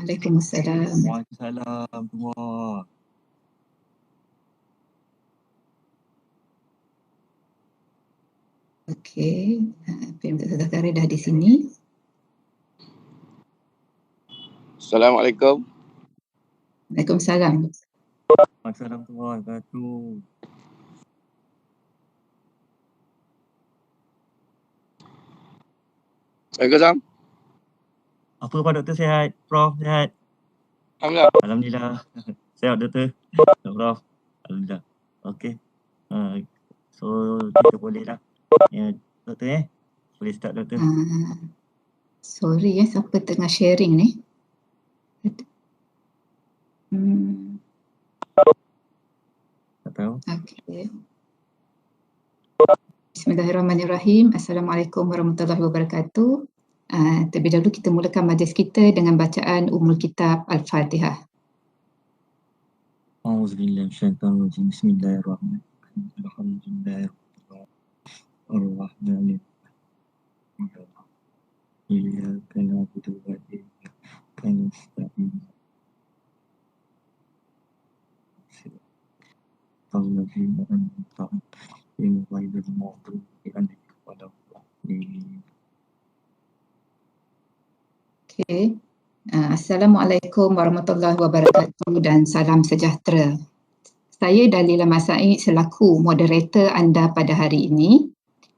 Waalaikumsalam. Waalaikumsalam semua. Okey, Dr. Zakaria dah di sini. Assalamualaikum. Waalaikumsalam. Waalaikumsalam semua. Wabarakatuh. Waalaikumsalam. Apa Pak Doktor, sihat? Prof sihat? Alhamdulillah. Alhamdulillah. Sihat Doktor? Prof? Alhamdulillah. Okey. So kita boleh dah. Ya, Doktor boleh start Doktor. Sorry siapa tengah sharing ni? Tak tahu. Okey. Bismillahirrahmanirrahim. Assalamualaikum warahmatullahi wabarakatuh. Terlebih dahulu kita mulakan majlis kita dengan bacaan Ummul Kitab Al-Fatihah. A'udzubillahi minasyaitonirrajim. Bismillahirrahmanirrahim. Alhamdulillahirrahmanirrahim. Iyyaka na'budu wa iyyaka nasta'in. Alladzina an'amta 'alaihim ghairil maghdubi 'alaihim waladdallin. Okey. Assalamualaikum warahmatullahi wabarakatuh dan salam sejahtera. Saya Dalila Masaid selaku moderator anda pada hari ini.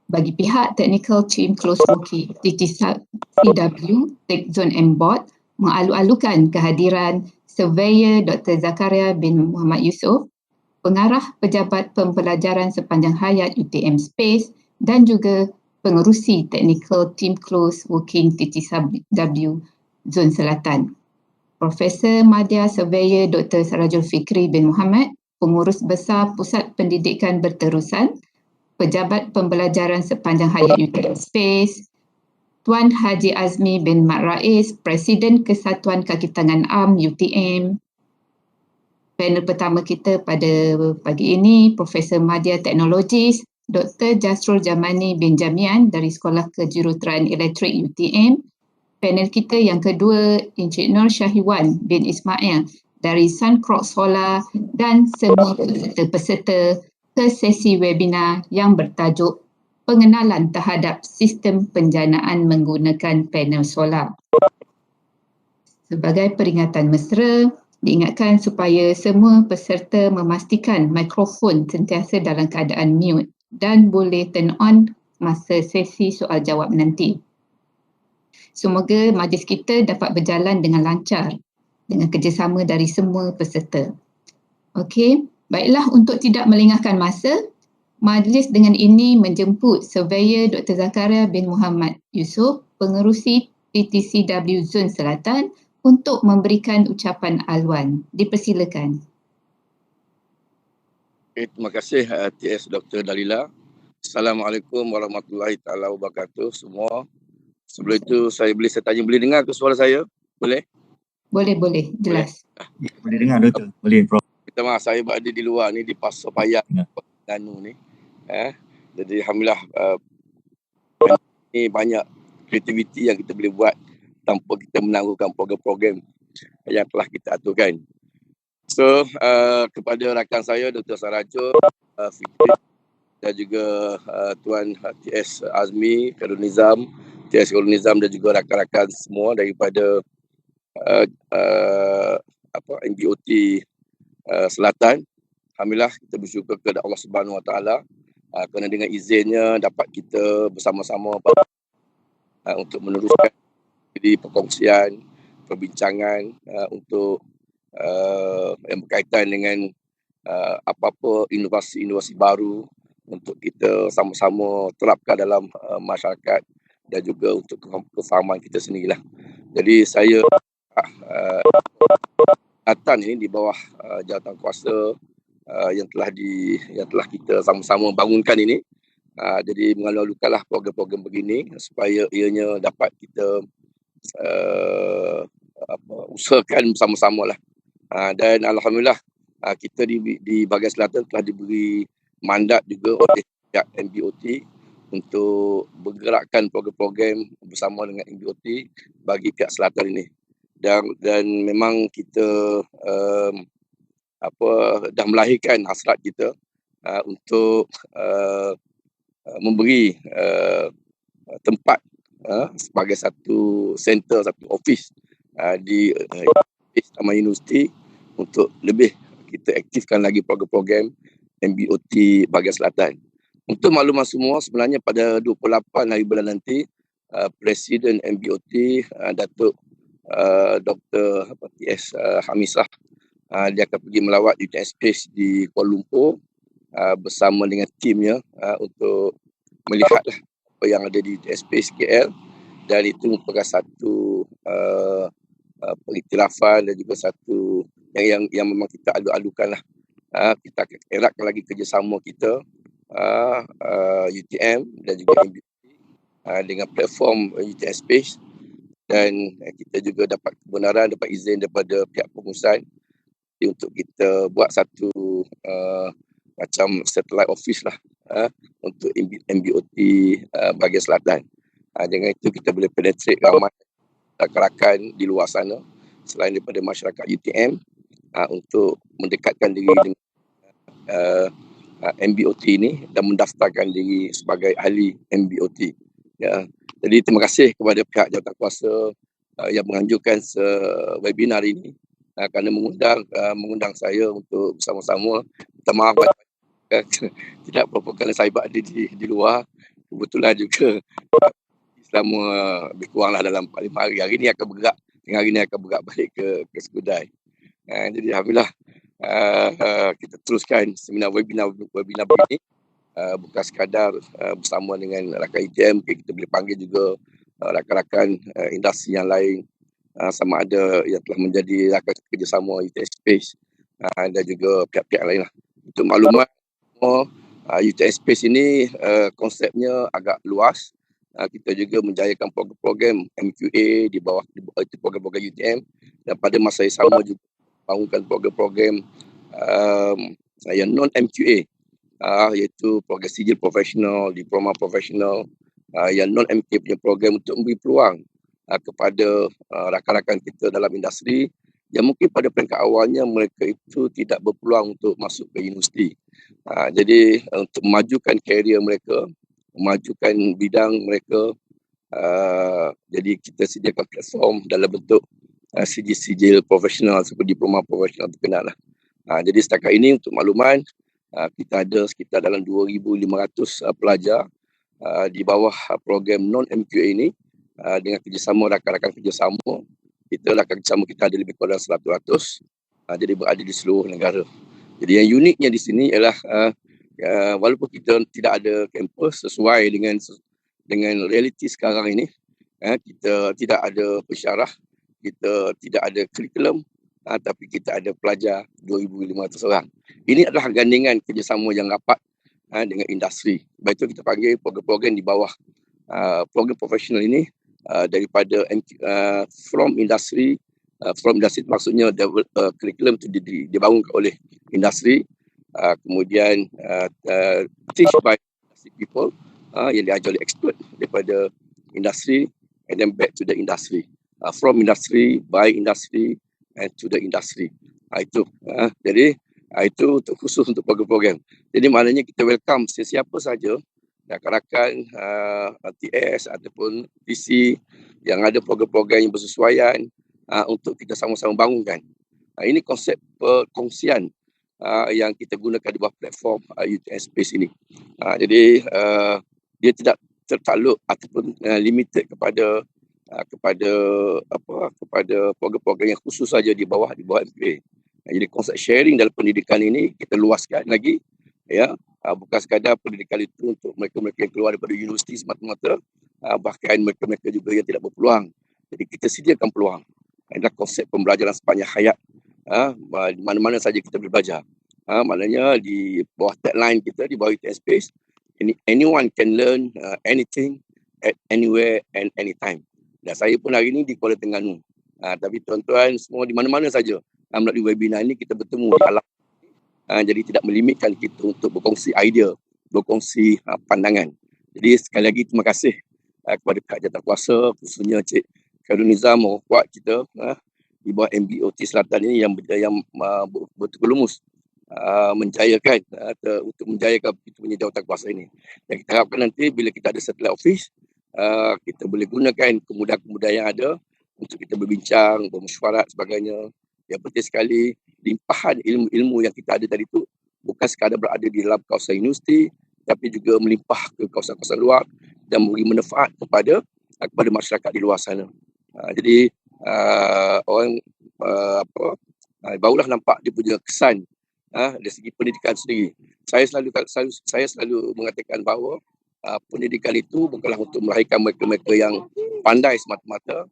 Bagi pihak Technical Team Close Working TTCW Tech Zone M Board mengalu-alukan kehadiran Surveyor Dr. Zakaria bin Muhammad Yusof, Pengarah Pejabat Pembelajaran Sepanjang Hayat UTM Space dan juga Pengerusi Technical Team Close Working TTCW Zon Selatan. Profesor Madya Surveyor Dr. Sarajul Fikri bin Muhammad, Pengurus Besar Pusat Pendidikan Berterusan, Pejabat Pembelajaran Sepanjang Hayat UTM Space, Tuan Haji Azmi bin Mat Rais, Presiden Kesatuan Kaki Tangan Am UTM. Panel pertama kita pada pagi ini, Profesor Madya Teknologis, Dr. Jasrul Jamani bin Jamian dari Sekolah Kejuruteraan Elektrik UTM. Panel kita yang kedua, Encik Nur Syahiwan bin Ismail dari Suncross Solar dan semua peserta ke sesi webinar yang bertajuk Pengenalan Terhadap Sistem Penjanaan Menggunakan Panel Solar. Sebagai peringatan mesra, diingatkan supaya semua peserta memastikan mikrofon sentiasa dalam keadaan mute dan boleh turn on masa sesi soal jawab nanti. Semoga majlis kita dapat berjalan dengan lancar dengan kerjasama dari semua peserta. Okey, baiklah, untuk tidak melengahkan masa, majlis dengan ini menjemput Surveyor Dr. Zakaria bin Muhammad Yusof, Pengerusi TTCW Zon Selatan untuk memberikan ucapan aluan. Dipersilakan. Terima kasih TS Dr. Dalila. Assalamualaikum warahmatullahi taala wabarakatuh semua. Sebelum itu saya boleh dengar ke suara saya? Boleh? Boleh, jelas. Boleh dengar Doktor? Boleh Prof. Minta maaf, saya berada di luar ni, di Pasar Payah Danu ni. Jadi alhamdulillah ni banyak kreativiti yang kita boleh buat tanpa kita menangguhkan program-program yang telah kita aturkan. So kepada rakan saya Dr. Sarajul Fikri dan juga Tuan TS Azmi Khairul Nizam, TS Khairul Nizam dan juga rakan-rakan semua daripada MBOT Selatan. Alhamdulillah kita bersyukur kepada Allah Subhanahu Wa Taala kerana dengan izinnya dapat kita bersama-sama untuk meneruskan di perkongsian, perbincangan untuk yang berkaitan dengan apa-apa inovasi-inovasi baru untuk kita sama-sama terapkan dalam masyarakat dan juga untuk kefahaman kita sendirilah. Jadi saya Atan ini di bawah jawatan kuasa yang telah kita sama-sama bangunkan ini. Jadi mengalu-alukanlah program-program begini supaya ianya dapat kita usahakan bersama-sama lah. Dan alhamdulillah kita di bahagian selatan telah diberi mandat juga oleh pihak MBOT untuk bergerakkan program-program bersama dengan MBOT bagi pihak selatan ini. dan memang kita dah melahirkan hasrat kita untuk memberi tempat sebagai satu center, satu office di Taman Universiti untuk lebih kita aktifkan lagi program-program MBOT bahagian selatan. Untuk makluman semua, sebenarnya pada 28 hari bulan nanti, Presiden MBOT Datuk Dr. T.S. Hamisah dia akan pergi melawat UTM Space di Kuala Lumpur bersama dengan timnya untuk melihatlah apa yang ada di UTM Space KL, dan itu merupakan satu pengiktirafan dan juga satu yang memang kita adu-adukan lah. Kita akan eratkan lagi kerjasama kita UTM dan juga MBOT dengan platform UTM Space, dan kita juga dapat kebenaran, dapat izin daripada pihak pengurusan untuk kita buat satu macam satellite office lah untuk MBOT bahagian selatan. Dengan itu kita boleh penetrate ramai rakan-rakan di luar sana selain daripada masyarakat UTM untuk mendekatkan diri dengan MBOT ini dan mendaftarkan diri sebagai ahli MBOT. Ya. Jadi terima kasih kepada pihak jawatankuasa yang menganjurkan webinar ini kerana mengundang saya untuk bersama-sama. Minta maaf tidak berapa kali saya berada di luar. Kebetulan juga selama lebih kuranglah dalam 4-5 hari. Hari ini akan bergerak, tengah hari ini akan bergerak balik ke Skudai. Jadi alhamdulillah kita teruskan seminar webinar ini. Bukan sekadar bersama dengan rakan ITM, kita boleh panggil juga rakan-rakan industri yang lain, sama ada yang telah menjadi rakan kerjasama UTM Space dan juga pihak-pihak lain lah. Untuk maklumat, UTM Space ini konsepnya agak luas. Kita juga menjayakan program-program MQA di bawah program-program UTM, dan pada masa yang sama juga bangunkan program-program yang non-MQA, iaitu program sijil profesional, diploma profesional, yang non-MQA punya program untuk memberi peluang kepada rakan-rakan kita dalam industri yang mungkin pada peringkat awalnya mereka itu tidak berpeluang untuk masuk ke universiti. Jadi untuk memajukan karier mereka, memajukan bidang mereka, jadi kita sediakan platform dalam bentuk sijil profesional seperti diploma profesional terkenal lah. Jadi setakat ini untuk makluman, kita ada sekitar dalam 2,500 pelajar di bawah program non-MQA ini, dengan kerjasama rakan-rakan kerjasama. Rakan kerjasama kita ada lebih kurang 100, jadi berada di seluruh negara. Jadi yang uniknya di sini ialah walaupun kita tidak ada kampus sesuai dengan realiti sekarang ini, kita tidak ada pensyarah, kita tidak ada kurikulum, tapi kita ada pelajar 2,500 orang. Ini adalah gandingan kerjasama yang rapat dengan industri. Sebab itu kita panggil program-program di bawah program profesional ini daripada from industry maksudnya kurikulum itu dibangun oleh industri, kemudian teach by industry people, yang diajar oleh expert daripada industri, and then back to the industry, from industry, by industry, and to the industry. Jadi itu untuk khusus untuk program-program. Jadi maknanya kita welcome sesiapa saja rakan-rakan TS ataupun TC yang ada program-program yang bersesuaian untuk kita sama-sama bangunkan. Ini konsep perkongsian yang kita gunakan di bawah platform UTM Space ini. Jadi dia tidak tertakluk ataupun limited kepada program-program yang khusus saja di bawah MPA. Jadi konsep sharing dalam pendidikan ini kita luaskan lagi, ya. Bukan sekadar pendidikan itu untuk mereka-mereka yang keluar daripada universiti semata-mata, bahkan mereka-mereka juga yang tidak berpeluang. Jadi kita sediakan peluang. Adalah konsep pembelajaran sepanjang hayat. Di mana-mana saja kita boleh belajar. Maknanya di bawah tagline kita, di bawah UTM Space, anyone can learn anything at anywhere and anytime. Dan saya pun hari ini di Kuala Terengganu. Tapi tuan-tuan semua di mana-mana saja melalui webinar ini kita bertemu di alam. Jadi tidak melimitkan kita untuk berkongsi idea, berkongsi pandangan. Jadi sekali lagi terima kasih kepada pihak jawatankuasa, khususnya Cik Khairul Nizam kuat kita di bawah MBOT Selatan ini yang bertegelumus menjayakan untuk menjayakan kita punya jawatan kuasa ini. Dan kita harapkan nanti bila kita ada satellite office, kita boleh gunakan kemudahan-kemudahan yang ada untuk kita berbincang, bermesyuarat sebagainya. Yang penting sekali, limpahan ilmu-ilmu yang kita ada tadi tu bukan sekadar berada di dalam kawasan universiti, tapi juga melimpah ke kawasan-kawasan luar dan memberi manfaat kepada masyarakat di luar sana. Jadi orang barulah nampak dia punya kesan dari segi pendidikan sendiri. Saya selalu mengatakan bahawa pendidikan itu bukanlah untuk melahirkan mereka-mereka yang pandai semata-mata.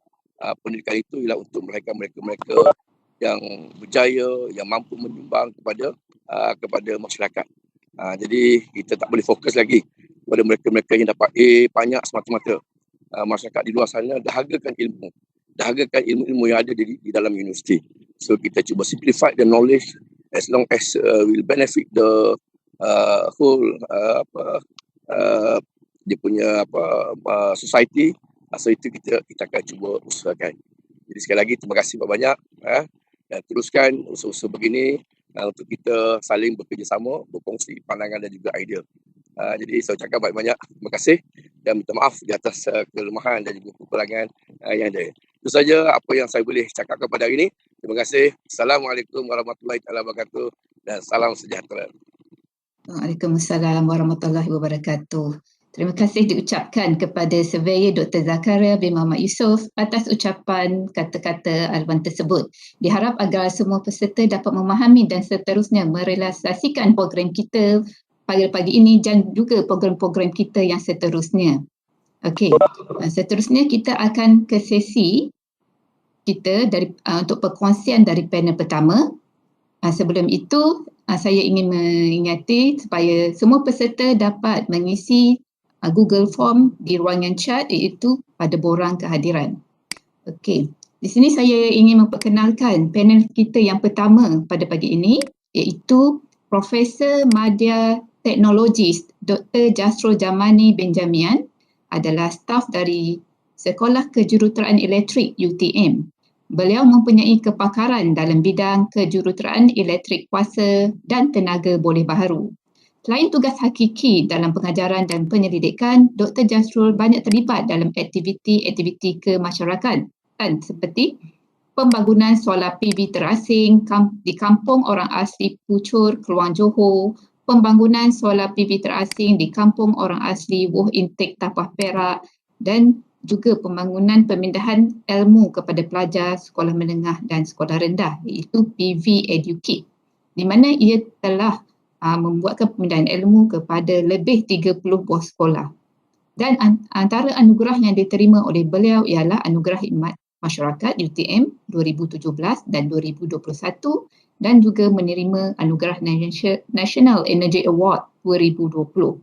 Pendidikan itu ialah untuk melahirkan mereka-mereka yang berjaya, yang mampu menyumbang kepada masyarakat. Jadi kita tak boleh fokus lagi kepada mereka-mereka yang dapat A banyak semata-mata. Masyarakat di luar sana dahagakan ilmu-ilmu yang ada di dalam universiti. So kita cuba simplify the knowledge as long as will benefit the whole dia punya society. So itu kita akan cuba usahakan. Jadi sekali lagi terima kasih banyak dan teruskan usaha-usaha begini untuk kita saling bekerjasama, berkongsi pandangan dan juga idea. Jadi saya ucapkan banyak-banyak terima kasih dan minta maaf di atas kelemahan dan juga kekurangan yang ada. Itu saja apa yang saya boleh cakapkan pada hari ini. Terima kasih. Assalamualaikum warahmatullahi wabarakatuh dan salam sejahtera. Waalaikumsalam warahmatullahi wabarakatuh. Terima kasih diucapkan kepada Surveyor Dr. Zakaria bin Muhammad Yusof atas ucapan kata-kata Alwan tersebut. Diharap agar semua peserta dapat memahami dan seterusnya merealisasikan program kita pada pagi ini dan juga program-program kita yang seterusnya. Okey, seterusnya kita akan ke sesi kita untuk perkongsian dari panel pertama. Sebelum itu, saya ingin mengingati supaya semua peserta dapat mengisi Google Form di ruangan chat iaitu pada borang kehadiran. Okey, di sini saya ingin memperkenalkan panel kita yang pertama pada pagi ini iaitu Profesor Madya Teknologis Dr. Jasrul Jamani Benjamian adalah staf dari Sekolah Kejuruteraan Elektrik UTM. Beliau mempunyai kepakaran dalam bidang kejuruteraan elektrik kuasa dan tenaga boleh baharu. Selain tugas hakiki dalam pengajaran dan penyelidikan, Dr. Jasrul banyak terlibat dalam aktiviti-aktiviti kemasyarakatan seperti pembangunan solar PV terasing di kampung orang asli Pucur, Keluang Johor, pembangunan solar PV terasing di kampung orang asli Woh Intik, Tapah Perak dan juga pembangunan pemindahan ilmu kepada pelajar sekolah menengah dan sekolah rendah iaitu PV Educate, di mana ia telah membuatkan pemindahan ilmu kepada lebih 30 buah sekolah. Dan antara anugerah yang diterima oleh beliau ialah Anugerah Khidmat Masyarakat UTM 2017 dan 2021 dan juga menerima Anugerah National Energy Award 2020.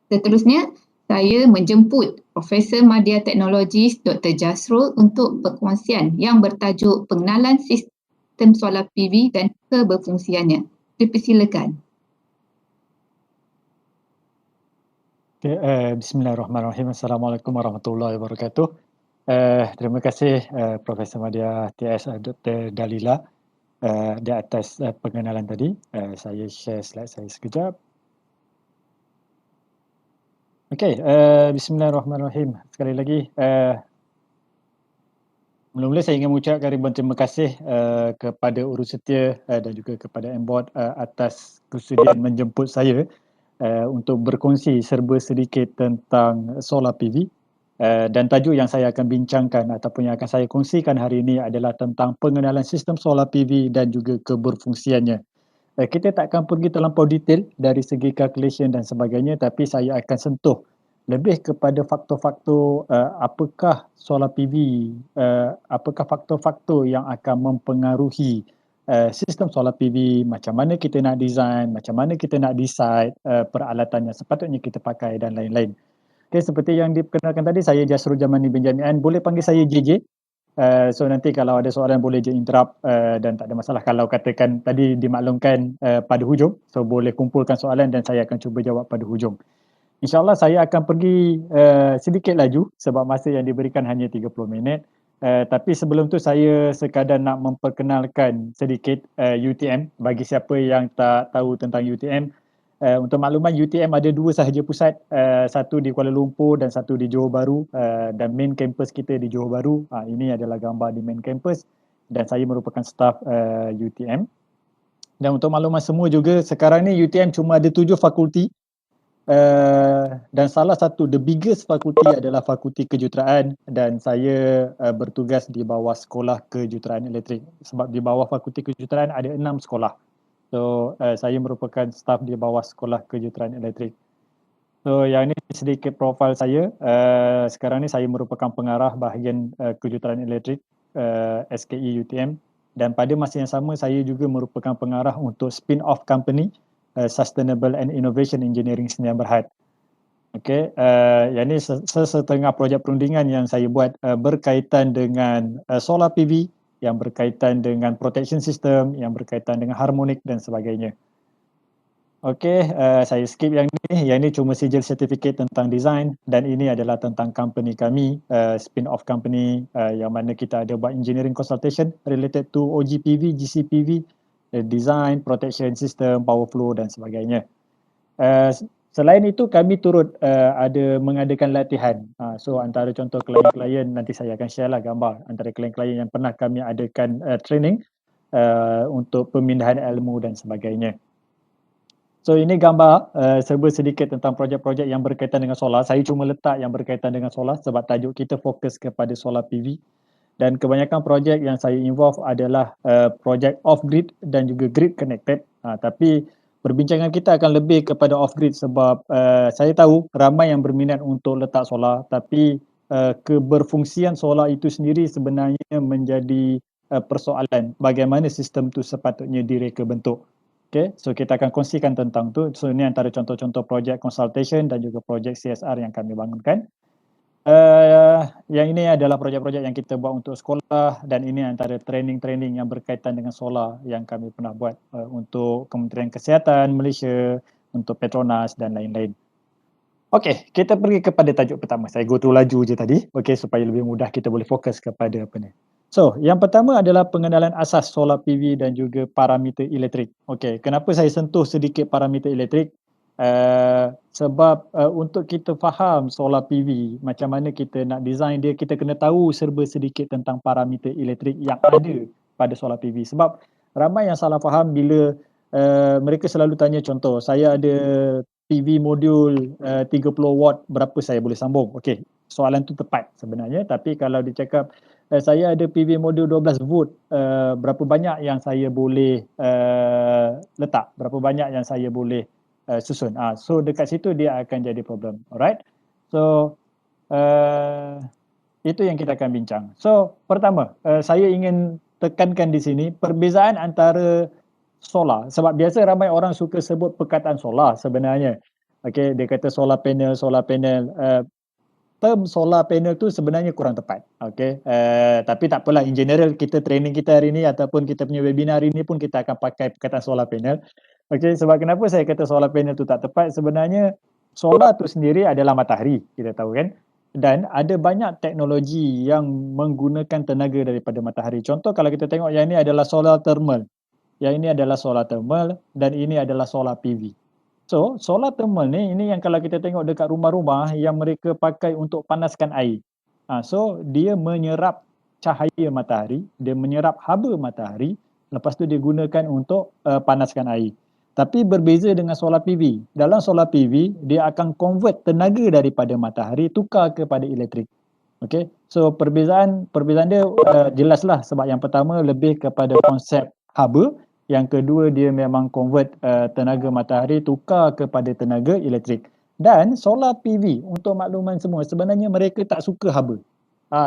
Seterusnya, saya menjemput Profesor Madya Teknologis Dr. Jasrul untuk perkongsian yang bertajuk Pengenalan Sistem Solar PV dan Keberfungsiannya. Dipersilakan. Okay, Bismillahirrahmanirrahim. Assalamualaikum warahmatullahi wabarakatuh. Terima kasih Profesor Madya TS Dr. Dalila di atas pengenalan tadi. Saya share slide saya sekejap. Okey, Bismillahirrahmanirrahim. Sekali lagi, mula-mula saya ingin mengucapkan ribuan terima kasih kepada urus setia dan juga kepada MBOT atas kesudian menjemput saya untuk berkongsi serba sedikit tentang solar PV. Dan tajuk yang saya akan bincangkan ataupun yang akan saya kongsikan hari ini adalah tentang pengenalan sistem solar PV dan juga keberfungsiannya. Kita tak akan pergi terlampau detail dari segi calculation dan sebagainya, tapi saya akan sentuh lebih kepada faktor-faktor apakah solar PV, apakah faktor-faktor yang akan mempengaruhi sistem solar PV, macam mana kita nak design, macam mana kita nak decide peralatan yang sepatutnya kita pakai dan lain-lain. Okay, seperti yang diperkenalkan tadi, saya Jasrul Jamani Benjamian, boleh panggil saya JJ. So nanti kalau ada soalan boleh je interrupt dan tak ada masalah kalau katakan tadi dimaklumkan pada hujung. So boleh kumpulkan soalan dan saya akan cuba jawab pada hujung. InsyaAllah saya akan pergi sedikit laju sebab masa yang diberikan hanya 30 minit. Tapi sebelum tu saya sekadar nak memperkenalkan sedikit UTM bagi siapa yang tak tahu tentang UTM. Untuk makluman, UTM ada dua sahaja pusat, satu di Kuala Lumpur dan satu di Johor Bahru, dan main campus kita di Johor Bahru. Ini adalah gambar di main campus dan saya merupakan staff UTM. Dan untuk makluman semua juga, sekarang ni UTM cuma ada 7 fakulti. Dan salah satu the biggest fakulti adalah Fakulti Kejuruteraan, dan saya bertugas di bawah Sekolah Kejuruteraan Elektrik sebab di bawah Fakulti Kejuruteraan ada 6 sekolah. So saya merupakan staf di bawah Sekolah Kejuruteraan Elektrik. So yang ini sedikit profil saya. Sekarang ni saya merupakan pengarah bahagian Kejuruteraan Elektrik SKE UTM, dan pada masa yang sama saya juga merupakan pengarah untuk spin-off company Sustainable and Innovation Engineering Sdn Bhd. Okey, yang ini sesetengah projek perundingan yang saya buat berkaitan dengan solar PV, yang berkaitan dengan protection system, yang berkaitan dengan harmonik dan sebagainya. Okey, saya skip yang ni cuma sijil sertifikat tentang design, dan ini adalah tentang company kami, spin-off company yang mana kita ada buat engineering consultation related to OGPV, GCPV, design, protection system, power flow dan sebagainya. Selain itu kami turut ada mengadakan latihan. So antara contoh klien-klien, nanti saya akan share lah gambar antara klien-klien yang pernah kami adakan training untuk pemindahan ilmu dan sebagainya. So ini gambar serba sedikit tentang projek-projek yang berkaitan dengan solar. Saya cuma letak yang berkaitan dengan solar sebab tajuk kita fokus kepada solar PV. Dan kebanyakan projek yang saya involve adalah projek off-grid dan juga grid connected. Tapi perbincangan kita akan lebih kepada off-grid sebab saya tahu ramai yang berminat untuk letak solar, tapi keberfungsian solar itu sendiri sebenarnya menjadi persoalan bagaimana sistem tu sepatutnya direka bentuk. Okay, so kita akan kongsikan tentang tu. So ini antara contoh-contoh projek consultation dan juga projek CSR yang kami bangunkan. Yang ini adalah projek-projek yang kita buat untuk sekolah, dan ini antara training-training yang berkaitan dengan solar yang kami pernah buat untuk Kementerian Kesihatan Malaysia, untuk Petronas dan lain-lain. Okey, kita pergi kepada tajuk pertama. Saya go through laju je tadi, okey, supaya lebih mudah kita boleh fokus kepada apa ni. So, yang pertama adalah pengenalan asas solar PV dan juga parameter elektrik. Okey, kenapa saya sentuh sedikit parameter elektrik? Sebab untuk kita faham solar PV, macam mana kita nak design dia, kita kena tahu serba sedikit tentang parameter elektrik yang ada pada solar PV. Sebab ramai yang salah faham bila mereka selalu tanya, contoh, saya ada PV modul 30 watt, berapa saya boleh sambung? Okey, soalan tu tepat sebenarnya, tapi kalau dicakap saya ada PV modul 12 volt, berapa banyak yang saya boleh letak? Berapa banyak yang saya boleh susun? So dekat situ dia akan jadi problem. Alright. So itu yang kita akan bincang. So pertama, saya ingin tekankan di sini perbezaan antara solar, sebab biasa ramai orang suka sebut perkataan solar sebenarnya. Okey, dia kata solar panel, solar panel. Term solar panel tu sebenarnya kurang tepat. Okey, tapi tak apalah, in general kita training kita hari ni ataupun kita punya webinar hari ni pun kita akan pakai perkataan solar panel. Okey, sebab kenapa saya kata solar panel tu tak tepat? Sebenarnya solar tu sendiri adalah matahari, kita tahu kan? Dan ada banyak teknologi yang menggunakan tenaga daripada matahari. Contoh kalau kita tengok yang ini adalah solar thermal. Yang ini adalah solar thermal dan ini adalah solar PV. So, solar thermal ni, ini yang kalau kita tengok dekat rumah-rumah yang mereka pakai untuk panaskan air. So, dia menyerap cahaya matahari, dia menyerap haba matahari, lepas tu dia gunakan untuk panaskan air. Tapi berbeza dengan solar PV. Dalam solar PV, dia akan convert tenaga daripada matahari tukar kepada elektrik. Okay, so perbezaan dia jelaslah, sebab yang pertama lebih kepada konsep haba, yang kedua dia memang convert tenaga matahari tukar kepada tenaga elektrik. Dan solar PV, untuk makluman semua, sebenarnya mereka tak suka haba.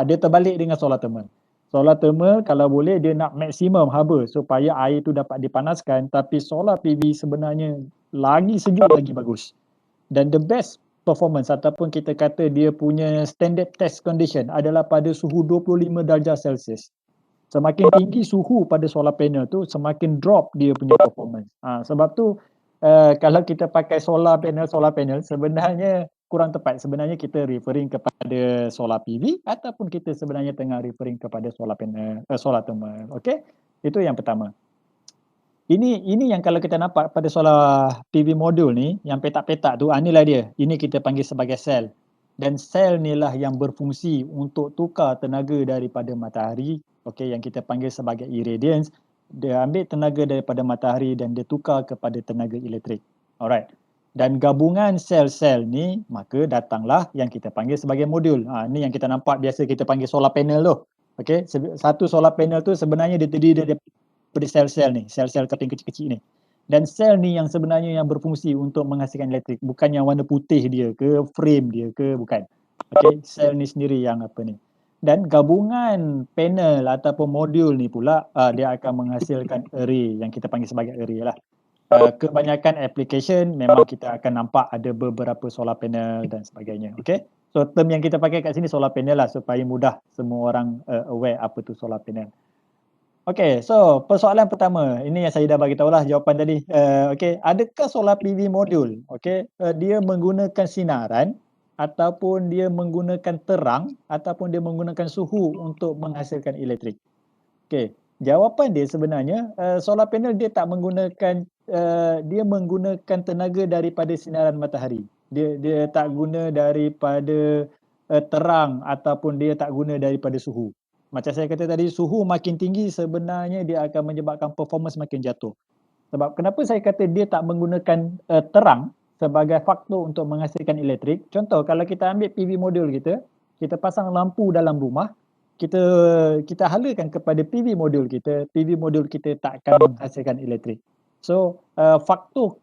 Dia terbalik dengan solar thermal. Solar thermal kalau boleh dia nak maksimum haba supaya air tu dapat dipanaskan, tapi solar PV sebenarnya lagi sejuk lagi bagus. Dan the best performance ataupun kita kata dia punya standard test condition adalah pada suhu 25 darjah Celsius. Semakin tinggi suhu pada solar panel tu, semakin drop dia punya performance. Sebab tu kalau kita pakai solar panel sebenarnya kurang tepat. Sebenarnya kita referring kepada solar PV ataupun kita sebenarnya tengah referring kepada solar panel, solar thermal. Okey, itu yang pertama. Ini yang kalau kita nampak pada solar PV modul ni, yang petak-petak tu, inilah dia. Ini kita panggil sebagai sel. Dan sel ni lah yang berfungsi untuk tukar tenaga daripada matahari, okey, yang kita panggil sebagai irradiance. Dia ambil tenaga daripada matahari dan dia tukar kepada tenaga elektrik. Alright. Dan gabungan sel-sel ni, maka datanglah yang kita panggil sebagai modul. Ni yang kita nampak biasa kita panggil solar panel tu. Okey, satu solar panel tu sebenarnya dia terdiri daripada sel-sel ni, sel-sel keping kecil-kecil ni. Dan sel ni yang sebenarnya yang berfungsi untuk menghasilkan elektrik, bukan yang warna putih dia ke, frame dia ke, bukan. Okey, sel ni sendiri yang apa ni. Dan gabungan panel ataupun modul ni pula dia akan menghasilkan array yang kita panggil sebagai array lah. Kebanyakan application memang kita akan nampak ada beberapa solar panel dan sebagainya. Okey. So term yang kita pakai kat sini solar panel lah supaya mudah semua orang aware apa tu solar panel. Okey, so persoalan pertama, ini yang saya dah bagi tahulah jawapan tadi. Okey, adakah solar PV modul, okey, dia menggunakan sinaran ataupun dia menggunakan terang ataupun dia menggunakan suhu untuk menghasilkan elektrik? Okey, jawapan dia sebenarnya solar panel dia tak menggunakan dia menggunakan tenaga daripada sinaran matahari. Dia tak guna daripada terang ataupun dia tak guna daripada suhu. Macam saya kata tadi, suhu makin tinggi sebenarnya dia akan menyebabkan performance makin jatuh. Sebab kenapa saya kata dia tak menggunakan terang sebagai faktor untuk menghasilkan elektrik. Contoh, kalau kita ambil PV modul kita pasang lampu dalam rumah, kita halakan kepada PV modul kita tak akan menghasilkan elektrik. So, faktor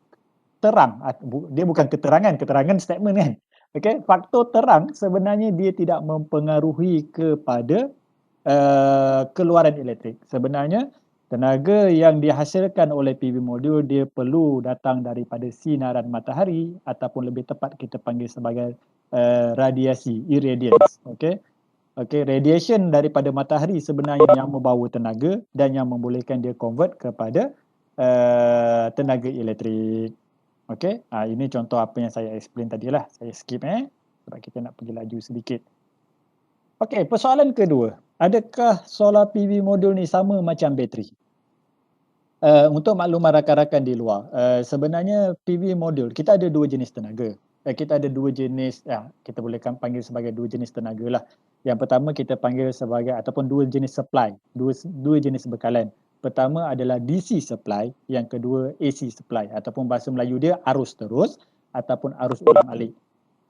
terang, dia bukan keterangan statement kan. Okay, faktor terang sebenarnya dia tidak mempengaruhi kepada keluaran elektrik. Sebenarnya tenaga yang dihasilkan oleh PV modul dia perlu datang daripada sinaran matahari ataupun lebih tepat kita panggil sebagai radiasi, irradiance. Okey. Okey, radiation daripada matahari sebenarnya yang membawa tenaga dan yang membolehkan dia convert kepada tenaga elektrik. Okey, ini contoh apa yang saya explain tadilah. Saya skip sebab kita nak pergi laju sedikit. Okey, persoalan kedua. Adakah solar PV modul ni sama macam bateri? Untuk makluman rakan-rakan di luar, sebenarnya PV modul, kita ada dua jenis tenaga. Kita ada dua jenis, kita boleh panggil sebagai dua jenis tenaga lah. Yang pertama kita panggil sebagai, ataupun dua jenis supply, dua jenis bekalan. Pertama adalah DC supply, yang kedua AC supply, ataupun bahasa Melayu dia arus terus ataupun arus ulang-alik.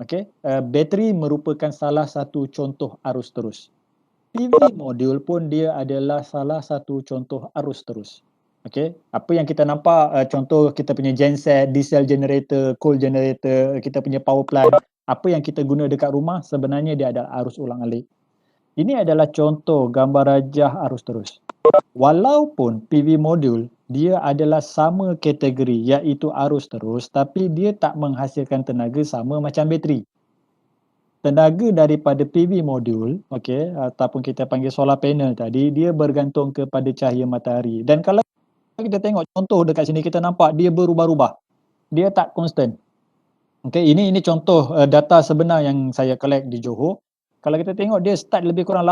Okey, bateri merupakan salah satu contoh arus terus. PV modul pun dia adalah salah satu contoh arus terus. Okey, apa yang kita nampak contoh kita punya genset, diesel generator, coal generator, kita punya power plant, apa yang kita guna dekat rumah sebenarnya dia adalah arus ulang-alik. Ini adalah contoh gambar rajah arus terus. Walaupun PV modul dia adalah sama kategori iaitu arus terus, tapi dia tak menghasilkan tenaga sama macam bateri. Tenaga daripada PV modul, okey, ataupun kita panggil solar panel tadi, dia bergantung kepada cahaya matahari. Dan kalau kita tengok contoh dekat sini, kita nampak dia berubah-ubah. Dia tak constant. Okey, ini contoh data sebenar yang saya collect di Johor. Kalau kita tengok dia start lebih kurang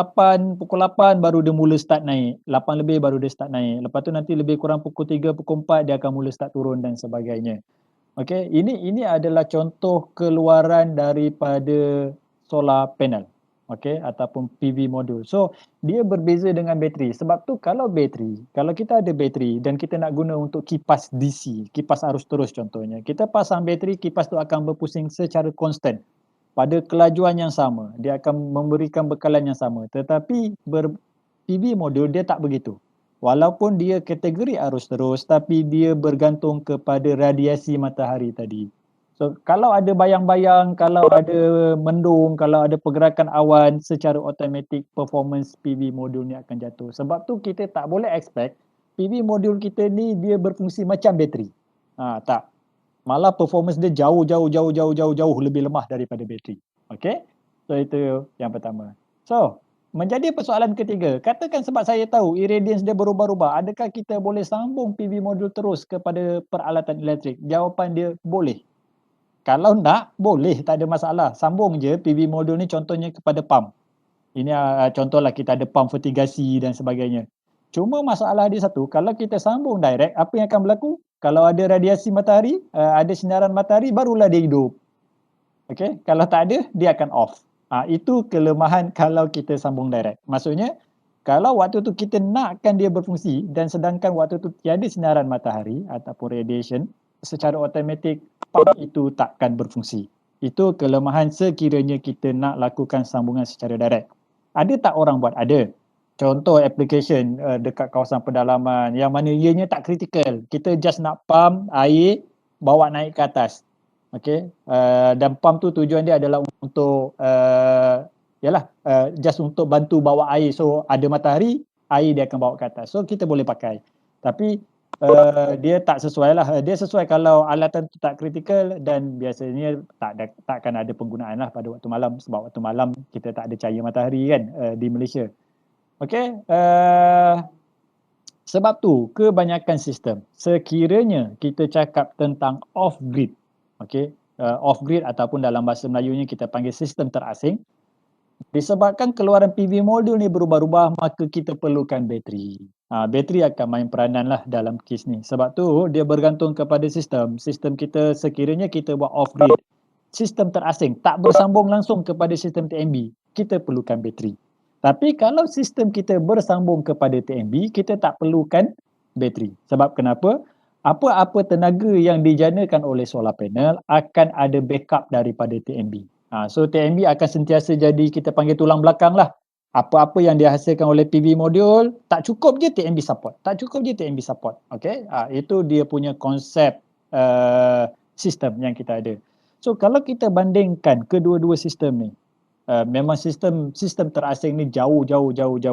pukul 8 baru dia mula start naik. 8 lebih baru dia start naik. Lepas tu nanti lebih kurang pukul 3, pukul 4 dia akan mula start turun dan sebagainya. Okey, ini adalah contoh keluaran daripada solar panel. Okey, ataupun PV modul. So, dia berbeza dengan bateri. Sebab tu kalau kita ada bateri dan kita nak guna untuk kipas DC, kipas arus terus contohnya, kita pasang bateri, kipas tu akan berpusing secara konstan pada kelajuan yang sama. Dia akan memberikan bekalan yang sama. Tetapi PV modul dia tak begitu. Walaupun dia kategori arus terus, tapi dia bergantung kepada radiasi matahari tadi. So, kalau ada bayang-bayang, kalau ada mendung, kalau ada pergerakan awan, secara automatik performance PV modul ni akan jatuh. Sebab tu kita tak boleh expect PV modul kita ni dia berfungsi macam bateri. Tak. Malah performance dia jauh lebih lemah daripada bateri. Okey? So itu yang pertama. So, menjadi persoalan ketiga. Katakan sebab saya tahu irradiance dia berubah-ubah, adakah kita boleh sambung PV modul terus kepada peralatan elektrik? Jawapan dia boleh. Kalau nak, boleh, tak ada masalah. Sambung je PV modul ni contohnya kepada pump. Ini contohlah kita ada pump fertigasi dan sebagainya. Cuma masalah dia satu, kalau kita sambung direct, apa yang akan berlaku? Kalau ada radiasi matahari, ada sinaran matahari, barulah dia hidup. Okay? Kalau tak ada, dia akan off. Itu kelemahan kalau kita sambung direct. Maksudnya, kalau waktu tu kita nakkan dia berfungsi dan sedangkan waktu tu tiada sinaran matahari ataupun radiation, secara automatik pump itu takkan berfungsi. Itu kelemahan sekiranya kita nak lakukan sambungan secara direct. Ada tak orang buat? Ada. Contoh application dekat kawasan pedalaman yang mana ianya tak kritikal. Kita just nak pump air, bawa naik ke atas. Okay. Dan pump tu tujuan dia adalah untuk just untuk bantu bawa air. So ada matahari, air dia akan bawa ke atas. So kita boleh pakai. Tapi dia tak sesuai lah. Dia sesuai kalau alatan tu tak kritikal dan biasanya takkan ada penggunaan lah pada waktu malam. Sebab waktu malam kita tak ada cahaya matahari kan di Malaysia. Okay. Sebab tu kebanyakan sistem sekiranya kita cakap tentang off-grid. Okay. Off-grid ataupun dalam bahasa Melayunya kita panggil sistem terasing. Disebabkan keluaran PV modul ni berubah-ubah, maka kita perlukan bateri. Bateri akan main peranan lah dalam kes ni. Sebab tu dia bergantung kepada sistem. Sistem kita sekiranya kita buat off-grid, sistem terasing, tak bersambung langsung kepada sistem TNB, kita perlukan bateri. Tapi kalau sistem kita bersambung kepada TNB, kita tak perlukan bateri. Sebab kenapa? Apa-apa tenaga yang dijanakan oleh solar panel akan ada backup daripada TNB. So TNB akan sentiasa jadi kita panggil tulang belakang lah. Apa-apa yang dihasilkan oleh PV modul, tak cukup je TNB support. Tak cukup je TNB support. Okay? Itu dia punya konsep sistem yang kita ada. So kalau kita bandingkan kedua-dua sistem ni, memang sistem terasing ni jauh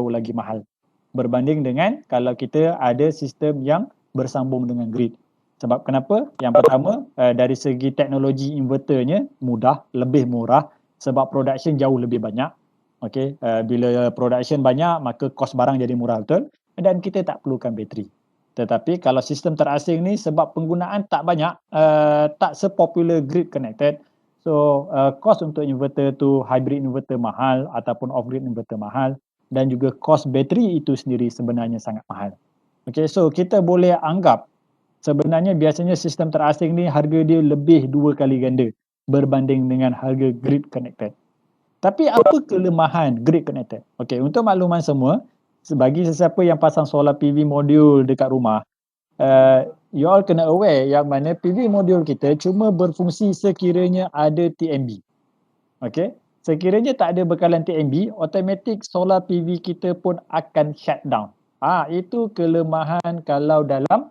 lagi mahal. Berbanding dengan kalau kita ada sistem yang bersambung dengan grid. Sebab kenapa? Yang pertama, dari segi teknologi inverternya mudah, lebih murah sebab production jauh lebih banyak. Okay, bila production banyak, maka kos barang jadi murah betul dan kita tak perlukan bateri. Tetapi kalau sistem terasing ni sebab penggunaan tak banyak, tak sepopular grid connected, so kos untuk inverter tu hybrid inverter mahal ataupun off-grid inverter mahal dan juga kos bateri itu sendiri sebenarnya sangat mahal. Okay, so kita boleh anggap sebenarnya biasanya sistem terasing ni harga dia lebih 2 kali ganda berbanding dengan harga grid connected. Tapi apa kelemahan grid connected? Okay, untuk makluman semua, bagi sesiapa yang pasang solar PV modul dekat rumah, you all kena aware yang mana PV modul kita cuma berfungsi sekiranya ada TNB. Okay, sekiranya tak ada bekalan TNB, automatik solar PV kita pun akan shut down. Itu kelemahan kalau dalam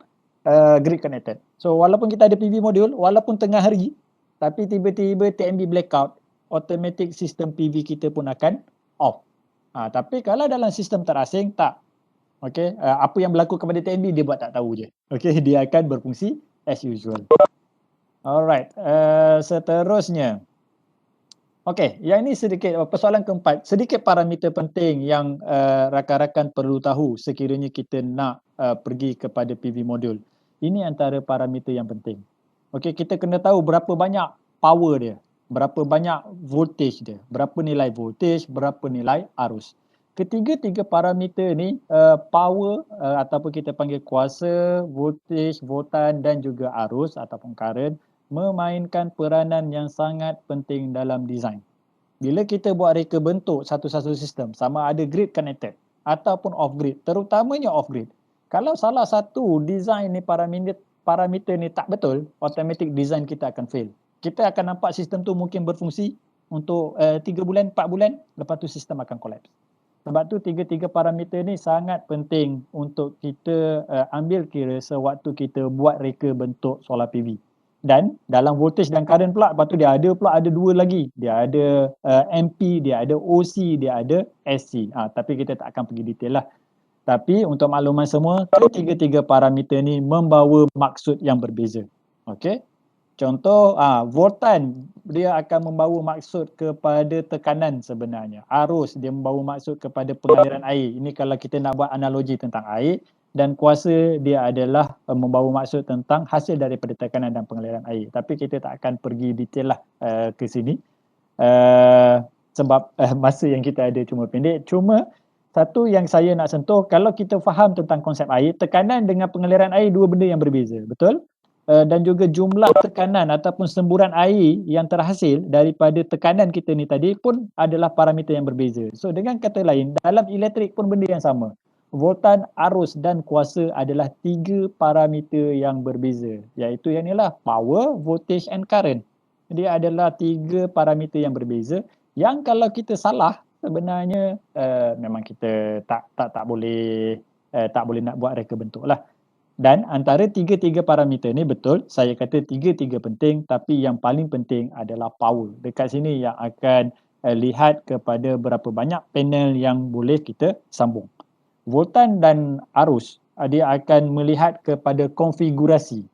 grid connected. So walaupun kita ada PV modul, walaupun tengah hari, tapi tiba-tiba TNB blackout, automatic sistem PV kita pun akan off. Tapi kalau dalam sistem terasing, tak. Okay, apa yang berlaku kepada TNB dia buat tak tahu je. Okay, dia akan berfungsi as usual. Alright, seterusnya. Okay, yang ini sedikit persoalan keempat, sedikit parameter penting yang rakan-rakan perlu tahu sekiranya kita nak pergi kepada PV modul. Ini antara parameter yang penting. Okay, kita kena tahu berapa banyak power dia, berapa banyak voltage dia, berapa nilai voltage, berapa nilai arus. Ketiga-tiga parameter ni, power ataupun kita panggil kuasa, voltage, voltan dan juga arus ataupun current, memainkan peranan yang sangat penting dalam design. Bila kita buat reka bentuk satu-satu sistem, sama ada grid connected ataupun off grid, terutamanya off grid. Kalau salah satu design ni parameter ni tak betul, automatic design kita akan fail. Kita akan nampak sistem tu mungkin berfungsi untuk 3 bulan, 4 bulan, lepas tu sistem akan collapse. Sebab tu tiga-tiga parameter ni sangat penting untuk kita ambil kira sewaktu kita buat reka bentuk solar PV. Dan dalam voltage dan current pula, lepas tu dia ada pula ada dua lagi. Dia ada MP, dia ada OC, dia ada SC. Tapi kita tak akan pergi detail lah. Tapi untuk makluman semua, ketiga-tiga parameter ni membawa maksud yang berbeza. Okay. Contoh, voltan dia akan membawa maksud kepada tekanan sebenarnya. Arus dia membawa maksud kepada pengaliran air. Ini kalau kita nak buat analogi tentang air. Dan kuasa dia adalah membawa maksud tentang hasil daripada tekanan dan pengaliran air. Tapi kita tak akan pergi detail lah ke sini. Sebab masa yang kita ada cuma pendek. Cuma satu yang saya nak sentuh, kalau kita faham tentang konsep air, tekanan dengan pengaliran air dua benda yang berbeza. Betul? Dan juga jumlah tekanan ataupun semburan air yang terhasil daripada tekanan kita ni tadi pun adalah parameter yang berbeza. So dengan kata lain, dalam elektrik pun benda yang sama. Voltan, arus dan kuasa adalah tiga parameter yang berbeza. Iaitu yang inilah power, voltage and current. Dia adalah tiga parameter yang berbeza yang kalau kita salah sebenarnya memang kita tak boleh nak buat reka bentuk lah. Dan antara tiga-tiga parameter ni betul, saya kata tiga-tiga penting, tapi yang paling penting adalah power. Dekat sini yang akan lihat kepada berapa banyak panel yang boleh kita sambung. Voltan dan arus, dia akan melihat kepada konfigurasi.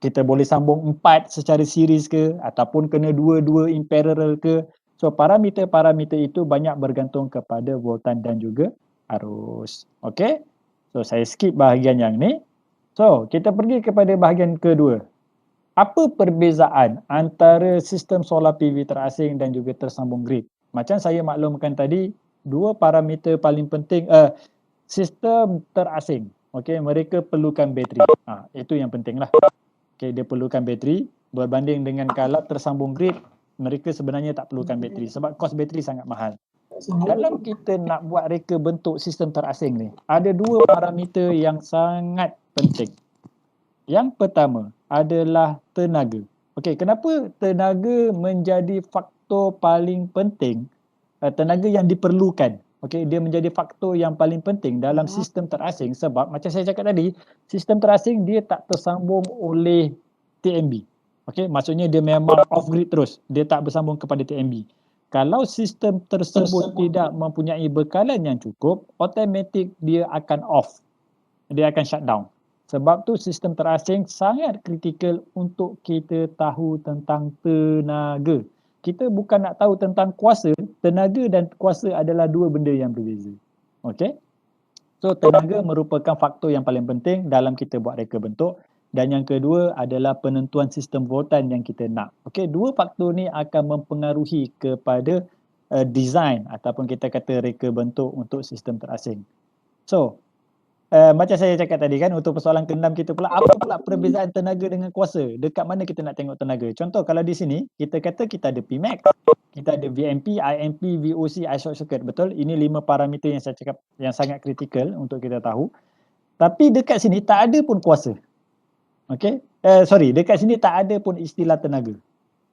Kita boleh sambung 4 secara series ke, ataupun kena dua-dua in parallel ke. So parameter-parameter itu banyak bergantung kepada voltan dan juga arus. Okay, so saya skip bahagian yang ni. So, kita pergi kepada bahagian kedua. Apa perbezaan antara sistem solar PV terasing dan juga tersambung grid? Macam saya maklumkan tadi, dua parameter paling penting, sistem terasing. Okay, mereka perlukan bateri. Itu yang penting lah. Okay, dia perlukan bateri. Berbanding dengan kalau tersambung grid, mereka sebenarnya tak perlukan bateri. Sebab kos bateri sangat mahal. Kalau kita nak buat reka bentuk sistem terasing ni, ada dua parameter yang sangat penting. Yang pertama adalah tenaga. Okey, kenapa tenaga menjadi faktor paling penting? Tenaga yang diperlukan. Okey, dia menjadi faktor yang paling penting dalam sistem terasing sebab macam saya cakap tadi, sistem terasing dia tak tersambung oleh TMB. Okey, maksudnya dia memang off grid terus. Dia tak bersambung kepada TMB. Kalau sistem tersebut tidak mempunyai bekalan yang cukup, automatik dia akan off. Dia akan shut down. Sebab tu sistem terasing sangat kritikal untuk kita tahu tentang tenaga. Kita bukan nak tahu tentang kuasa, tenaga dan kuasa adalah dua benda yang berbeza. Okey? So tenaga merupakan faktor yang paling penting dalam kita buat reka bentuk. Dan yang kedua adalah penentuan sistem voltan yang kita nak. Okey, dua faktor ni akan mempengaruhi kepada design ataupun kita kata reka bentuk untuk sistem terasing. So, macam saya cakap tadi kan, untuk persoalan ke-6 kita pula, apa pula perbezaan tenaga dengan kuasa? Dekat mana kita nak tengok tenaga? Contoh kalau di sini, kita kata kita ada Pmax, kita ada VMP, IMP, VOC, iShort circuit. Betul? Ini 5 parameter yang saya cakap yang sangat kritikal untuk kita tahu. Tapi dekat sini tak ada pun kuasa. Okey? Dekat sini tak ada pun istilah tenaga.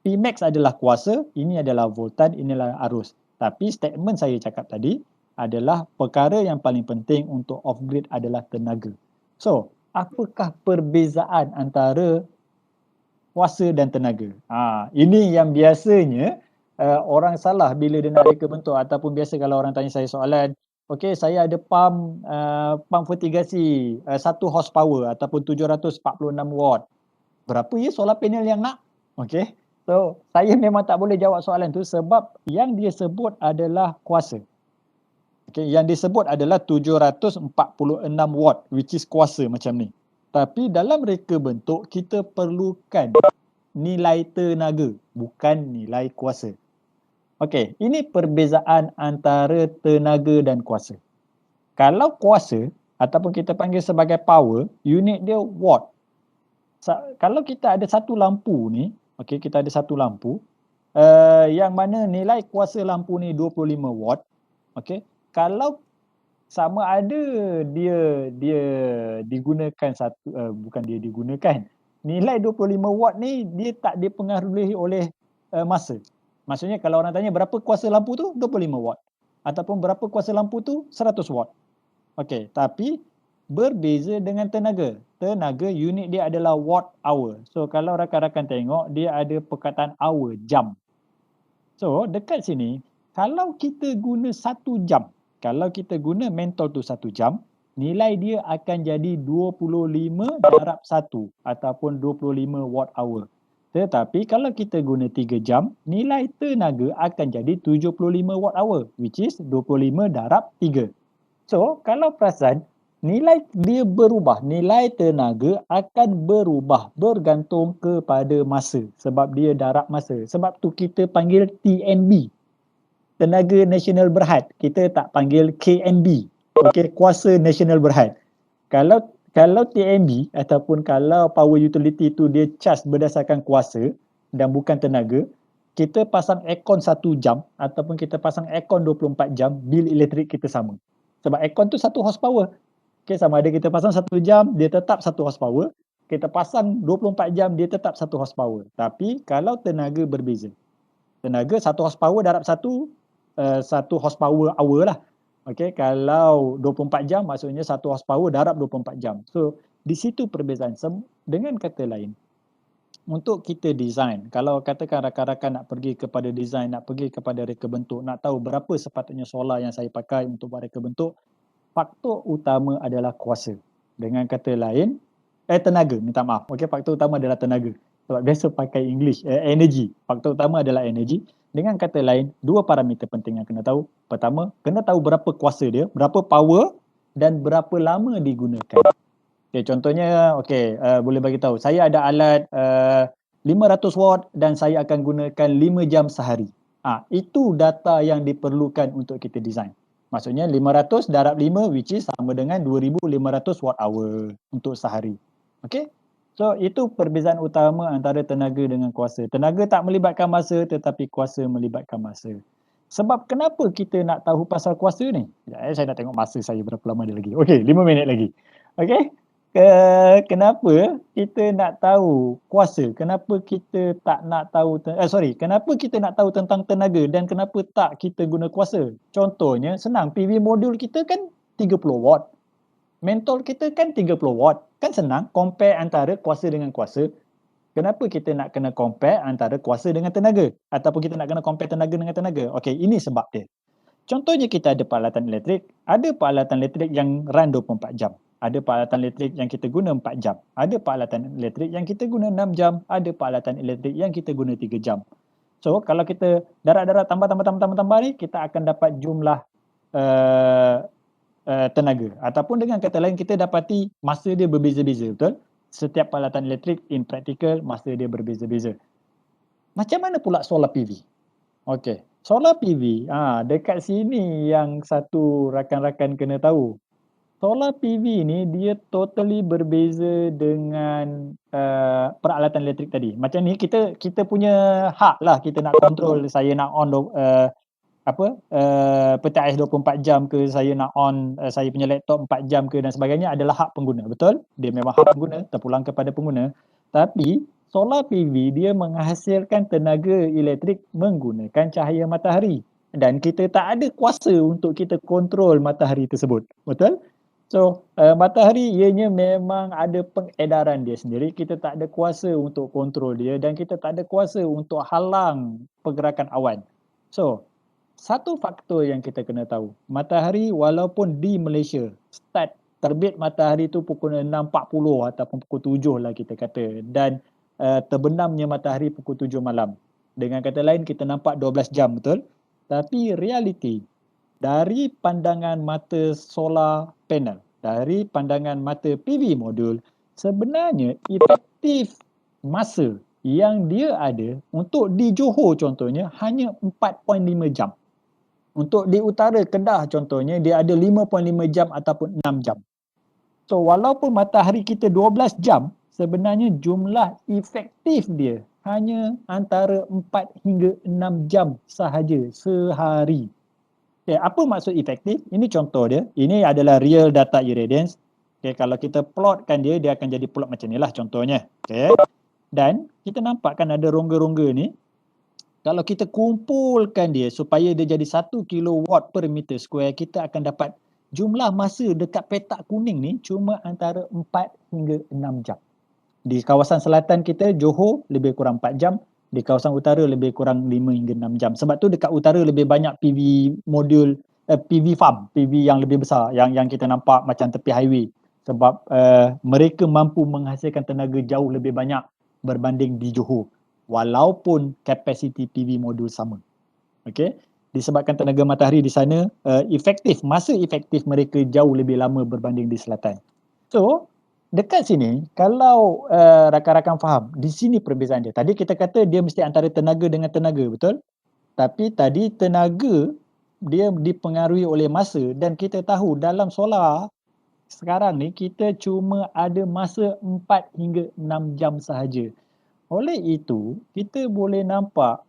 Pmax adalah kuasa, ini adalah voltan, inilah arus. Tapi statement saya cakap tadi adalah perkara yang paling penting untuk off-grid adalah tenaga. So, apakah perbezaan antara kuasa dan tenaga? Ini yang biasanya orang salah bila dia nak reka bentuk ataupun biasa kalau orang tanya saya soalan, okey, saya ada pump vertigasi 1 horsepower ataupun 746 watt. Berapa ya solar panel yang nak? Okey. So, saya memang tak boleh jawab soalan tu sebab yang dia sebut adalah kuasa. Okay, yang disebut adalah 746 watt which is kuasa macam ni. Tapi dalam reka bentuk kita perlukan nilai tenaga bukan nilai kuasa. Okey, ini perbezaan antara tenaga dan kuasa. Kalau kuasa ataupun kita panggil sebagai power, unit dia watt. Kalau kita ada satu lampu ni, okey, kita ada satu lampu yang mana nilai kuasa lampu ni 25 watt. Okey. Kalau sama ada dia digunakan bukan dia digunakan. Nilai 25 watt ni dia tak dipengaruhi oleh masa. Maksudnya kalau orang tanya berapa kuasa lampu tu 25 watt ataupun berapa kuasa lampu tu 100 watt. Okey, tapi berbeza dengan tenaga. Tenaga unit dia adalah watt hour. So kalau rakan-rakan tengok dia ada perkataan hour, jam. So dekat sini kalau kita guna 1 jam, kalau kita guna mentol tu 1 jam, nilai dia akan jadi 25 darab 1 ataupun 25 watt hour. Tetapi kalau kita guna 3 jam, nilai tenaga akan jadi 75 watt hour, which is 25 darab 3. So, kalau perasan, nilai dia berubah, nilai tenaga akan berubah bergantung kepada masa sebab dia darab masa. Sebab tu kita panggil TNB, tenaga nasional berhad. Kita tak panggil KNB, okey, kuasa nasional berhad. Kalau TNB ataupun kalau power utility tu dia charge berdasarkan kuasa dan bukan tenaga, kita pasang aircon 1 jam ataupun kita pasang aircon 24 jam, bil elektrik kita sama. Sebab aircon tu 1 horsepower. Okay, sama ada kita pasang 1 jam, dia tetap 1 horsepower. Kita pasang 24 jam, dia tetap 1 horsepower. Tapi kalau tenaga berbeza. Tenaga 1 horsepower darab 1 horsepower hour lah. Okay, kalau 24 jam maksudnya 1 horsepower darab 24 jam. So, di situ perbezaan. Dengan kata lain, untuk kita design, kalau katakan rakan-rakan nak pergi kepada design, nak pergi kepada reka bentuk, nak tahu berapa sepatutnya solar yang saya pakai untuk buat reka bentuk, faktor utama adalah kuasa. Dengan kata lain, tenaga, minta maaf. Okey, faktor utama adalah tenaga. Sebab biasa pakai English, energy. Faktor utama adalah energy. Dengan kata lain, 2 parameter penting yang kena tahu. Pertama, kena tahu berapa kuasa dia, berapa power dan berapa lama digunakan. Okay, contohnya, boleh bagi tahu. Saya ada alat 500 watt dan saya akan gunakan 5 jam sehari. Itu data yang diperlukan untuk kita design. Maksudnya 500 darab 5 which is sama dengan 2500 watt hour untuk sehari. Okay? So, itu perbezaan utama antara tenaga dengan kuasa. Tenaga tak melibatkan masa tetapi kuasa melibatkan masa. Sebab kenapa kita nak tahu pasal kuasa ni? Saya nak tengok masa saya berapa lama dia lagi. Okey, 5 minit lagi. Okey? Kenapa kita nak tahu kuasa? Kenapa kita tak nak tahu kenapa kita nak tahu tentang tenaga dan kenapa tak kita guna kuasa? Contohnya senang, PV modul kita kan 30 watt. Mentol kita kan 30 watt. Kan senang compare antara kuasa dengan kuasa. Kenapa kita nak kena compare antara kuasa dengan tenaga? Ataupun kita nak kena compare tenaga dengan tenaga? Okey, ini sebab dia. Contohnya kita ada peralatan elektrik. Ada peralatan elektrik yang run 24 jam. Ada peralatan elektrik yang kita guna 4 jam. Ada peralatan elektrik yang kita guna 6 jam. Ada peralatan elektrik yang kita guna 3 jam. So, kalau kita darab-darab tambah ni, kita akan dapat jumlah tenaga. Ataupun dengan kata lain, kita dapati masa dia berbeza-beza, betul? Setiap peralatan elektrik in practical, masa dia berbeza-beza. Macam mana pula solar PV? Okey, solar PV, dekat sini yang satu rakan-rakan kena tahu. Solar PV ni dia totally berbeza dengan peralatan elektrik tadi. Macam ni kita punya hak lah, kita nak control, saya nak on peti ais 24 jam ke, saya nak on saya punya laptop 4 jam ke dan sebagainya adalah hak pengguna, betul? Dia memang hak pengguna, terpulang kepada pengguna. Tapi solar PV dia menghasilkan tenaga elektrik menggunakan cahaya matahari dan kita tak ada kuasa untuk kita kontrol matahari tersebut, betul? So, matahari ianya memang ada pengedaran dia sendiri. Kita tak ada kuasa untuk kontrol dia dan kita tak ada kuasa untuk halang pergerakan awan. So, satu faktor yang kita kena tahu, matahari walaupun di Malaysia, start terbit matahari tu pukul 6.40 ataupun pukul 7 lah kita kata, dan terbenamnya matahari pukul 7 malam. Dengan kata lain, kita nampak 12 jam, betul? Tapi realiti, dari pandangan mata solar panel, dari pandangan mata PV modul, sebenarnya efektif masa yang dia ada untuk di Johor contohnya hanya 4.5 jam. Untuk di utara Kedah contohnya dia ada 5.5 jam ataupun 6 jam. So walaupun matahari kita 12 jam, sebenarnya jumlah efektif dia hanya antara 4 hingga 6 jam sahaja sehari. Okay, apa maksud efektif? Ini contoh dia. Ini adalah real data irradiance. Okay, kalau kita plotkan dia akan jadi plot macam ni lah contohnya. Okay. Dan kita nampak kan ada rongga-rongga ni. Kalau kita kumpulkan dia supaya dia jadi 1 kilowatt per meter square, kita akan dapat jumlah masa dekat petak kuning ni cuma antara 4 hingga 6 jam. Di kawasan selatan kita, Johor, lebih kurang 4 jam. Di kawasan utara lebih kurang 5 hingga 6 jam. Sebab tu dekat utara lebih banyak PV modul, PV farm, PV yang lebih besar yang kita nampak macam tepi highway. Sebab mereka mampu menghasilkan tenaga jauh lebih banyak berbanding di Johor. walaupun kapasiti PV modul sama. Okey, disebabkan tenaga matahari di sana masa efektif mereka jauh lebih lama berbanding di selatan. So, dekat sini kalau rakan-rakan faham, di sini perbezaan dia. Tadi kita kata dia mesti antara tenaga dengan tenaga, betul? Tapi tadi tenaga dia dipengaruhi oleh masa, dan kita tahu dalam solar sekarang ni kita cuma ada masa 4 hingga 6 jam sahaja. Oleh itu, kita boleh nampak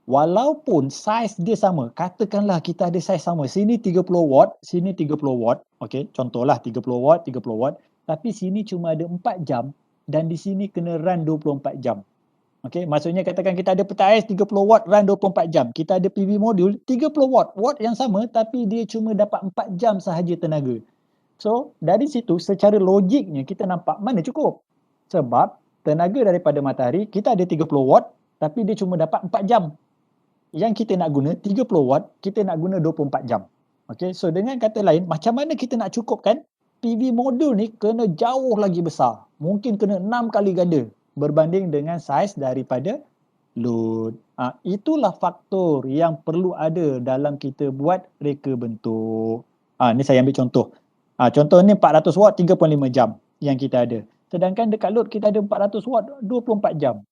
walaupun saiz dia sama, katakanlah kita ada saiz sama, sini 30 watt, sini 30 watt, okey, contohlah 30 watt, 30 watt, tapi sini cuma ada 4 jam dan di sini kena run 24 jam. Okey, maksudnya katakan kita ada peta ais 30 watt run 24 jam. Kita ada PV modul 30 watt yang sama tapi dia cuma dapat 4 jam sahaja tenaga. So, dari situ secara logiknya kita nampak mana cukup. Sebab tenaga daripada matahari kita ada 30 watt tapi dia cuma dapat 4 jam. Yang kita nak guna 30 watt, kita nak guna 24 jam. Okey, so dengan kata lain, macam mana kita nak cukupkan? PV modul ni kena jauh lagi besar. Mungkin kena 6 kali ganda berbanding dengan saiz daripada load. Itulah faktor yang perlu ada dalam kita buat reka bentuk. Ni saya ambil contoh. Contoh ni 400 watt 3.5 jam yang kita ada. Sedangkan dekat load kita ada 400 watt 24 jam.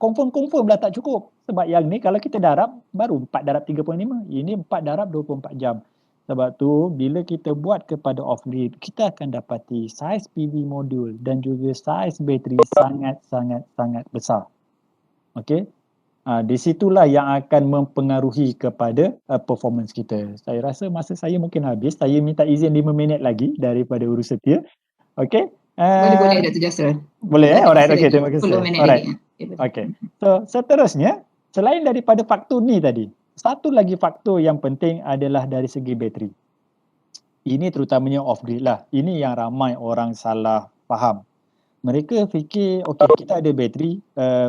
Confirm lah tak cukup. Sebab yang ni kalau kita darab baru 4 darab 3.5. Ini 4 darab 24 jam. Sebab tu bila kita buat kepada off-grid, kita akan dapati saiz PV modul dan juga saiz bateri sangat besar. Okey. Di situlah yang akan mempengaruhi kepada performance kita. Saya rasa masa saya mungkin habis. Saya minta izin 5 minit lagi daripada urus setia. Okey. Boleh Dr. Jasrul. Boleh alright, okey, terima kasih. 10 minit Alright. lagi. Okey. So seterusnya, selain daripada faktor ni tadi, satu lagi faktor yang penting adalah dari segi bateri. Ini terutamanya off-grid lah. Ini yang ramai orang salah faham. Mereka fikir, okey kita ada bateri,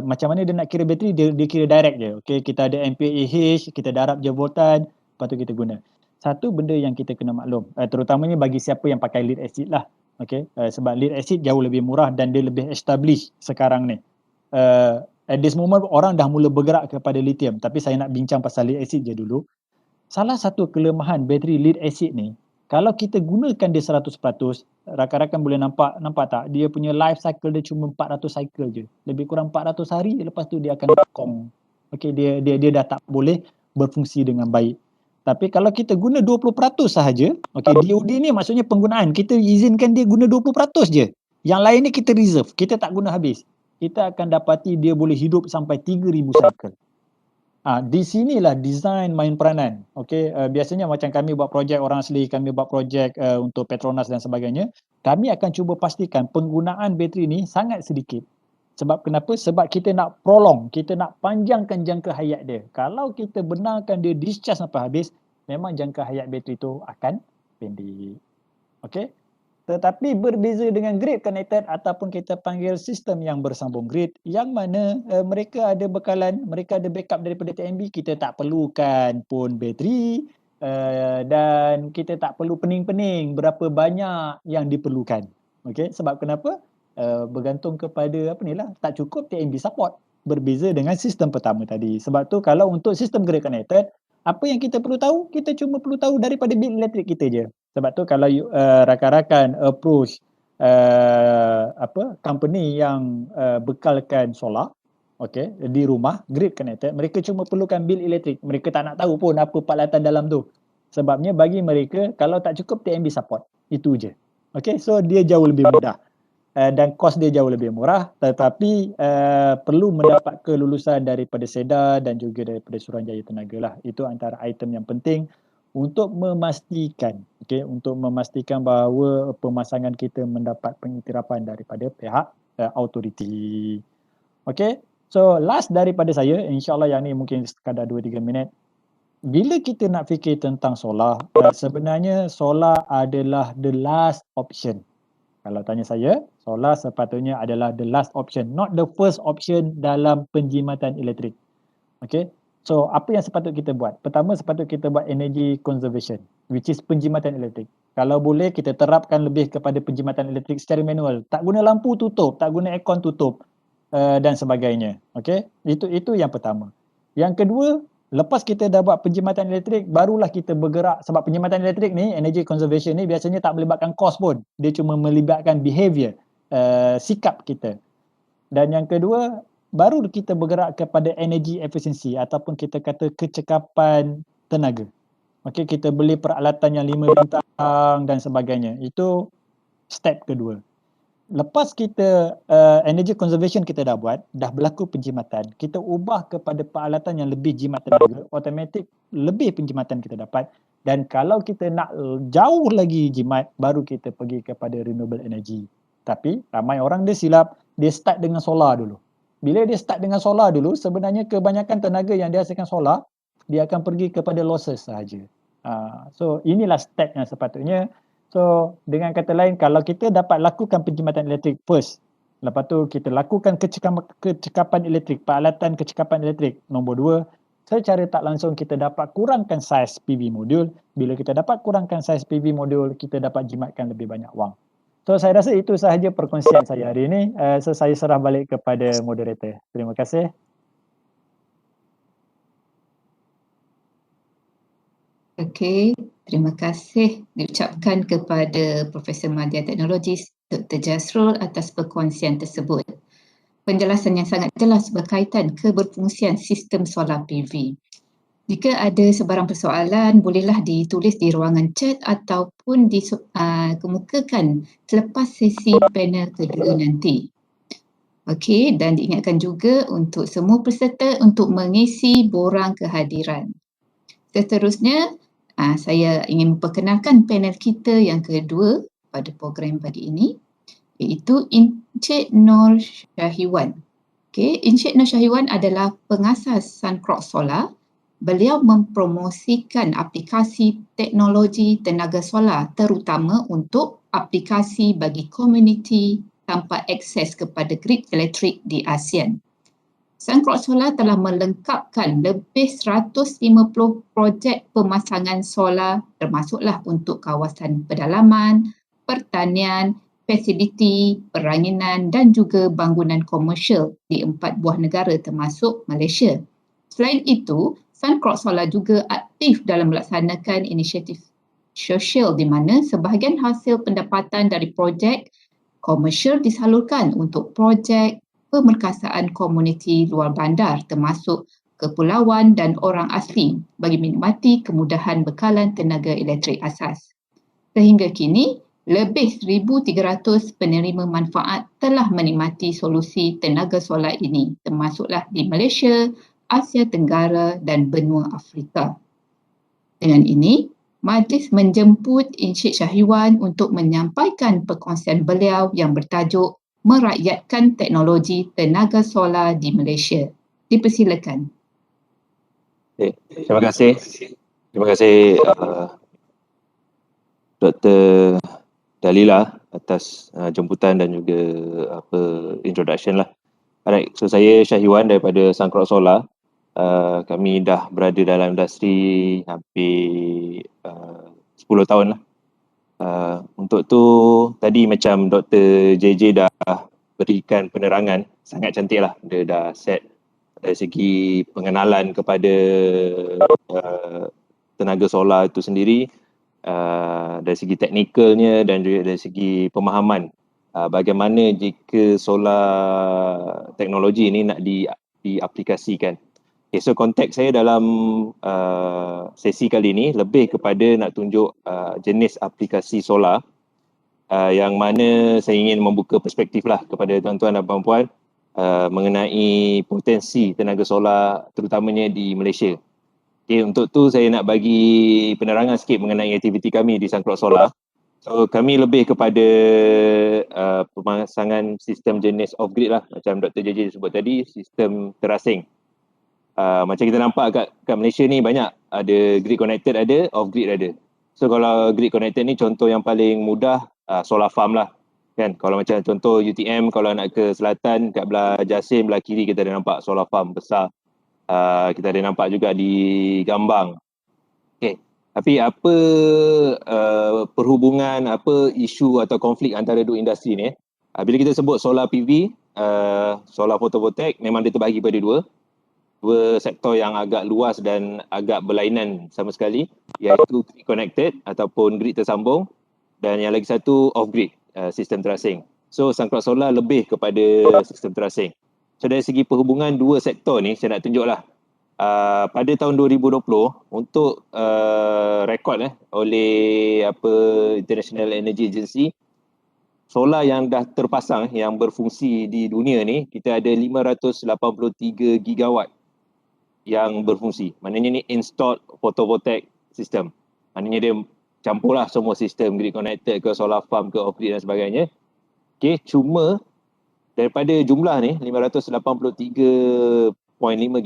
macam mana dia nak kira bateri, dia kira direct je. Okey, kita ada ampere-ah, kita darab je voltan, lepas tu kita guna. Satu benda yang kita kena maklum, terutamanya bagi siapa yang pakai lead acid lah. Okey, sebab lead acid jauh lebih murah dan dia lebih established sekarang ni. At this moment orang dah mula bergerak kepada lithium, tapi saya nak bincang pasal lead acid je dulu. Salah satu kelemahan bateri lead acid ni, kalau kita gunakan dia 100%, rakan-rakan boleh nampak tak? Dia punya life cycle dia cuma 400 cycle je. Lebih kurang 400 hari, lepas tu dia akan kong. Okey, dia dah tak boleh berfungsi dengan baik. Tapi kalau kita guna 20% sahaja, okey, DOD ni maksudnya penggunaan, kita izinkan dia guna 20% je. Yang lain ni kita reserve, kita tak guna habis. Kita akan dapati dia boleh hidup sampai 3000 cycle. Di sinilah design main peranan. Okey, biasanya macam kami buat projek orang asli, kami buat projek untuk Petronas dan sebagainya, kami akan cuba pastikan penggunaan bateri ni sangat sedikit. Sebab kenapa? Sebab kita nak prolong, kita nak panjangkan jangka hayat dia. Kalau kita benarkan dia discharge sampai habis, memang jangka hayat bateri tu akan pendek. Okey? Tetapi berbeza dengan grid connected ataupun kita panggil sistem yang bersambung grid, yang mana mereka ada bekalan, mereka ada backup daripada TNB, kita tak perlukan pun bateri dan kita tak perlu pening-pening berapa banyak yang diperlukan. Okey, sebab kenapa? Bergantung kepada tak cukup TNB support. Berbeza dengan sistem pertama tadi. Sebab tu kalau untuk sistem grid connected, apa yang kita perlu tahu? Kita cuma perlu tahu daripada bil elektrik kita je. Sebab tu kalau rakan-rakan approach company yang bekalkan solar, okey, di rumah grid connected, mereka cuma perlukan bil elektrik. Mereka tak nak tahu pun apa peralatan dalam tu. Sebabnya bagi mereka kalau tak cukup TNB support, itu je. Okey, so dia jauh lebih mudah. Dan kos dia jauh lebih murah, tetapi perlu mendapat kelulusan daripada SEDA dan juga daripada Suruhanjaya Tenaga lah. Itu antara item yang penting untuk memastikan, untuk memastikan bahawa pemasangan kita mendapat pengiktirafan daripada pihak autoriti. Okey, so last daripada saya, insyaAllah yang ni mungkin sekadar 2-3 minit. Bila kita nak fikir tentang solar, sebenarnya solar adalah the last option. Kalau tanya saya, solar sepatutnya adalah the last option, not the first option dalam penjimatan elektrik. Okay, so apa yang sepatut kita buat? Pertama, sepatut kita buat energy conservation, which is penjimatan elektrik. Kalau boleh, kita terapkan lebih kepada penjimatan elektrik secara manual. Tak guna lampu, tutup. Tak guna aircon, tutup. dan sebagainya. Okey, itu yang pertama. Yang kedua, lepas kita dah buat penjimatan elektrik, barulah kita bergerak, sebab penjimatan elektrik ni, energy conservation ni biasanya tak melibatkan kos pun. Dia cuma melibatkan behavior, sikap kita. Dan yang kedua, baru kita bergerak kepada energy efficiency ataupun kita kata kecekapan tenaga. Okey, kita beli peralatan yang 5 bintang dan sebagainya. Itu step kedua. Lepas kita energy conservation kita dah buat, dah berlaku penjimatan, kita ubah kepada peralatan yang lebih jimat tenaga, automatik lebih penjimatan kita dapat. Dan kalau kita nak jauh lagi jimat, baru kita pergi kepada renewable energy. Tapi ramai orang dia silap, dia start dengan solar dulu. Bila dia start dengan solar dulu, sebenarnya kebanyakan tenaga yang dihasilkan solar, dia akan pergi kepada losses sahaja. So inilah step yang sepatutnya. So dengan kata lain, kalau kita dapat lakukan penjimatan elektrik first, lepas tu kita lakukan kecekapan elektrik, peralatan kecekapan elektrik. Nombor dua, secara tak langsung kita dapat kurangkan saiz PV modul. Bila kita dapat kurangkan saiz PV modul, kita dapat jimatkan lebih banyak wang. So saya rasa itu sahaja perkongsian saya hari ini. So saya serah balik kepada moderator. Terima kasih. Okey, terima kasih diucapkan kepada Profesor Madya Teknologis Dr. Jasrul atas perkongsian tersebut. Penjelasan yang sangat jelas berkaitan keberfungsian sistem solar PV. Jika ada sebarang persoalan, bolehlah ditulis di ruangan chat ataupun dikemukakan selepas sesi panel kedua nanti. Okey, dan diingatkan juga untuk semua peserta untuk mengisi borang kehadiran. Seterusnya, saya ingin memperkenalkan panel kita yang kedua pada program pagi ini, iaitu Encik Nur Syahiwan. Okay, Encik Nur Syahiwan adalah pengasas Suncross Solar. Beliau mempromosikan aplikasi teknologi tenaga solar terutama untuk aplikasi bagi komuniti tanpa akses kepada grid elektrik di ASEAN. Suncross Solar telah melengkapkan lebih 150 projek pemasangan solar termasuklah untuk kawasan pedalaman, pertanian, fasiliti, peranginan dan juga bangunan komersial di 4 buah negara termasuk Malaysia. Selain itu, Suncross Solar juga aktif dalam melaksanakan inisiatif sosial di mana sebahagian hasil pendapatan dari projek komersial disalurkan untuk projek pemerkasaan komuniti luar bandar termasuk kepulauan dan orang asli bagi menikmati kemudahan bekalan tenaga elektrik asas. Sehingga kini, lebih 1,300 penerima manfaat telah menikmati solusi tenaga solar ini termasuklah di Malaysia, Asia Tenggara dan benua Afrika. Dengan ini, Majlis menjemput Encik Syahiwan untuk menyampaikan perkongsian beliau yang bertajuk merakyatkan teknologi tenaga solar di Malaysia. Dipersilakan. Terima kasih. Terima kasih Dr. Dalila atas jemputan dan juga introduction lah. Alright, so saya Syahiwan daripada Suncross Solar. Kami dah berada dalam industri hampir 10 tahun lah. Untuk tu tadi macam Dr. JJ dah berikan penerangan sangat cantik lah. Dia dah set dari segi pengenalan kepada tenaga solar itu sendiri, dari segi teknikalnya dan juga dari segi pemahaman bagaimana jika solar teknologi ini nak diaplikasikan. Okay, so konteks saya dalam sesi kali ini lebih kepada nak tunjuk jenis aplikasi solar yang mana saya ingin membuka perspektif lah kepada tuan-tuan dan puan-puan mengenai potensi tenaga solar terutamanya di Malaysia. Okay, untuk tu saya nak bagi penerangan sikit mengenai aktiviti kami di Suncross Solar. So kami lebih kepada pemasangan sistem jenis off-grid lah, macam Dr. JJ sebut tadi, sistem terasing. Macam kita nampak kat Malaysia ni banyak, ada grid connected ada, off grid ada. So kalau grid connected ni contoh yang paling mudah solar farm lah kan. Kalau macam contoh UTM, kalau nak ke selatan kat belah Jasim, belah kiri kita ada nampak solar farm besar. Kita ada nampak juga di Gambang. Okay. Tapi apa perhubungan, apa isu atau konflik antara dua industri ni? Bila kita sebut solar PV, solar photovoltaik memang dia terbahagi pada dua sektor yang agak luas dan agak berlainan sama sekali, iaitu grid connected ataupun grid tersambung, dan yang lagi satu off grid, sistem terasing. So sangklat solar lebih kepada sistem terasing. So dari segi perhubungan dua sektor ni saya nak tunjuklah pada tahun 2020 untuk rekod oleh International Energy Agency, solar yang dah terpasang yang berfungsi di dunia ni kita ada 583 gigawatt yang berfungsi. Maknanya ni installed photovoltaic system. Maknanya dia campurlah semua sistem grid connected ke solar farm ke off grid dan sebagainya. Okay, cuma daripada jumlah ni 583.5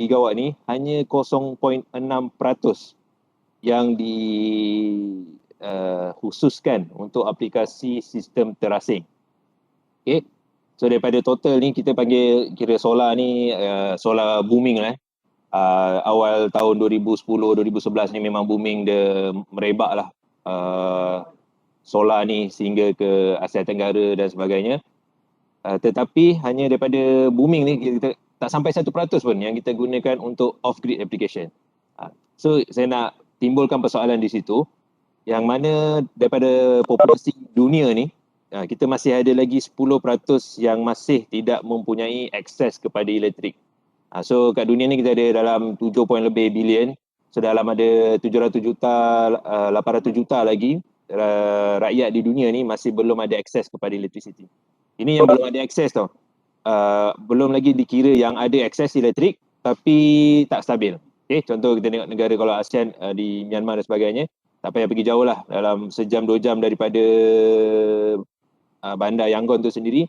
gigawatt ni hanya 0.6% yang khususkan untuk aplikasi sistem terasing. Okay. So daripada total ni kita panggil kira solar ni solar booming lah. Awal tahun 2010-2011 ni memang booming, dia merebak lah solar ni sehingga ke Asia Tenggara dan sebagainya. Tetapi hanya daripada booming ni kita tak sampai 1% pun yang kita gunakan untuk off-grid application. So saya nak timbulkan persoalan di situ, yang mana daripada populasi dunia ni kita masih ada lagi 10% yang masih tidak mempunyai akses kepada elektrik. So kat dunia ni kita ada dalam 7 lebih bilion. So dalam ada 700 juta, 800 juta lagi rakyat di dunia ni masih belum ada akses kepada elektrisiti. Ini yang belum ada akses tau. Belum lagi dikira yang ada akses elektrik tapi tak stabil. Okay, contoh kita tengok negara kalau ASEAN di Myanmar dan sebagainya, tak payah pergi jauh lah, dalam sejam 2 jam daripada bandar Yangon tu sendiri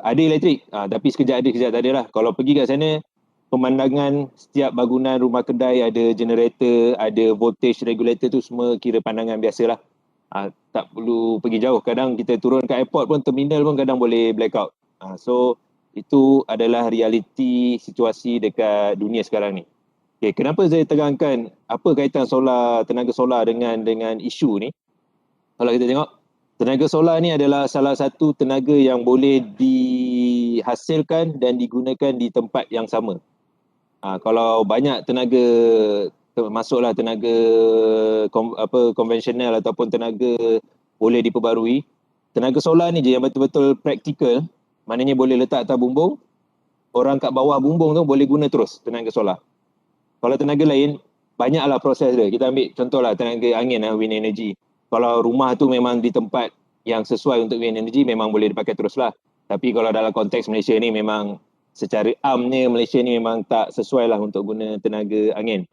ada elektrik, tapi sekejap ada sekejap tak ada lah. Kalau pergi kat sana, pemandangan setiap bangunan rumah kedai ada generator, ada voltage regulator tu semua kira pandangan biasalah. Tak perlu pergi jauh. Kadang kita turun kat airport pun, terminal pun kadang boleh blackout. So itu adalah realiti situasi dekat dunia sekarang ni. Okay, kenapa saya tegangkan apa kaitan tenaga solar dengan isu ni? Kalau kita tengok, tenaga solar ni adalah salah satu tenaga yang boleh dihasilkan dan digunakan di tempat yang sama. Kalau banyak tenaga, masuklah tenaga konvensional ataupun tenaga boleh diperbarui, tenaga solar ni je yang betul-betul praktikal, maknanya boleh letak atas bumbung, orang kat bawah bumbung tu boleh guna terus tenaga solar. Kalau tenaga lain, banyaklah proses dia. Kita ambil contohlah tenaga angin, wind energy. Kalau rumah tu memang di tempat yang sesuai untuk wind energy, memang boleh dipakai teruslah. Tapi kalau dalam konteks Malaysia ni, memang secara amnya Malaysia ni memang tak sesuai lah untuk guna tenaga angin.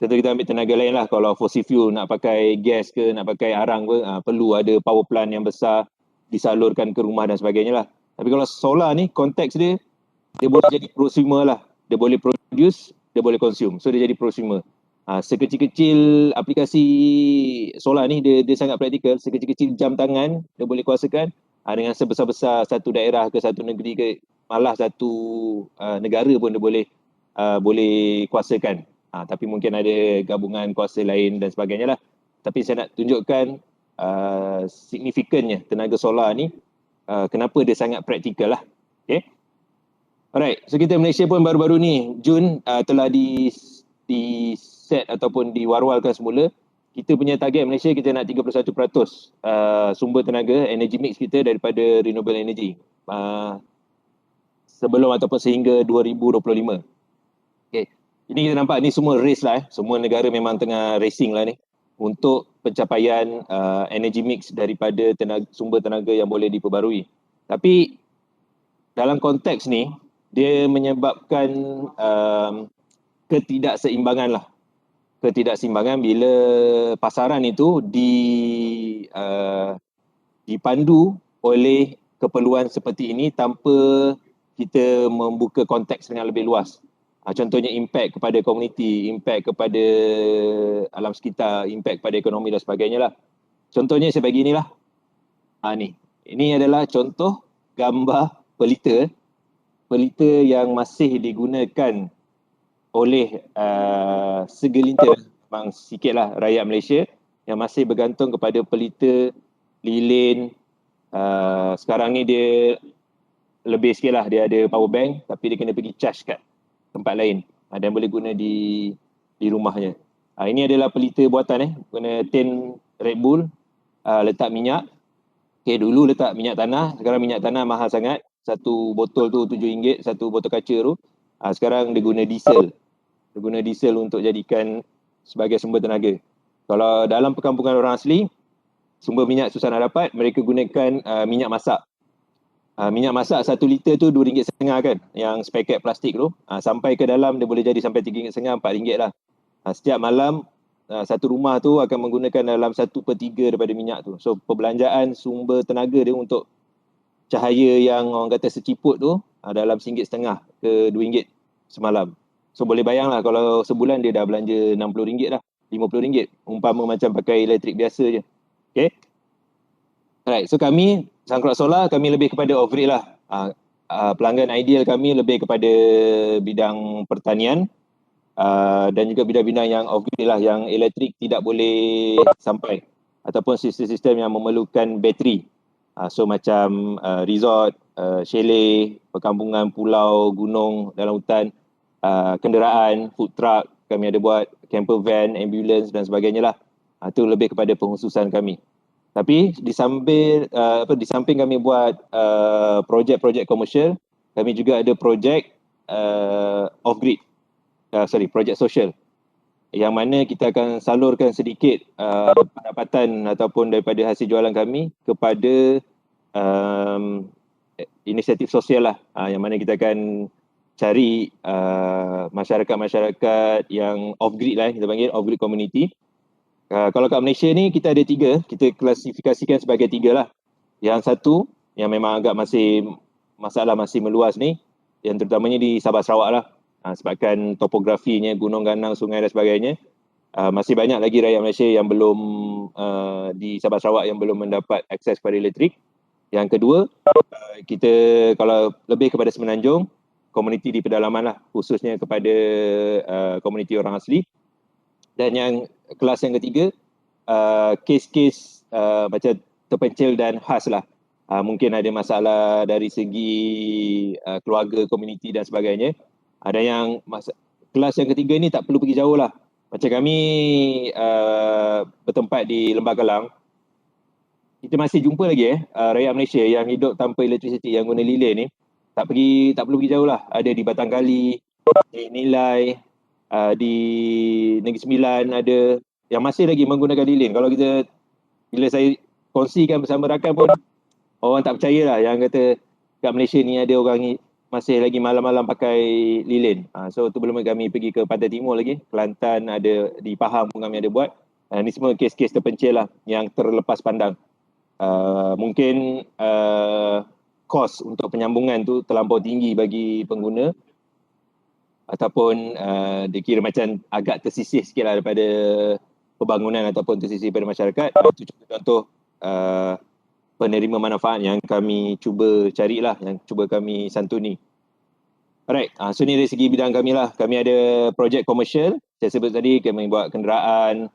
Tentu kita ambil tenaga lain lah. Kalau fossil fuel, nak pakai gas ke, nak pakai arang ke, perlu ada power plant yang besar, disalurkan ke rumah dan sebagainya lah. Tapi kalau solar ni, konteks dia boleh jadi prosumer lah. Dia boleh produce, dia boleh consume. So dia jadi prosumer. Sekecil-kecil aplikasi solar ni dia sangat praktikal. Sekecil-kecil jam tangan dia boleh kuasakan, dengan sebesar-besar satu daerah ke satu negeri ke malah satu negara pun dia boleh kuasakan. Tapi mungkin ada gabungan kuasa lain dan sebagainya lah. Tapi saya nak tunjukkan signifikannya tenaga solar ni, kenapa dia sangat praktikal lah. Okay. Alright, so kita Malaysia pun baru-baru ni Jun telah di set ataupun diwar-warkan semula. Kita punya target Malaysia, kita nak 31% sumber tenaga energy mix kita daripada renewable energy sebelum ataupun sehingga 2025. Okay. Ini kita nampak ni semua race lah. Semua negara memang tengah racing lah ni untuk pencapaian energy mix daripada sumber tenaga yang boleh diperbarui. Tapi dalam konteks ni dia menyebabkan ketidakseimbangan lah. Ketidakseimbangan bila pasaran itu dipandu oleh keperluan seperti ini tanpa kita membuka konteks dengan lebih luas. Contohnya impact kepada komuniti, impact kepada alam sekitar, impact kepada ekonomi dan sebagainya lah. Contohnya saya bagi inilah. Ni. Ini adalah contoh gambar pelita yang masih digunakan oleh segelintir, memang sikitlah rakyat Malaysia yang masih bergantung kepada pelita lilin. Sekarang ni dia lebih sikit lah, dia ada power bank tapi dia kena pergi charge kat tempat lain dan boleh guna di rumahnya. Ini adalah pelita buatan guna tin Red Bull, letak minyak. Okay, dulu letak minyak tanah, sekarang minyak tanah mahal sangat. Satu botol tu RM7, satu botol kaca tu. Sekarang dia guna diesel. Dia guna diesel untuk jadikan sebagai sumber tenaga. Kalau dalam perkampungan orang asli, sumber minyak susah nak dapat, mereka gunakan minyak masak. Minyak masak 1 liter tu RM2.5 kan, yang sepaket plastik tu. Sampai ke dalam dia boleh jadi sampai RM3.5, RM4 lah. Setiap malam satu rumah tu akan menggunakan dalam 1/3 daripada minyak tu. So perbelanjaan sumber tenaga dia untuk cahaya yang orang kata seciput tu dalam RM1.5 ke RM2 semalam. So boleh bayang lah kalau sebulan dia dah belanja RM60 lah, RM50. Umpama macam pakai elektrik biasa je. Okay. Alright, so kami Sangkrok Solar, kami lebih kepada off-grid lah. Pelanggan ideal kami lebih kepada bidang pertanian dan juga bidang-bidang yang off-grid lah, yang elektrik tidak boleh sampai, ataupun sistem-sistem yang memerlukan bateri. So macam resort, chalet, perkampungan, pulau, gunung, dalam hutan, kenderaan, food truck, kami ada buat camper van, ambulance dan sebagainya lah. Itu lebih kepada pengkhususan kami. Tapi di samping kami buat projek-projek komersial, kami juga ada projek off-grid, projek sosial, yang mana kita akan salurkan sedikit pendapatan ataupun daripada hasil jualan kami kepada inisiatif sosial lah, yang mana kita akan cari masyarakat-masyarakat yang off-grid lah, kita panggil off-grid community. Kalau kat Malaysia ni kita ada 3, kita klasifikasikan sebagai 3 lah. Yang satu yang memang agak masalah masih meluas ni, yang terutamanya di Sabah Sarawak lah. Sebabkan topografinya, gunung ganang, sungai dan sebagainya, masih banyak lagi rakyat Malaysia yang belum di Sabah Sarawak yang belum mendapat akses kepada elektrik. Yang kedua, kita kalau lebih kepada Semenanjung, komuniti di pedalaman lah, khususnya kepada komuniti orang asli. Dan yang kelas yang ketiga, kes-kes macam terpencil dan khas lah. Mungkin ada masalah dari segi keluarga, komuniti dan sebagainya. Ada yang kelas yang ketiga ni tak perlu pergi jauh lah. Macam kami bertempat di Lembah Kelang, kita masih jumpa lagi rakyat Malaysia yang hidup tanpa elektrisiti, yang guna lilin ni. Tak perlu pergi jauh lah. Ada di Batang Kali, di Nilai, di Negeri Sembilan ada yang masih lagi menggunakan lilin. Kalau bila saya kongsikan bersama rakan pun, orang tak percaya lah, yang kata kat Malaysia ni ada orang masih lagi malam-malam pakai lilin. So tu belum kami pergi ke Pantai Timur lagi, Kelantan ada, di Pahang pun kami ada buat. Ni semua kes-kes terpencil lah, yang terlepas pandang. Mungkin kos untuk penyambungan tu terlampau tinggi bagi pengguna, ataupun dia kira macam agak tersisih sikit lah daripada pembangunan ataupun tersisih daripada masyarakat. Itu contoh penerima manfaat yang kami cuba carilah, yang cuba kami santuni. Alright, so ni dari segi bidang kami lah. Kami ada projek komersial, saya sebut tadi kami buat kenderaan,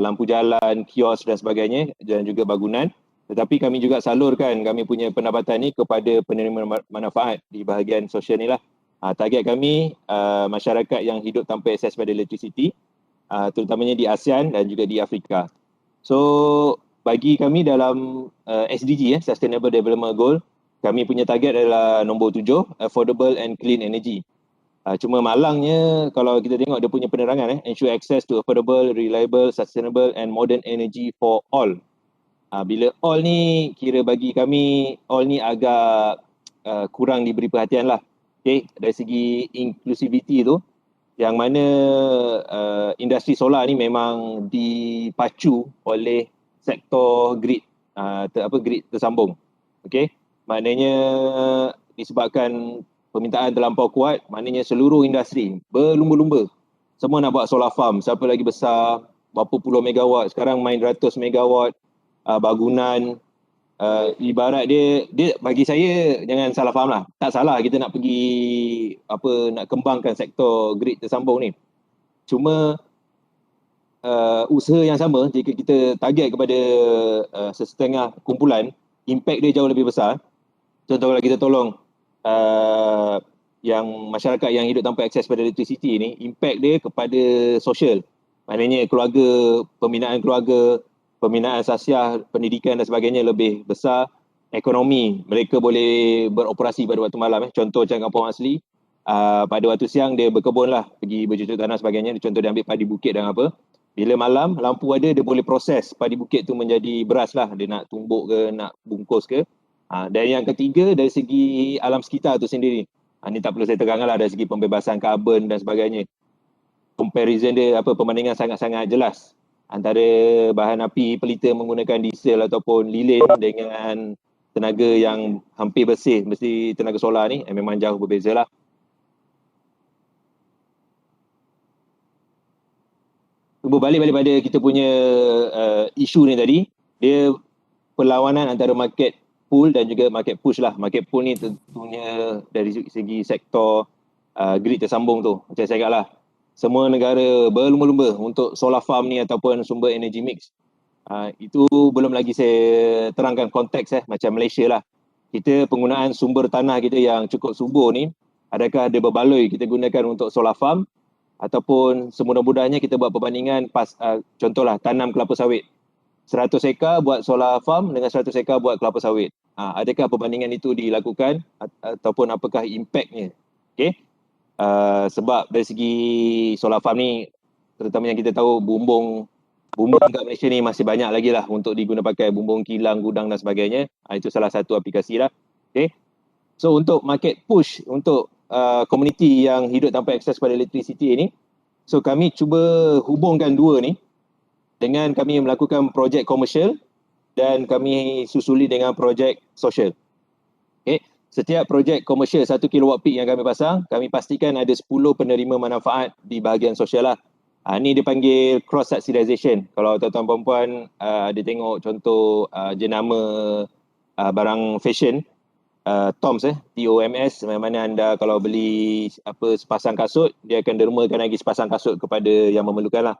lampu jalan, kios dan sebagainya, dan juga bangunan. Tetapi kami juga salurkan kami punya pendapatan ni kepada penerima manfaat di bahagian sosial ni lah. Target kami masyarakat yang hidup tanpa akses pada elektrisiti, terutamanya di ASEAN dan juga di Afrika. So bagi kami dalam SDG, Sustainable Development Goal, kami punya target adalah nombor 7, Affordable and Clean Energy. Cuma malangnya kalau kita tengok dia punya penerangan, ensure access to affordable, reliable, sustainable and modern energy for all. Bila all ni, kira bagi kami all ni agak kurang diberi perhatian lah. Okay, dari segi inclusivity tu, yang mana industri solar ni memang dipacu oleh sektor grid, grid tersambung. Okay, maknanya disebabkan permintaan terlampau kuat, maknanya seluruh industri berlumba-lumba. Semua nak buat solar farm, siapa lagi besar, berapa puluh megawatt, sekarang main ratus megawatt, bangunan. Ibarat dia bagi saya, jangan salah faham lah, tak salah kita nak pergi nak kembangkan sektor grid tersambung ni. Cuma usaha yang sama, jika kita target kepada sesetengah kumpulan, impact dia jauh lebih besar. contoh kalau kita tolong yang masyarakat yang hidup tanpa akses pada elektrisiti ni, impact dia kepada sosial. Maknanya keluarga, pembinaan asasiah, pendidikan dan sebagainya lebih besar. Ekonomi, mereka boleh beroperasi pada waktu malam. Contoh macam kampung asli, pada waktu siang dia berkebun lah, pergi bercucuk tanah sebagainya. Contoh dia ambil padi bukit dan apa. Bila malam, lampu ada, dia boleh proses padi bukit tu menjadi beras lah. Dia nak tumbuk ke, nak bungkus ke. Dan yang ketiga, dari segi alam sekitar tu sendiri. Ini tak perlu saya terangkan lah, dari segi pembebasan karbon dan sebagainya. Comparison dia, perbandingan sangat-sangat jelas antara bahan api pelita menggunakan diesel ataupun lilin dengan tenaga yang hampir bersih, mesti tenaga solar ni, memang jauh berbeza lah. Berbalik pada kita punya isu ni tadi, dia perlawanan antara market pull dan juga market push lah. Market pull ni tentunya dari segi sektor grid tersambung tu. Macam saya cakap lah, semua negara berlumba-lumba untuk solar farm ni ataupun sumber energy mix. Itu belum lagi saya terangkan konteks macam Malaysia lah. Kita penggunaan sumber tanah kita yang cukup subur ni, adakah dia berbaloi kita gunakan untuk solar farm ataupun semudah-mudahnya kita buat perbandingan contohlah tanam kelapa sawit. 100 ekar buat solar farm dengan 100 ekar buat kelapa sawit. Adakah perbandingan itu dilakukan ataupun apakah impactnya? Okay. Sebab dari segi solar farm ni, terutama yang kita tahu bumbung kat Malaysia ni masih banyak lagi lah untuk diguna pakai, bumbung kilang, gudang dan sebagainya. Itu salah satu aplikasi lah. Okay. So untuk market push, untuk komuniti yang hidup tanpa akses pada elektrisiti ni, so kami cuba hubungkan dua ni dengan kami melakukan projek komersial dan kami susuli dengan projek sosial. Okay. Setiap projek komersial 1 kilowatt peak yang kami pasang, kami pastikan ada 10 penerima manfaat di bahagian sosial lah. Ni dia panggil cross subsidization. Kalau tuan-tuan perempuan ada tengok contoh jenama barang fashion, TOMS, TOMS, mana anda kalau beli sepasang kasut, dia akan dermakan lagi sepasang kasut kepada yang memerlukan lah.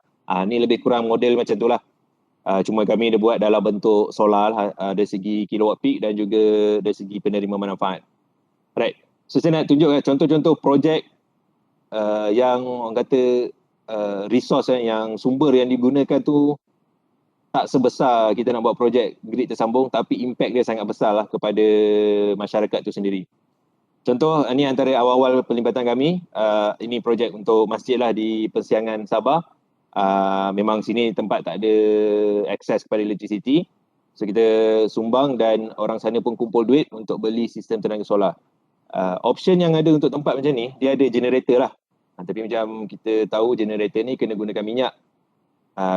Ni lebih kurang model macam tu lah. Cuma kami dia buat dalam bentuk solar lah, dari segi kilowatt peak dan juga dari segi penerima manfaat. Right. So saya nak tunjuk contoh-contoh projek yang orang kata resource yang sumber yang digunakan tu tak sebesar kita nak buat projek grid tersambung, tapi impact dia sangat besar lah kepada masyarakat tu sendiri. Contoh, ini antara awal-awal pelibatan kami, ini projek untuk masjid lah di Persiangan Sabah. Memang sini tempat tak ada akses kepada elektrisiti, so kita sumbang dan orang sana pun kumpul duit untuk beli sistem tenaga solar. Option yang ada untuk tempat macam ni, dia ada generator lah. Tapi macam kita tahu generator ni kena gunakan minyak.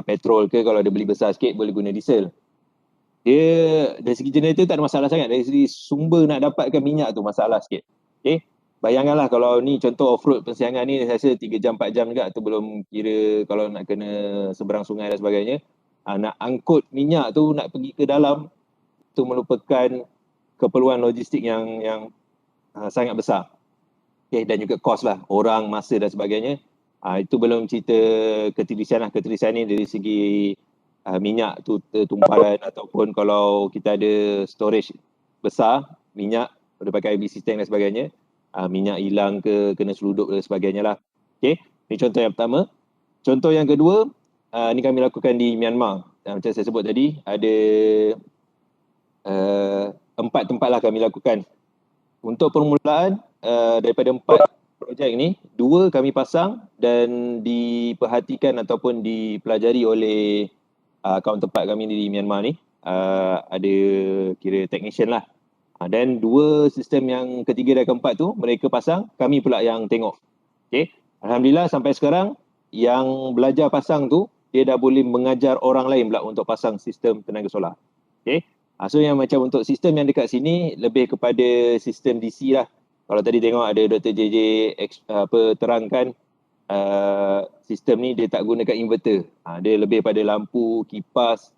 Petrol ke, kalau dia beli besar sikit boleh guna diesel. Dia dari segi generator tak ada masalah sangat, dari segi sumber nak dapatkan minyak tu masalah sikit. Okay. Bayangkanlah kalau ni contoh off-road Persiangan ni, saya rasa 3 jam 4 jam juga tu, belum kira kalau nak kena seberang sungai dan sebagainya. Nak angkut minyak tu, nak pergi ke dalam, tu merupakan keperluan logistik yang sangat besar. Okay, dan juga kos lah, orang, masa dan sebagainya. Itu belum cerita ketirisian lah. Ketirisian ni dari segi minyak tu tumpahan, ataupun kalau kita ada storage besar minyak, boleh pakai IBC tank dan sebagainya, minyak hilang ke, kena seludup dan sebagainya lah. Okay, ni contoh yang pertama. Contoh yang kedua, ni kami lakukan di Myanmar. Macam saya sebut tadi, ada 4 tempat lah kami lakukan. Untuk permulaan, daripada 4 projek ni, 2 kami pasang dan diperhatikan ataupun dipelajari oleh kawan tempat kami di Myanmar ni. Ada kira technician lah. Dan 2 sistem yang ketiga dan keempat tu mereka pasang, kami pula yang tengok. Okay. Alhamdulillah sampai sekarang yang belajar pasang tu, dia dah boleh mengajar orang lain pula untuk pasang sistem tenaga solar. Okay. So yang macam untuk sistem yang dekat sini lebih kepada sistem DC lah. Kalau tadi tengok ada Dr. JJ terangkan, sistem ni dia tak gunakan inverter. Dia lebih pada lampu, kipas,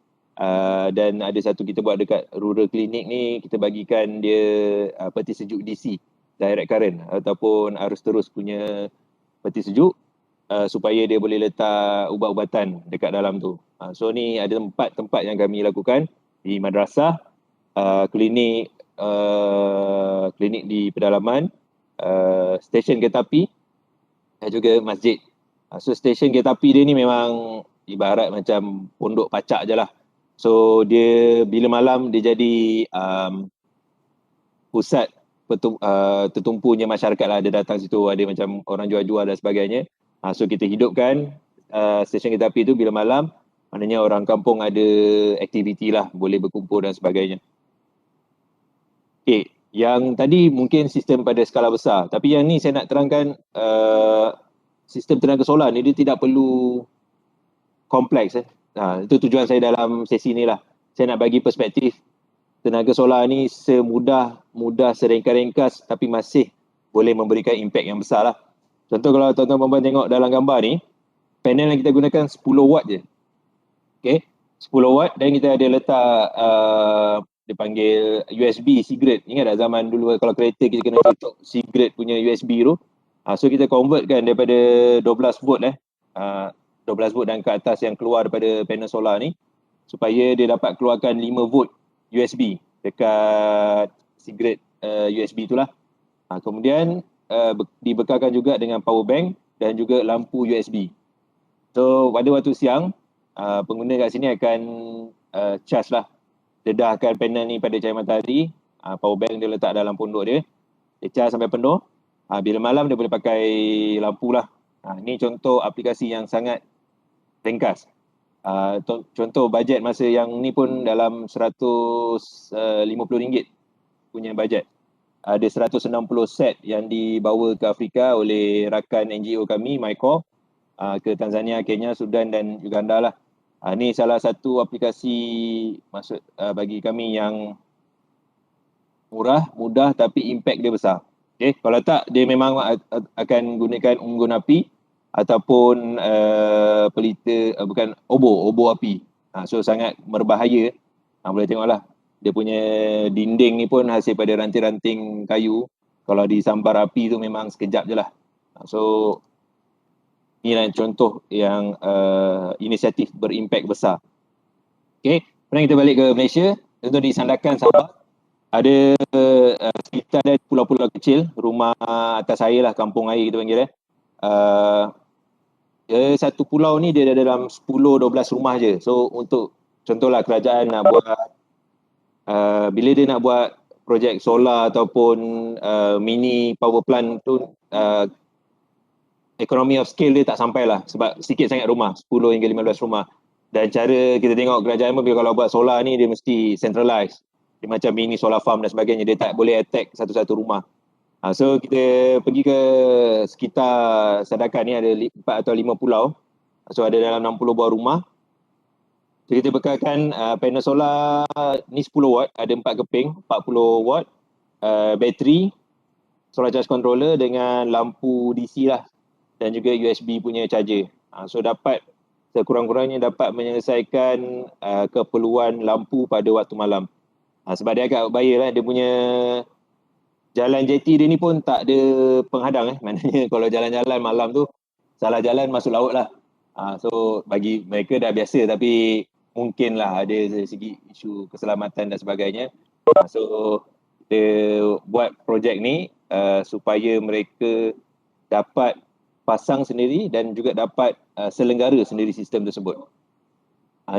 dan ada satu kita buat dekat rural clinic ni, kita bagikan dia peti sejuk DC, direct current ataupun arus terus punya peti sejuk, supaya dia boleh letak ubat-ubatan dekat dalam tu. So ni ada 4 tempat yang kami lakukan, di madrasah, klinik klinik di pedalaman, stesen kereta api dan juga masjid. So stesen kereta api dia ni memang ibarat macam pondok pacak je lah. So dia bila malam dia jadi pusat tertumpunya masyarakat lah. Dia datang situ, ada macam orang jual-jual dan sebagainya. So kita hidupkan stesen kereta api tu bila malam, maknanya orang kampung ada aktiviti lah, boleh berkumpul dan sebagainya. Okay, yang tadi mungkin sistem pada skala besar, tapi yang ni saya nak terangkan sistem tenaga solar ni dia tidak perlu kompleks. Itu tujuan saya dalam sesi ni lah. Saya nak bagi perspektif tenaga solar ni mudah, seringkas-ringkas tapi masih boleh memberikan impact yang besar lah. Contoh kalau tuan-tuan perempuan tengok dalam gambar ni, panel yang kita gunakan 10 watt je. Okay, 10 watt dan kita ada letak dia panggil USB cigarette. Ingat tak zaman dulu kalau kereta kita kena tutup cigarette punya USB tu. So kita convertkan daripada 12 volt 12 volt dan ke atas yang keluar daripada panel solar ni supaya dia dapat keluarkan 5 volt USB dekat cigarette USB itulah. Kemudian dibekalkan juga dengan power bank dan juga lampu USB. So pada waktu siang pengguna kat sini akan charge lah, dedahkan panel ni pada cahaya matahari, power bank dia letak dalam pondok dia charge sampai penuh. Bila malam dia boleh pakai lampu lah. Ni contoh aplikasi yang sangat ringkas. Contoh bajet masa yang ni pun dalam RM150 punya bajet. Ada 160 set yang dibawa ke Afrika oleh rakan NGO kami, MyCore, ke Tanzania, Kenya, Sudan dan Uganda lah. Ni salah satu aplikasi bagi kami yang murah, mudah tapi impact dia besar. Okay, kalau tak dia memang akan gunakan unggun api ataupun pelita, bukan obor api. So sangat berbahaya. Boleh tengoklah dia punya dinding ni pun hasil pada ranting-ranting kayu. Kalau disambar api tu memang sekejap je lah. So inilah contoh yang inisiatif berimpak besar. Okay, kemudian kita balik ke Malaysia. Tentu di Sandakan, Sabah, ada sekitar ada pulau-pulau kecil, rumah atas air lah, kampung air kita panggil. Satu pulau ni dia ada dalam 10-12 rumah je. So untuk contohlah kerajaan nak buat bila dia nak buat projek solar ataupun mini power plant tu, economy of scale dia tak sampai lah sebab sikit sangat rumah, 10 hingga 15 rumah. Dan cara kita tengok kerajaan pun kalau buat solar ni dia mesti centralized. Dia macam mini solar farm dan sebagainya, dia tak boleh attack satu-satu rumah. So kita pergi ke sekitar Sandakan ni ada 4 atau 5 pulau. So ada dalam 60 buah rumah. So kita bekalkan panel solar ni 10 watt, ada 4 keping, 40 watt, bateri, solar charge controller dengan lampu DC lah dan juga USB punya charger. So dapat sekurang-kurangnya dapat menyelesaikan keperluan lampu pada waktu malam. Sebab dia agak bahaya lah, dia punya jalan jeti dia ni pun tak ada penghadang. Maknanya kalau jalan-jalan malam tu salah jalan masuk laut lah. So bagi mereka dah biasa, tapi mungkinlah ada dari segi isu keselamatan dan sebagainya. So kita buat projek ni supaya mereka dapat pasang sendiri dan juga dapat selenggara sendiri sistem tersebut.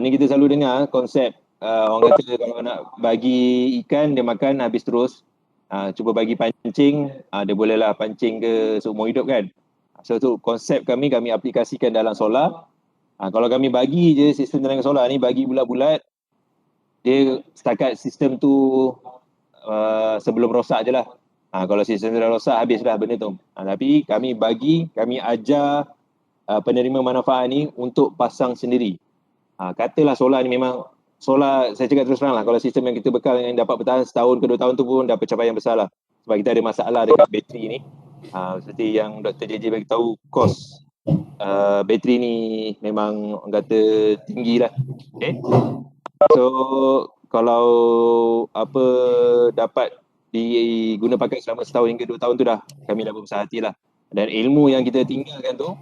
Ni kita selalu dengar konsep orang kata kalau nak bagi ikan dia makan habis terus, cuba bagi pancing, dia bolehlah pancing ke seumur hidup kan. So tu konsep kami aplikasikan dalam solar. Kalau kami bagi je sistem tenaga solar ni bagi bulat-bulat, dia setakat sistem tu sebelum rosak je lah. Kalau sistem dah rosak habis dah benda tu. Tapi kami ajar penerima manfaat ni untuk pasang sendiri. Katalah solar ni memang solar, saya cakap terus terang lah, kalau sistem yang kita bekal yang dapat bertahan setahun ke 2 tahun tu pun dah pencapaian besar lah. Sebab kita ada masalah dekat bateri ni. Seperti yang Dr. JJ bagi tahu, kos bateri ni memang orang kata tinggi lah. Okay. So kalau dapat diguna pakai selama setahun hingga 2 tahun tu dah kami dah berbesar hati lah. Dan ilmu yang kita tinggalkan tu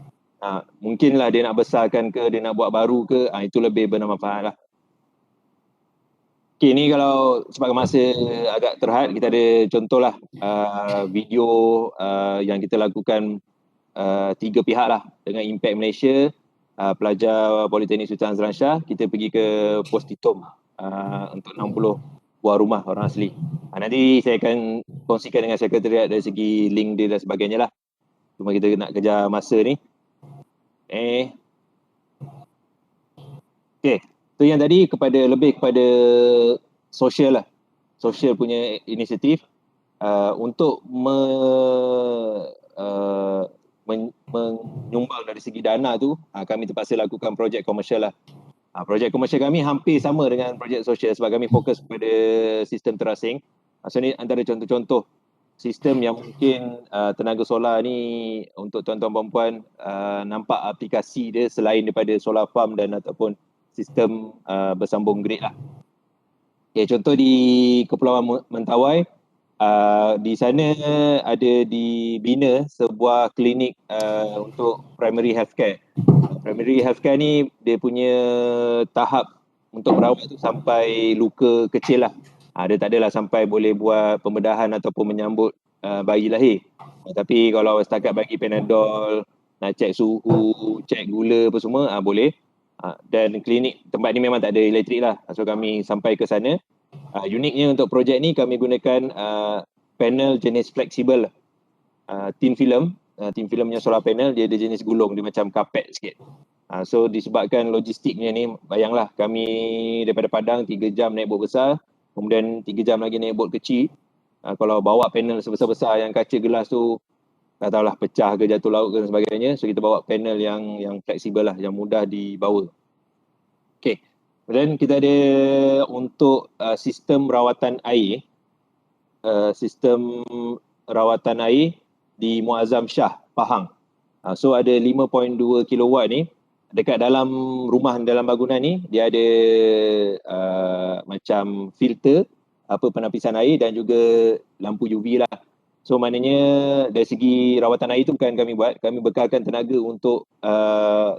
mungkinlah dia nak besarkan ke, dia nak buat baru ke, itu lebih bermanfaat lah. Okay, ni kalau sebab masa agak terhad, kita ada contohlah video yang kita lakukan 3 pihak lah dengan Impact Malaysia, pelajar Politeknik Sultan Azlan Shah. Kita pergi ke Pos Titum untuk 60 buah rumah orang asli. Nanti saya akan kongsikan dengan sekretariat dari segi link dia dan sebagainya lah. Cuma kita nak kejar masa ni. Okay, tu yang tadi lebih kepada sosial lah. Sosial punya inisiatif untuk menyumbang dari segi dana tu, kami terpaksa lakukan projek komersial lah. Projek komersial kami hampir sama dengan projek sosial sebab kami fokus kepada sistem terasing. So ni antara contoh-contoh sistem yang mungkin tenaga solar ni untuk tuan-tuan perempuan nampak aplikasi dia selain daripada solar farm dan ataupun sistem bersambung grid lah. Okay, contoh di Kepulauan Mentawai, di sana ada dibina sebuah klinik untuk primary healthcare. Primary healthcare ni dia punya tahap untuk merawat tu sampai luka kecil lah. Dia tak adalah sampai boleh buat pembedahan ataupun menyambut bayi lahir. Tapi kalau setakat bagi Panadol, nak cek suhu, cek gula apa semua, boleh. Dan klinik tempat ni memang tak ada elektrik lah. So kami sampai ke sana. Uniknya untuk projek ni kami gunakan panel jenis fleksibel, thin film. Thin filmnya solar panel, dia ada jenis gulung, dia macam kapet sikit. So disebabkan logistiknya ni, bayanglah kami daripada Padang 3 jam naik bot besar, kemudian 3 jam lagi naik bot kecil. Kalau bawa panel sebesar-besar yang kaca gelas tu, tak tahulah pecah ke jatuh laut ke dan sebagainya. So kita bawa panel yang fleksibel lah, yang mudah dibawa. Okay. Kemudian kita ada untuk sistem rawatan air. Sistem rawatan air di Muazzam Shah, Pahang. So ada 5.2 kilowatt ni. Dekat dalam rumah, dalam bangunan ni, dia ada macam filter, penapisan air dan juga lampu UV lah. So maknanya dari segi rawatan air tu bukan kami buat, kami bekalkan tenaga untuk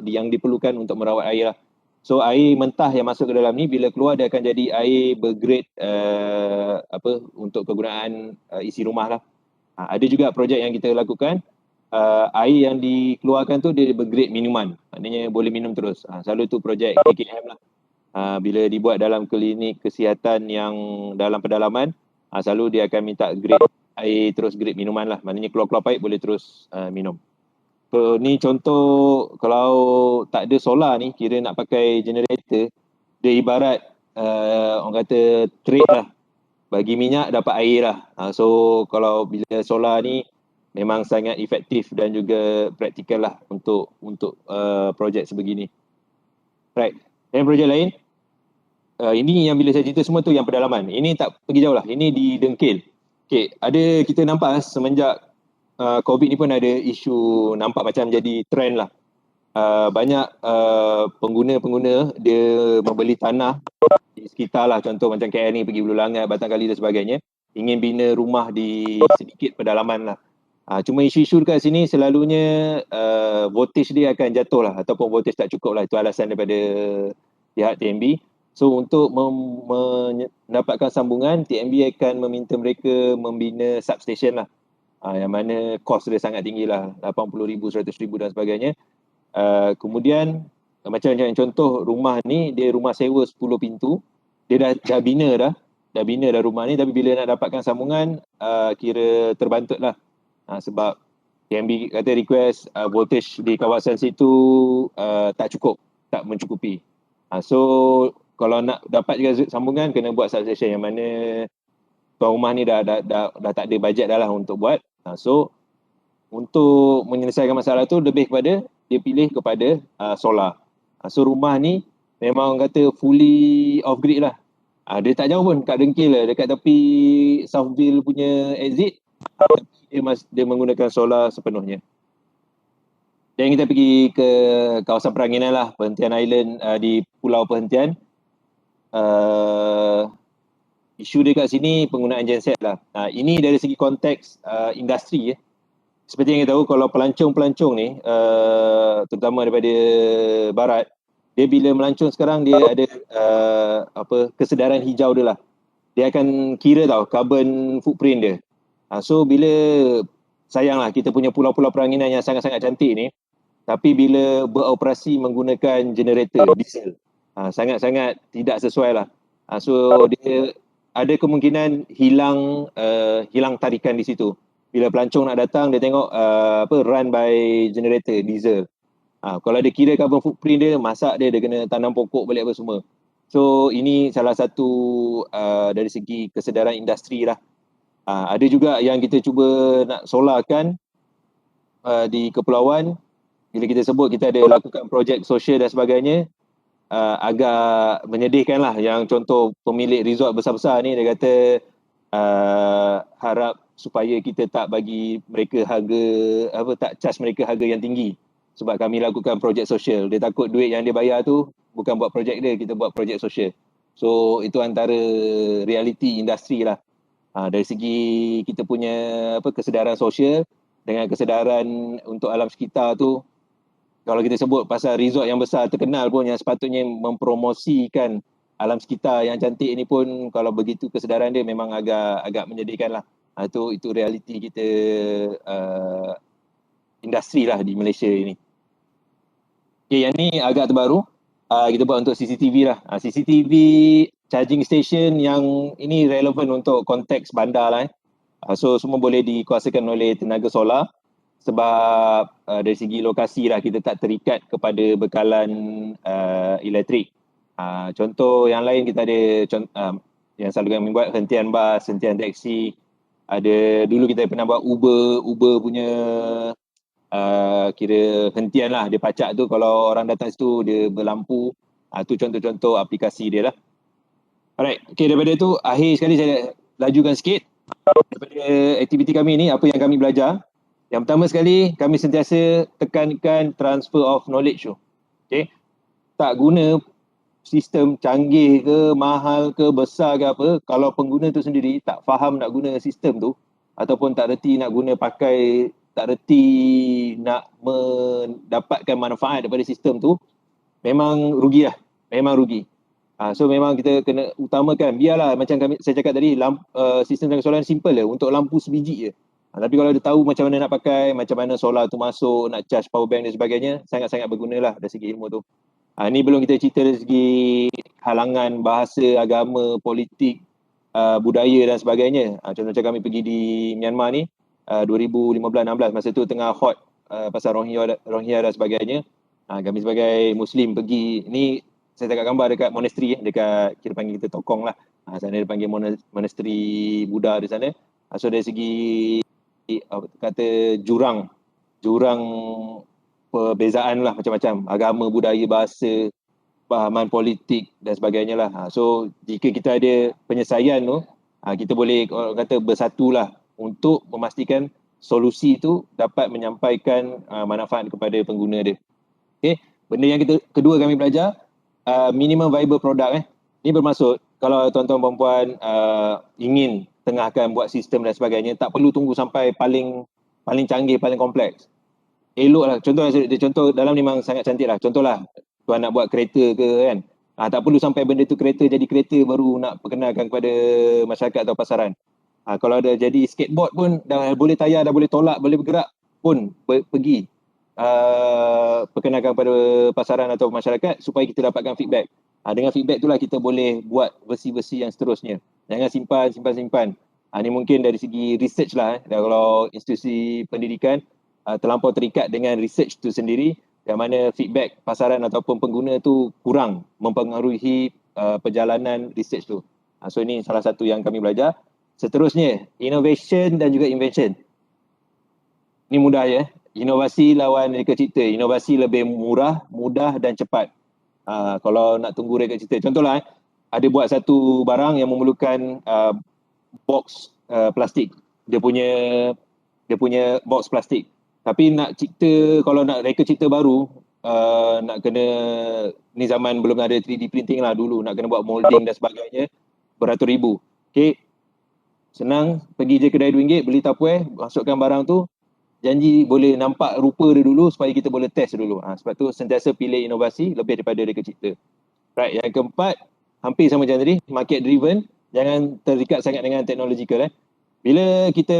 yang diperlukan untuk merawat air lah. So air mentah yang masuk ke dalam ni bila keluar dia akan jadi air bergrade untuk kegunaan isi rumah lah. Ada juga projek yang kita lakukan, air yang dikeluarkan tu dia bergrade minuman, maknanya boleh minum terus. Selalu tu projek KKM lah. Bila dibuat dalam klinik kesihatan yang dalam pedalaman, selalu dia akan minta grade air terus grade minuman lah, maknanya keluar-keluar paip boleh terus minum. So ni contoh kalau tak ada solar ni, kira nak pakai generator, dia ibarat orang kata trade lah. Bagi minyak dapat air lah. So kalau bila solar ni memang sangat efektif dan juga praktikal lah untuk projek sebegini. Right. Dan projek lain, ini yang bila saya cerita semua tu yang pedalaman. Ini tak pergi jauh lah. Ini di Dengkil. Okay, ada kita nampak semenjak COVID ni pun ada isu nampak macam jadi trend lah. Banyak pengguna-pengguna dia membeli tanah di sekitar lah, contoh macam KL ni pergi Ulu Langat, Batang Kali dan sebagainya, ingin bina rumah di sedikit pedalaman lah. Cuma isu-isu dekat sini selalunya voltage dia akan jatuh lah ataupun voltage tak cukup lah, itu alasan daripada pihak TNB. So untuk mendapatkan sambungan, TNB akan meminta mereka membina substation lah, yang mana kos dia sangat tinggi lah, 80,000, 100,000 dan sebagainya. Kemudian macam contoh rumah ni, dia rumah sewa 10 pintu, dia dah bina dah rumah ni, tapi bila nak dapatkan sambungan kira terbantut lah, sebab TNB kata request voltage di kawasan situ tak cukup, tak mencukupi. So kalau nak dapat juga sambungan kena buat substation, yang mana tuan rumah ni dah tak ada bajet dah lah untuk buat. So untuk menyelesaikan masalah tu lebih kepada dia pilih kepada solar. So rumah ni memang orang kata fully off grid lah. Dia tak jauh pun, kat Dengkil lah, dekat tepi Southville punya exit. Dia menggunakan solar sepenuhnya. Dan kita pergi ke kawasan Peranginan lah, perhentian island di Pulau Perhentian. Isu dia kat sini penggunaan genset lah. Ini dari segi konteks industri. Seperti yang kita tahu, kalau pelancong-pelancong ni, terutama daripada barat, dia bila melancong sekarang dia ada kesedaran hijau dia lah. Dia akan kira tau carbon footprint dia. So bila sayanglah kita punya pulau-pulau peranginan yang sangat-sangat cantik ni, tapi bila beroperasi menggunakan generator diesel, sangat-sangat tidak sesuai lah. So dia ada kemungkinan hilang tarikan di situ. Bila pelancong nak datang, dia tengok run by generator diesel. Kalau dia kira carbon footprint dia, masak dia kena tanam pokok balik apa semua. So ini salah satu dari segi kesedaran industri lah. Ada juga yang kita cuba nak solarkan di kepulauan. Bila kita sebut kita ada lakukan projek sosial dan sebagainya, agak menyedihkan lah. Yang contoh pemilik resort besar-besar ni, dia kata harap supaya kita tak bagi mereka harga, tak charge mereka harga yang tinggi. Sebab kami lakukan projek sosial. Dia takut duit yang dia bayar tu bukan buat projek dia, kita buat projek sosial. So itu antara realiti industri lah. Dari segi kita punya kesedaran sosial dengan kesedaran untuk alam sekitar tu, kalau kita sebut pasal resort yang besar terkenal pun yang sepatutnya mempromosikan alam sekitar yang cantik ni pun, kalau begitu kesedaran dia memang agak menyedihkan lah. Itu realiti kita industri lah di Malaysia ini. Okay, yang ni agak terbaru. Kita buat untuk CCTV lah. CCTV charging station yang ini relevan untuk konteks bandar lah. So semua boleh dikuasakan oleh tenaga solar. Sebab dari segi lokasi lah kita tak terikat kepada bekalan elektrik. Contoh yang lain kita ada yang selalu kami buat hentian bas, hentian taksi. Ada dulu kita pernah buat Uber punya kira hentian lah, dia pacak tu kalau orang datang situ dia berlampu. Tu contoh-contoh aplikasi dia lah. Alright, okay, daripada tu akhir sekali saya lajukan sikit daripada aktiviti kami ni, apa yang kami belajar. Yang pertama sekali, kami sentiasa tekankan transfer of knowledge tu. Okay? Tak guna sistem canggih ke, mahal ke, besar ke apa, kalau pengguna tu sendiri tak faham nak guna sistem tu, ataupun tak reti nak guna pakai, tak reti nak mendapatkan manfaat daripada sistem tu, memang rugi lah. Memang rugi. So memang kita kena utamakan, biarlah macam saya cakap tadi, sistem tenaga solar simple je, untuk lampu sebiji je. Tapi kalau dia tahu macam mana nak pakai, macam mana solar tu masuk, nak charge power bank dan sebagainya, sangat-sangat berguna lah dari segi ilmu tu. Ni belum kita cerita dari segi halangan bahasa, agama, politik, budaya dan sebagainya. Contoh macam kami pergi di Myanmar ni, 2015-16, masa tu tengah hot pasal Rohingya dan sebagainya. Kami sebagai Muslim pergi, ni saya tengok gambar dekat monasteri, dekat kira panggil kita Tokong lah. Sana dia panggil monasteri Buddha di sana. So dari segi kata jurang perbezaan lah, macam-macam agama, budaya, bahasa, pahaman politik dan sebagainya lah. So jika kita ada penyelesaian tu, kita boleh orang kata bersatulah untuk memastikan solusi tu dapat menyampaikan manfaat kepada pengguna dia. Okay. Benda yang kedua kami belajar, minimum viable product. Ini bermaksud kalau tuan-tuan perempuan ingin tengahkan buat sistem dan sebagainya, tak perlu tunggu sampai paling canggih, paling kompleks. Elok lah, contoh dalam ni memang sangat cantik lah. Contohlah, tuan nak buat kereta ke kan, tak perlu sampai benda tu kereta jadi kereta baru nak perkenalkan kepada masyarakat atau pasaran. Kalau ada jadi skateboard pun dah boleh tayar, dah boleh tolak, boleh bergerak pun pergi perkenalkan kepada pasaran atau masyarakat supaya kita dapatkan feedback. Dengan feedback itulah kita boleh buat versi-versi yang seterusnya. Jangan simpan. Ini mungkin dari segi research lah. Kalau institusi pendidikan terlampau terikat dengan research tu sendiri, yang mana feedback pasaran ataupun pengguna tu kurang mempengaruhi perjalanan research tu. So ini salah satu yang kami belajar. Seterusnya, innovation dan juga invention. Ini mudah ya. Inovasi lawan reka cipta. Inovasi lebih murah, mudah dan cepat. Kalau nak tunggu reka cipta. Contohlah, ada buat satu barang yang memerlukan box plastik. Dia punya box plastik. Tapi nak cipta, kalau nak reka cipta baru, nak kena, ni zaman belum ada 3D printing lah dulu, nak kena buat molding dan sebagainya, beratus ribu. Okay. Senang, pergi je kedai RM2, beli Tupperware, masukkan barang tu, janji boleh nampak rupa dia dulu supaya kita boleh test dulu. Sebab tu sentiasa pilih inovasi lebih daripada reka cipta. Right, yang keempat, hampir sama macam tadi, market driven, jangan terikat sangat dengan technological. Bila kita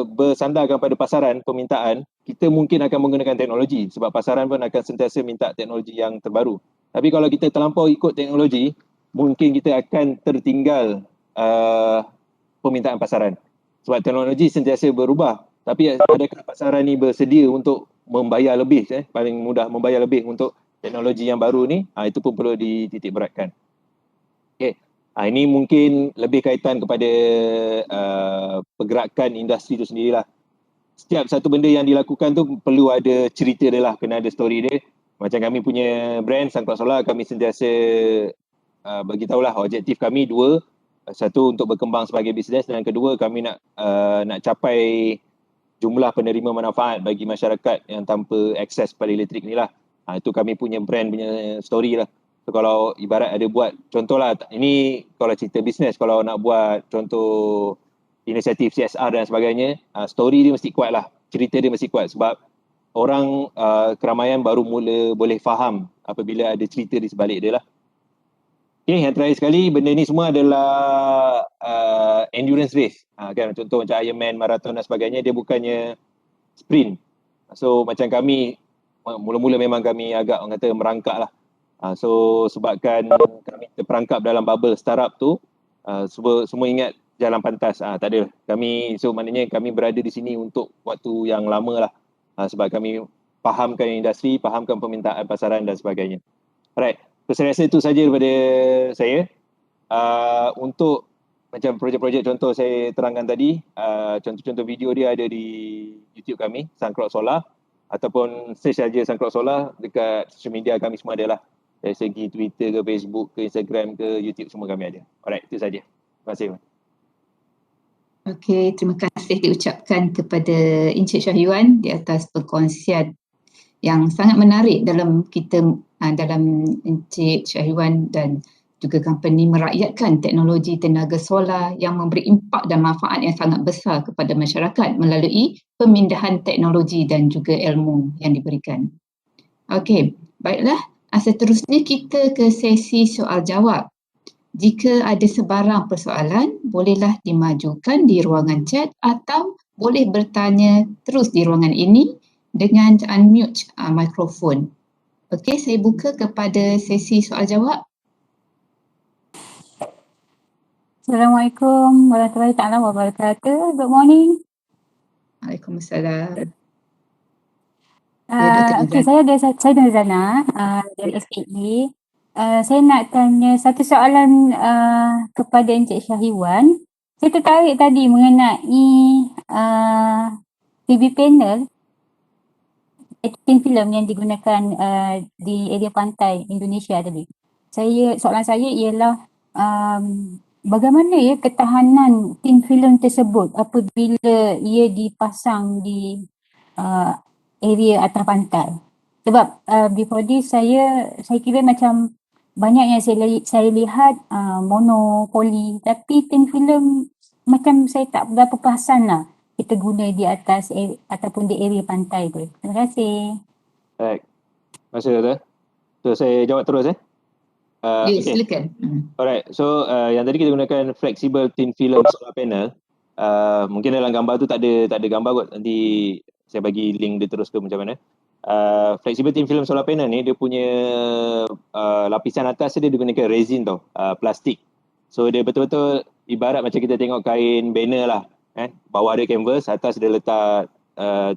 bersandarkan pada pasaran, permintaan, kita mungkin akan menggunakan teknologi sebab pasaran pun akan sentiasa minta teknologi yang terbaru. Tapi kalau kita terlampau ikut teknologi, mungkin kita akan tertinggal permintaan pasaran. Sebab teknologi sentiasa berubah. Tapi adakah pasaran ni bersedia untuk membayar lebih, paling mudah membayar lebih untuk teknologi yang baru ni? Itu pun perlu dititik beratkan. Okay. Ini mungkin lebih kaitan kepada pergerakan industri itu sendirilah. Setiap satu benda yang dilakukan tu perlu ada cerita dia lah, kena ada story dia. Macam kami punya brand Sangklok Solar, kami sentiasa beritahulah objektif kami dua. Satu, untuk berkembang sebagai bisnes, dan kedua, kami nak capai jumlah penerima manfaat bagi masyarakat yang tanpa akses pada elektrik ni lah. Itu kami punya brand punya story lah. So, kalau ibarat ada buat, contohlah, ini kalau cerita bisnes, kalau nak buat contoh inisiatif CSR dan sebagainya, story dia mesti kuat lah, cerita dia mesti kuat sebab orang keramaian baru mula boleh faham apabila ada cerita di sebalik dia lah. Okay, yang terakhir sekali, benda ni semua adalah endurance race. Kan, contoh macam Ironman, marathon dan sebagainya, dia bukannya sprint. So macam kami, mula-mula memang kami agak orang kata merangkak lah. So sebabkan kami terperangkap dalam bubble startup tu, semua ingat jalan pantas. Tak ada. So maknanya kami berada di sini untuk waktu yang lama lah. Sebab kami fahamkan industri, fahamkan permintaan pasaran dan sebagainya. Alright. So saya rasa itu saja daripada saya. Untuk macam projek-projek contoh saya terangkan tadi, contoh-contoh video dia ada di YouTube kami, Sangklok Solar, ataupun search saja Sangklok Solar dekat social media kami semua adalah. Dari segi Twitter ke Facebook ke Instagram ke YouTube, semua kami ada. Alright, itu saja. Terima kasih. Okey, terima kasih diucapkan kepada Encik Syahyuan di atas perkongsian yang sangat menarik dalam Encik Syahyuan dan juga company merakyatkan teknologi tenaga solar yang memberi impak dan manfaat yang sangat besar kepada masyarakat melalui pemindahan teknologi dan juga ilmu yang diberikan. Okey, baiklah. Seterusnya kita ke sesi soal jawab. Jika ada sebarang persoalan, bolehlah dimajukan di ruangan chat atau boleh bertanya terus di ruangan ini dengan unmute mikrofon. Okey, saya buka kepada sesi soal jawab. Assalamualaikum warahmatullahi taala wabarakatuh. Good morning. Waalaikumsalam. Okey, saya Nuzana dari SPE. Saya nak tanya satu soalan kepada Encik Syahyuan. Saya tertarik tadi mengenai TV panel tin film yang digunakan di area pantai Indonesia tadi. Soalan saya ialah bagaimana ya ketahanan tin film tersebut apabila ia dipasang di area atas pantai. Sebab before this saya kira macam banyak yang saya lihat monopoli, tapi tin film macam saya tak berapa perasan lah kita guna di atas ataupun di area pantai tu. Terima kasih. Baik. Terima kasih, Doktor. So saya jawab terus Ya, silakan. Alright, so yang tadi kita gunakan flexible thin film solar panel. Mungkin dalam gambar tu tak ada gambar kot. Nanti saya bagi link dia terus ke macam mana. Flexible thin film solar panel ni dia punya lapisan atas dia digunakan resin tau, plastik. So dia betul-betul ibarat macam kita tengok kain banner lah. Bawah dia canvas, atas dia letak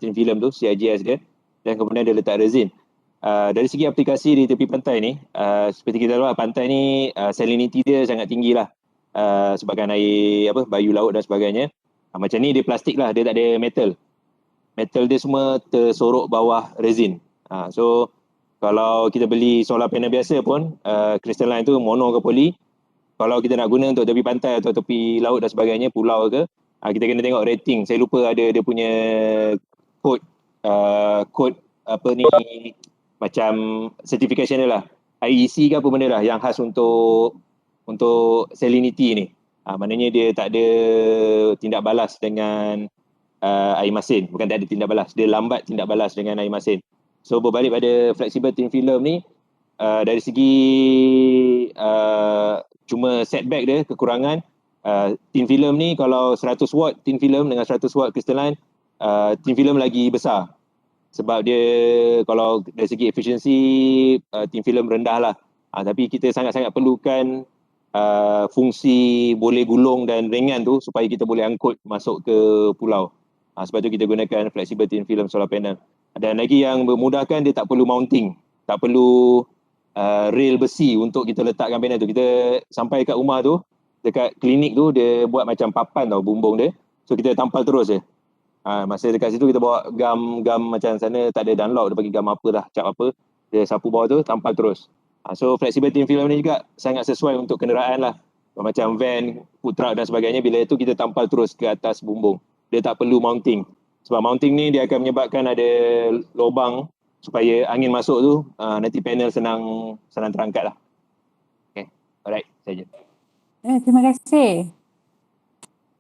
thin film tu, CIGS dia, dan kemudian dia letak resin. Dari segi aplikasi di tepi pantai ni, seperti kita tahu pantai ni salinity dia sangat tinggi lah, sebabkan air bayu laut dan sebagainya. Macam ni dia plastik lah, dia tak ada metal. Metal dia semua tersorok bawah resin. So kalau kita beli solar panel biasa pun, crystalline tu mono ke poly, kalau kita nak guna untuk tepi pantai atau tepi laut dan sebagainya, pulau ke, kita kena tengok rating. Saya lupa ada dia punya code macam certification dia lah, IEC ke apa benda lah yang khas untuk salinity ni. Maknanya dia tak ada tindak balas dengan air masin, bukan tak ada tindak balas, dia lambat tindak balas dengan air masin. So berbalik pada flexible thin film ni, dari segi cuma setback dia, kekurangan, thin film ni kalau 100 watt thin film dengan 100 watt crystalline, thin film lagi besar. Sebab dia kalau dari segi efisiensi thin film rendah lah. Tapi kita sangat-sangat perlukan fungsi boleh gulung dan ringan tu supaya kita boleh angkut masuk ke pulau. Sebab tu kita gunakan flexible thin film solar panel. Dan lagi yang memudahkan, dia tak perlu mounting, tak perlu rail besi untuk kita letakkan panel tu. Kita sampai kat rumah tu, dekat klinik tu dia buat macam papan tau bumbung dia. So kita tampal terus je. Masa dekat situ kita bawa gam macam sana tak ada download, dia bagi gam apa dah, cap apa, dia sapu bawah tu, tampal terus. So flexible thin film ni juga sangat sesuai untuk kenderaan lah. Macam van, food truck dan sebagainya, bila itu kita tampal terus ke atas bumbung. Dia tak perlu mounting. Sebab mounting ni dia akan menyebabkan ada lubang supaya angin masuk tu, nanti panel senang terangkat lah. Okay, alright, saja. Terima kasih.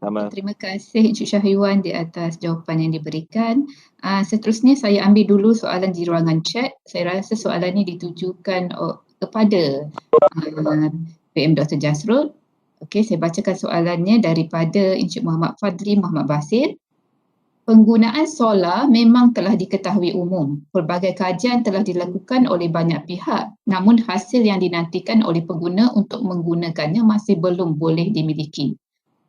Sama. Terima kasih Encik Syahriwan di atas jawapan yang diberikan. Seterusnya saya ambil dulu soalan di ruangan chat. Saya rasa soalan ini ditujukan kepada PM Dr. Jasrul. Okey, saya bacakan soalannya daripada Encik Muhammad Fadli Muhammad Basir. Penggunaan solar memang telah diketahui umum. Pelbagai kajian telah dilakukan oleh banyak pihak. Namun hasil yang dinantikan oleh pengguna untuk menggunakannya masih belum boleh dimiliki.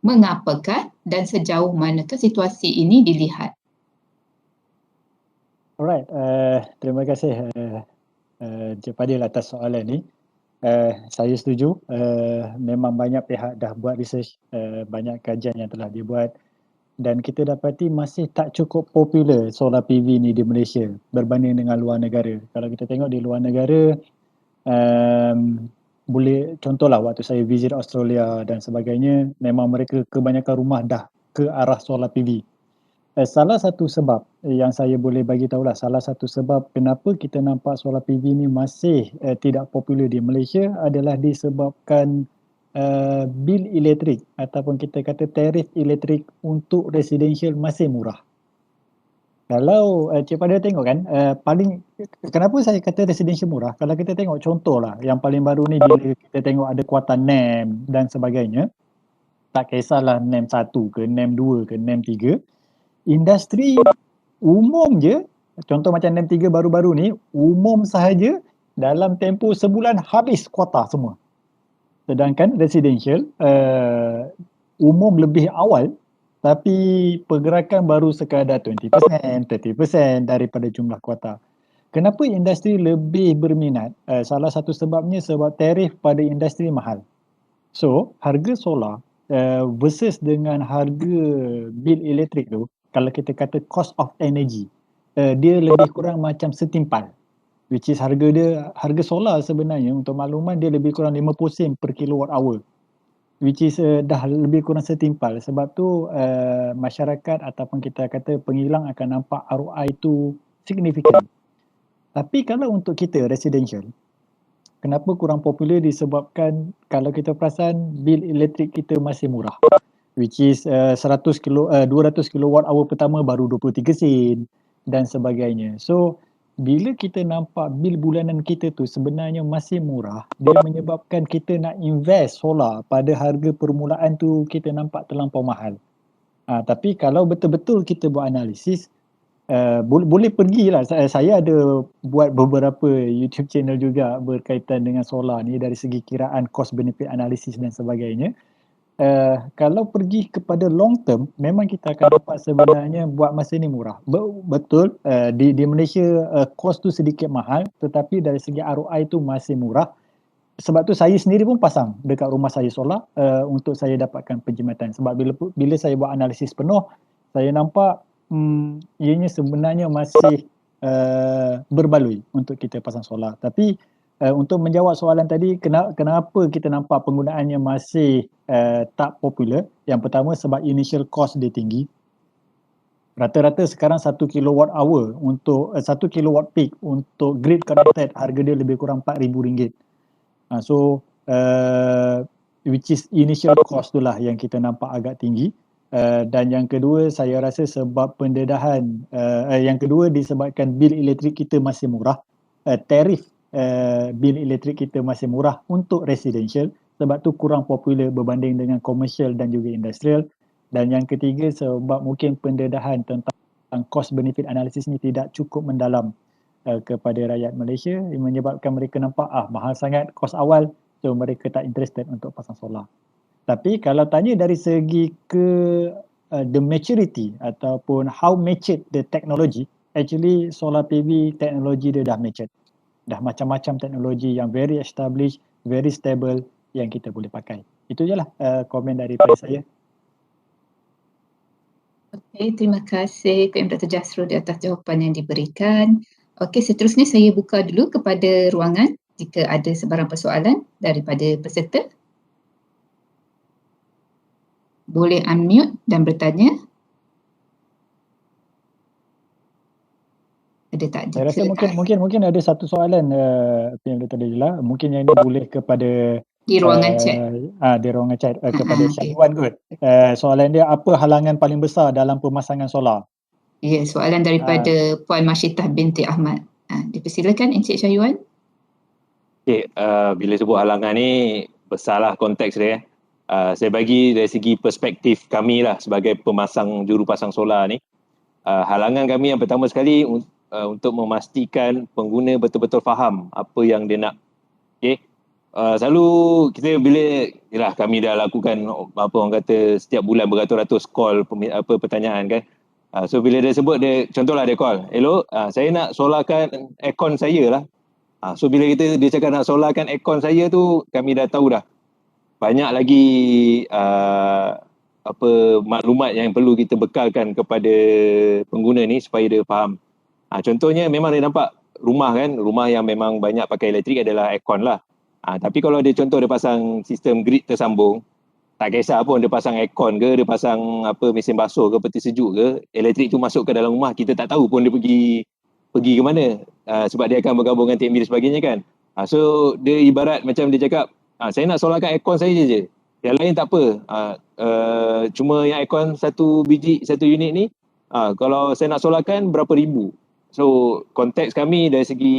Mengapakah dan sejauh manakah situasi ini dilihat? Alright, terima kasih Encik Fadil atas soalan ni. Saya setuju, memang banyak pihak dah buat research, banyak kajian yang telah dibuat dan kita dapati masih tak cukup popular solar PV ni di Malaysia berbanding dengan luar negara. Kalau kita tengok di luar negara, boleh contohlah waktu saya visit Australia dan sebagainya, memang mereka kebanyakan rumah dah ke arah solar PV. Salah satu sebab yang saya boleh bagi tahulah, salah satu sebab kenapa kita nampak solar PV ni masih tidak popular di Malaysia adalah disebabkan bil elektrik ataupun kita kata tarif elektrik untuk residential masih murah. Kalau Cik Fadil tengok kan, paling kenapa saya kata residential murah, kalau kita tengok contohlah yang paling baru ni, bila kita tengok ada kuatan NEM dan sebagainya, tak kisahlah NEM 1 ke NEM 2 ke NEM 3, industri umum je, contoh macam NEM 3 baru-baru ni, umum sahaja dalam tempoh sebulan habis kuota semua. Sedangkan residential umum lebih awal tapi pergerakan baru sekadar 20%, 30% daripada jumlah kuota. Kenapa industri lebih berminat? Salah satu sebabnya sebab tarif pada industri mahal. So, harga solar versus dengan harga bil elektrik tu, kalau kita kata cost of energy, dia lebih kurang macam setimpal. Which is harga solar sebenarnya untuk makluman dia lebih kurang 50 sen per kilowatt hour. Which is dah lebih kurang setimpal. Sebab tu masyarakat ataupun kita kata pengilang akan nampak ROI tu signifikan. Tapi kalau untuk kita residential, kenapa kurang popular disebabkan kalau kita perasan bil elektrik kita masih murah. Which is 200 kilowatt hour pertama baru 23 sen dan sebagainya. So bila kita nampak bil bulanan kita tu sebenarnya masih murah, dia menyebabkan kita nak invest solar pada harga permulaan tu kita nampak terlampau mahal. Tapi kalau betul-betul kita buat analisis, boleh pergilah. Saya ada buat beberapa YouTube channel juga berkaitan dengan solar ni dari segi kiraan cost benefit analisis dan sebagainya. Kalau pergi kepada long term, memang kita akan dapat sebenarnya buat masa ni murah. Betul, di Malaysia cost tu sedikit mahal, tetapi dari segi ROI tu masih murah. Sebab tu saya sendiri pun pasang dekat rumah saya solar untuk saya dapatkan penjimatan. Sebab bila saya buat analisis penuh, saya nampak ianya sebenarnya masih berbaloi untuk kita pasang solar. Tapi untuk menjawab soalan tadi, kenapa kita nampak penggunaannya masih tak popular? Yang pertama sebab initial cost dia tinggi. Rata-rata sekarang 1 kilowatt hour untuk 1 kilowatt peak untuk grid connected, harga dia lebih kurang RM4,000. So which is initial cost tu lah yang kita nampak agak tinggi. Dan yang kedua saya rasa sebab pendedahan, yang kedua disebabkan bil elektrik kita masih murah, tarif bil elektrik kita masih murah untuk residential, sebab tu kurang popular berbanding dengan komersial dan juga industrial. Dan yang ketiga sebab mungkin pendedahan tentang cost benefit analysis ni tidak cukup mendalam kepada rakyat Malaysia, menyebabkan mereka nampak mahal sangat kos awal, so mereka tak interested untuk pasang solar. Tapi kalau tanya dari segi the maturity ataupun how matured the technology, actually solar PV teknologi dia dah matured. Dah macam-macam teknologi yang very established, very stable yang kita boleh pakai. Itu je lah komen daripada saya. Okey, terima kasih PM Dr. Jasrul di atas jawapan yang diberikan. Okey, seterusnya saya buka dulu kepada ruangan jika ada sebarang persoalan daripada peserta. Boleh unmute dan bertanya. Ada tak? Saya rasa mungkin ada satu soalan PM Dr. Dajila. Mungkin yang ini boleh kepada di ruangan chat. Di ruangan chat kepada Syahwan kot. Soalan dia, apa halangan paling besar dalam pemasangan solar? Ya, soalan daripada Puan Masyitah binti Ahmad. Dipersilakan Encik Syahwan. Okay, bila sebut halangan ni besarlah konteks dia. Saya bagi dari segi perspektif kami lah sebagai pemasang juru pasang solar ni. Halangan kami yang pertama sekali untuk memastikan pengguna betul-betul faham apa yang dia nak. Okay. Selalu kita bila kami dah lakukan apa orang kata setiap bulan beratus-ratus call pertanyaan kan. So bila dia sebut, dia contohlah dia call, hello, saya nak solarkan aircon saya lah. So bila dia cakap nak solarkan aircon saya tu, kami dah tahu dah banyak lagi maklumat yang perlu kita bekalkan kepada pengguna ni supaya dia faham. Contohnya memang dia nampak rumah kan, rumah yang memang banyak pakai elektrik adalah aircon lah. Tapi kalau dia contoh dia pasang sistem grid tersambung, tak kisah pun dia pasang aircon ke, dia pasang mesin basuh ke, peti sejuk ke, elektrik tu masuk ke dalam rumah, kita tak tahu pun dia pergi ke mana, sebab dia akan bergabung dengan TMB dan sebagainya kan. So dia ibarat macam dia cakap, saya nak solarkan aircon saya je, yang lain tak apa, cuma yang aircon satu unit ni, kalau saya nak solarkan berapa ribu. So konteks kami dari segi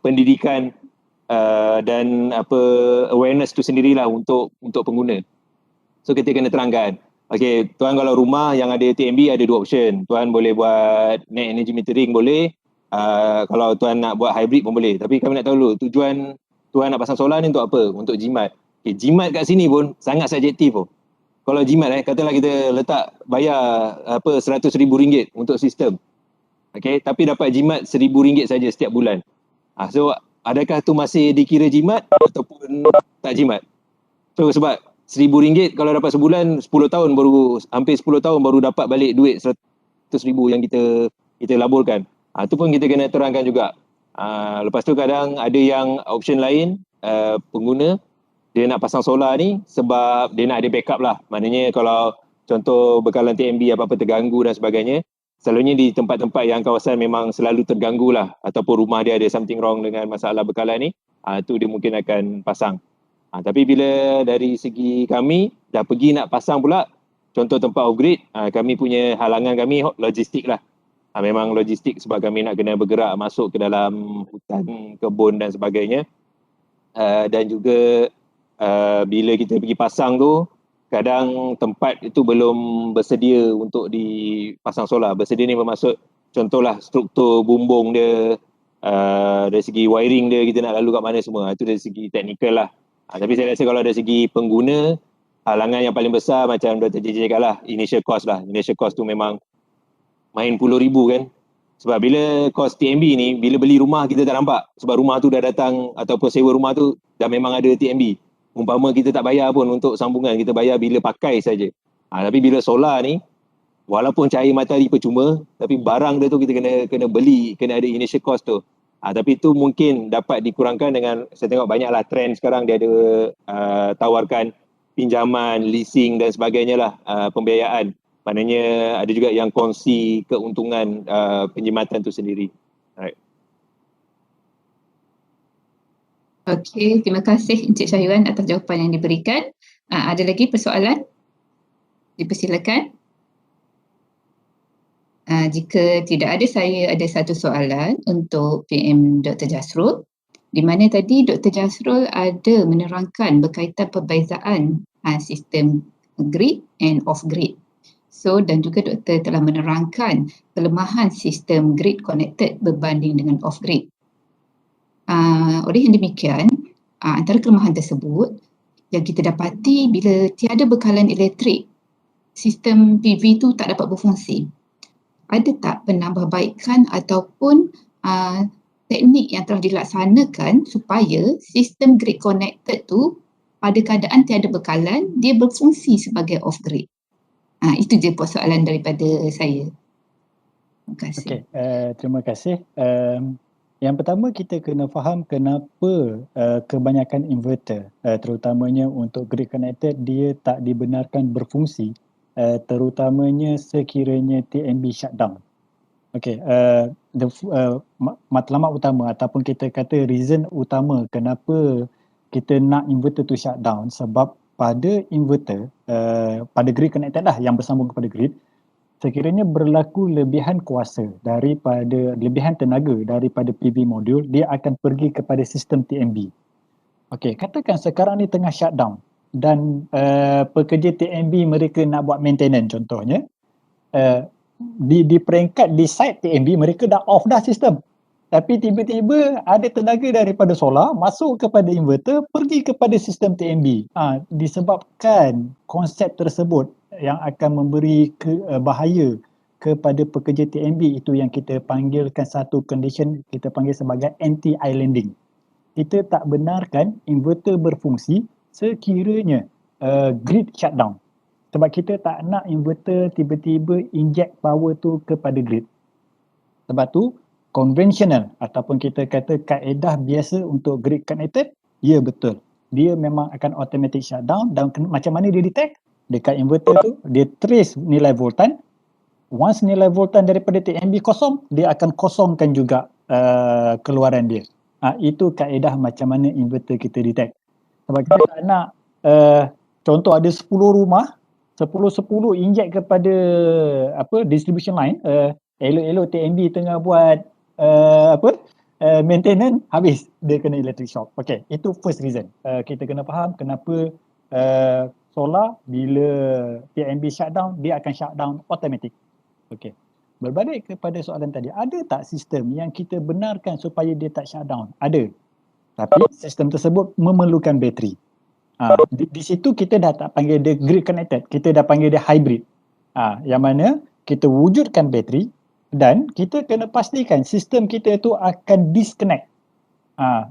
pendidikan dan awareness tu sendirilah untuk pengguna. So kita kena terangkan, okey, tuan kalau rumah yang ada TMB ada dua option. Tuan boleh buat net energy metering boleh, kalau tuan nak buat hybrid pun boleh. Tapi kami nak tahu dulu tujuan tuan nak pasang solar ni untuk apa? Untuk jimat. Okay, jimat kat sini pun sangat subjektif pun. Kalau jimat katalah kita letak bayar RM100,000 untuk sistem. Okey, tapi dapat jimat RM1,000 saja setiap bulan. So adakah tu masih dikira jimat ataupun tak jimat? So sebab RM1,000 kalau dapat sebulan, 10 tahun baru, hampir 10 tahun baru dapat balik duit RM100,000 yang kita laburkan. Itu pun kita kena terangkan juga. Lepas tu kadang ada yang option lain, pengguna dia nak pasang solar ni sebab dia nak ada backup lah. Maknanya kalau contoh bekalan TMB apa-apa terganggu dan sebagainya, selalunya di tempat-tempat yang kawasan memang selalu terganggu lah, ataupun rumah dia ada something wrong dengan masalah bekalan ni, tu dia mungkin akan pasang. Tapi bila dari segi kami dah pergi nak pasang pula, contoh tempat off-grid, kami punya halangan kami logistik lah. Memang logistik sebab kami nak kena bergerak masuk ke dalam hutan, kebun dan sebagainya. Dan juga bila kita pergi pasang tu, kadang tempat itu belum bersedia untuk dipasang solar. Bersedia ni bermaksud contohlah struktur bumbung dia, dari segi wiring dia kita nak lalu kat mana semua. Itu dari segi teknikal lah. Tapi saya rasa kalau dari segi pengguna, halangan yang paling besar macam Dr. JJ cakap lah, initial cost lah. Initial cost tu memang main puluh ribu kan. Sebab bila cost TMB ni, bila beli rumah kita tak nampak. Sebab rumah tu dah datang ataupun sewa rumah tu dah memang ada TMB. Umpama kita tak bayar pun untuk sambungan, kita bayar bila pakai saja. Tapi bila solar ni, walaupun cahaya matahari percuma, tapi barang dia tu kita kena beli, kena ada initial cost tu. Tapi itu mungkin dapat dikurangkan dengan, saya tengok banyaklah trend sekarang dia ada tawarkan pinjaman, leasing dan sebagainya lah, pembiayaan. Maknanya ada juga yang kongsi keuntungan penjimatan tu sendiri. Alright. Okey, terima kasih Encik Syahwan atas jawapan yang diberikan. Ada lagi persoalan? Dipersilakan. Jika tidak ada, saya ada satu soalan untuk PM Dr. Jasrul, di mana tadi Dr. Jasrul ada menerangkan berkaitan perbezaan sistem grid and off-grid. So, dan juga doktor telah menerangkan kelemahan sistem grid connected berbanding dengan off-grid. Oleh yang demikian, antara kelemahan tersebut yang kita dapati bila tiada bekalan elektrik, sistem PV itu tak dapat berfungsi. Ada tak penambahbaikan ataupun teknik yang telah dilaksanakan supaya sistem grid connected tu pada keadaan tiada bekalan dia berfungsi sebagai off grid? Itu je persoalan daripada saya. Terima kasih. Okey, terima kasih. Yang pertama kita kena faham kenapa kebanyakan inverter, terutamanya untuk grid connected, dia tak dibenarkan berfungsi, terutamanya sekiranya TNB shutdown. Okey, matlamat utama ataupun kita kata reason utama kenapa kita nak inverter tu shutdown, sebab pada inverter, pada grid connected lah yang bersambung kepada grid, sekiranya berlaku lebihan kuasa daripada, lebihan tenaga daripada PV modul, dia akan pergi kepada sistem TNB. Okey, katakan sekarang ni tengah shutdown dan pekerja TNB mereka nak buat maintenance contohnya, di peringkat di site TNB mereka dah off dah sistem, tapi tiba-tiba ada tenaga daripada solar masuk kepada inverter, pergi kepada sistem TNB. Disebabkan konsep tersebut yang akan memberi bahaya kepada pekerja TNB, itu yang kita panggilkan satu condition, kita panggil sebagai anti-islanding. Kita tak benarkan inverter berfungsi sekiranya grid shutdown. Sebab kita tak nak inverter tiba-tiba inject power tu kepada grid. Sebab tu konvensional ataupun kita kata kaedah biasa untuk grid connected, ya betul. Dia memang akan automatic shutdown, dan macam mana dia detect? Dekat inverter tu, dia trace nilai voltan. Once nilai voltan daripada TNB kosong, dia akan kosongkan juga keluaran dia. Itu kaedah macam mana inverter kita detect. Sebab kita tak nak, contoh ada 10 rumah, 10 inject kepada distribution line, elok-elok TNB tengah buat maintenance, habis dia kena electric shock. Okay, itu first reason. Kita kena faham kenapa solar bila TNB shutdown, dia akan shutdown automatic. Okay. Berbalik kepada soalan tadi, ada tak sistem yang kita benarkan supaya dia tak shutdown? Ada. Tapi sistem tersebut memerlukan bateri. Di situ kita dah tak panggil dia grid connected, kita dah panggil dia hybrid. Yang mana kita wujudkan bateri dan kita kena pastikan sistem kita itu akan disconnect.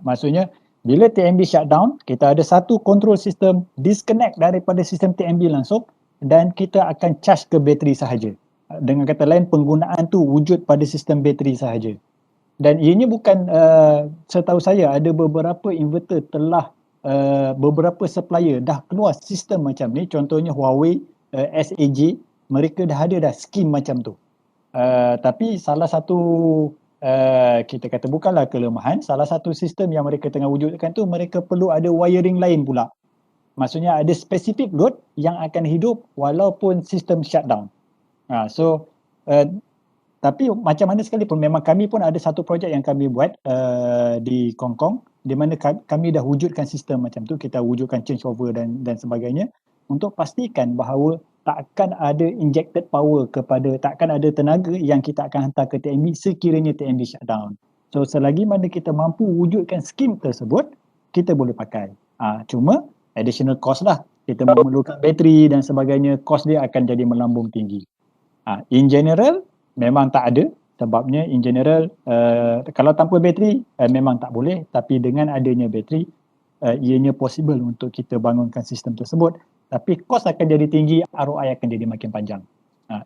Maksudnya bila TNB shutdown, kita ada satu control system disconnect daripada sistem TNB langsung dan kita akan charge ke bateri sahaja. Dengan kata lain, penggunaan tu wujud pada sistem bateri sahaja. Dan ianya bukan, setahu saya ada beberapa inverter telah, beberapa supplier dah keluar sistem macam ni. Contohnya Huawei, SAJ, mereka dah ada dah skim macam tu. Tapi salah satu, kita kata bukanlah kelemahan, salah satu sistem yang mereka tengah wujudkan tu, mereka perlu ada wiring lain pula. Maksudnya ada spesifik load yang akan hidup walaupun sistem shutdown. Tapi macam mana sekalipun, memang kami pun ada satu projek yang kami buat di Hong Kong, di mana kami dah wujudkan sistem macam tu, kita wujudkan changeover dan sebagainya untuk pastikan bahawa takkan ada injected power kepada, takkan ada tenaga yang kita akan hantar ke TNB sekiranya TNB shutdown. So selagi mana kita mampu wujudkan skim tersebut, kita boleh pakai. Cuma additional cost lah, kita memerlukan bateri dan sebagainya, cost dia akan jadi melambung tinggi. In general memang tak ada, sebabnya in general kalau tanpa bateri memang tak boleh, tapi dengan adanya bateri ianya possible untuk kita bangunkan sistem tersebut, tapi kos akan jadi tinggi, ROI akan jadi makin panjang.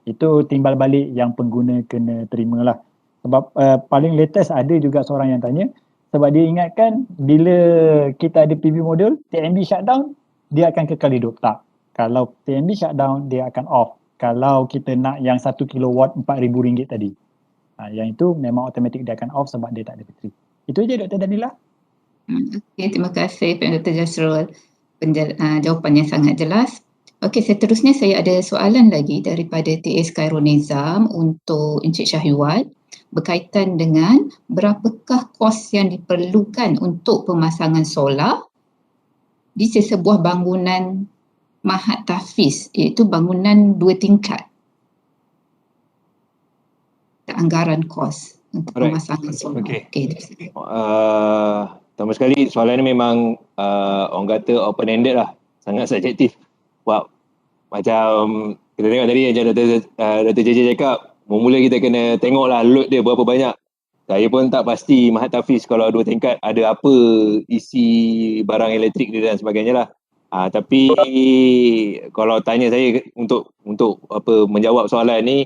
Itu timbal balik yang pengguna kena terimalah. Sebab paling latest ada juga seorang yang tanya, sebab dia ingatkan bila kita ada PV modul, TNB shutdown, dia akan kekal hidup. Tak. Kalau TNB shutdown, dia akan off. Kalau kita nak yang 1 kilowatt RM4,000 tadi. Yang itu memang automatik dia akan off sebab dia tak ada bateri. Itu je Dr. Danila. Okey, terima kasih Dr. Jasrul. Jawapannya sangat jelas. Okey, seterusnya saya ada soalan lagi daripada TS Khairul Nizam untuk Encik Syahiwat berkaitan dengan berapakah kos yang diperlukan untuk pemasangan solar di sesebuah bangunan Mahat Tahfiz, iaitu bangunan 2 tingkat. Anggaran kos untuk Alright. pemasangan solar. Okey. Okey. Pertama sekali soalan ni memang orang kata open-ended lah. Sangat subjektif. Sebab macam kita tengok tadi macam Dr. JJ cakap, mula kita kena tengoklah load dia berapa banyak. Saya pun tak pasti Mahat Tahfiz kalau 2 tingkat ada apa isi barang elektrik dia dan sebagainya lah. Tapi kalau tanya saya untuk apa menjawab soalan ni,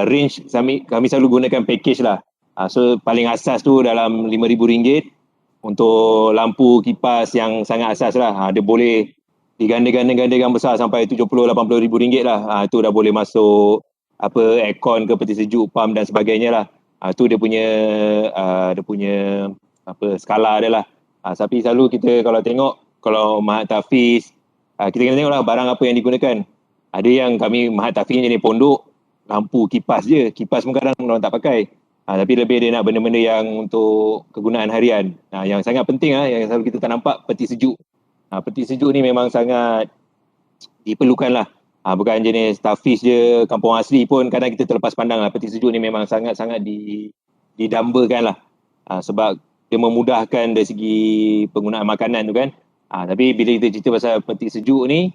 range kami selalu gunakan package lah. So paling asas tu dalam RM5,000 untuk lampu kipas yang sangat asas lah. Dia boleh diganda-gandakan besar sampai RM70,000-80,000 lah. Tu dah boleh masuk apa aircon ke peti sejuk, pump dan sebagainya lah. Tu dia punya apa skala dia lah. Tapi selalu kita kalau tengok kalau Mahat Tahfiz, kita kena tengok lah barang apa yang digunakan. Ada yang kami Mahat Tahfiz jenis pondok, lampu kipas je. Kipas pun kadang orang tak pakai. Tapi lebih dia nak benda-benda yang untuk kegunaan harian. Yang sangat penting yang selalu kita tak nampak, peti sejuk. Peti sejuk ni memang sangat diperlukan lah. Bukan jenis Tahfiz je, kampung asli pun kadang kita terlepas pandang lah. Peti sejuk ni memang sangat-sangat didambakan lah. Sebab dia memudahkan dari segi penggunaan makanan tu kan. Tapi bila kita cerita pasal peti sejuk ni,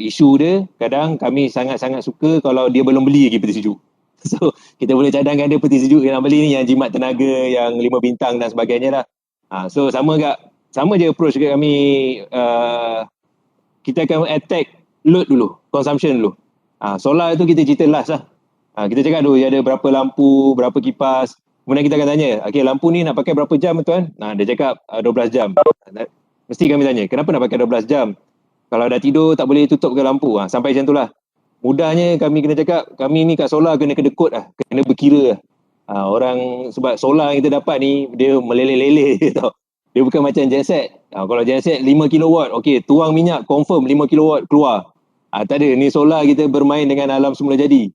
isu dia kadang kami sangat-sangat suka kalau dia belum beli lagi peti sejuk. So kita boleh cadangkan dia peti sejuk yang nak beli ni, yang jimat tenaga, yang 5 bintang dan sebagainya lah. So sama je approach kat kami. Kita akan attack load dulu, consumption dulu. Solar tu kita cerita last lah. Kita cakap dulu ada berapa lampu, berapa kipas. Kemudian kita akan tanya, okay, lampu ni nak pakai berapa jam tuan? Dia cakap 12 jam. Mesti kami tanya, kenapa nak pakai 12 jam? Kalau dah tidur tak boleh tutup ke lampu? Sampai macam tu lah. Mudahnya kami kena cakap, kami ni kat solar kena kedekut lah, kena berkira lah. Orang sebab solar yang kita dapat ni, dia meleleh-leleh tau. Dia bukan macam genset. Kalau genset 5 kilowatt, okey, tuang minyak confirm 5 kilowatt keluar. Tak ada, ni solar kita bermain dengan alam semula jadi.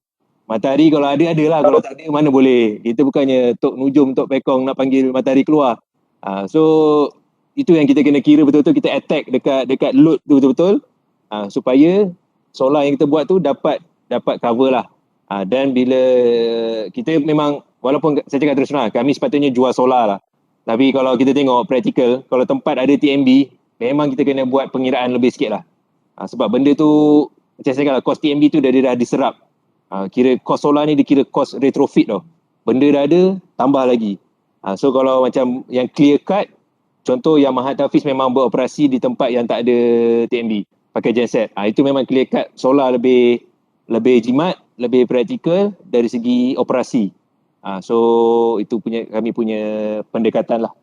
Matahari kalau ada lah, kalau tak ada mana boleh. Kita bukannya Tok Nujum, Tok Pekong nak panggil matahari keluar. So itu yang kita kena kira betul-betul, kita attack dekat load tu betul-betul, supaya solar yang kita buat tu dapat cover lah. Dan bila kita memang, walaupun saya cakap terus terang, kami sepatutnya jual solar lah. Tapi kalau kita tengok praktikal, kalau tempat ada TMB, memang kita kena buat pengiraan lebih sikit lah. Sebab benda tu, macam saya kata, kos TMB tu dah diserap. Kira kos solar ni dikira kos retrofit tau. Benda dah ada, tambah lagi. So kalau macam yang clear cut, contoh yang Mahat Tahfiz memang beroperasi di tempat yang tak ada TMB, pakai genset. Itu memang clear cut solar lebih jimat, lebih praktikal dari segi operasi. So itu kami punya pendekatan lah.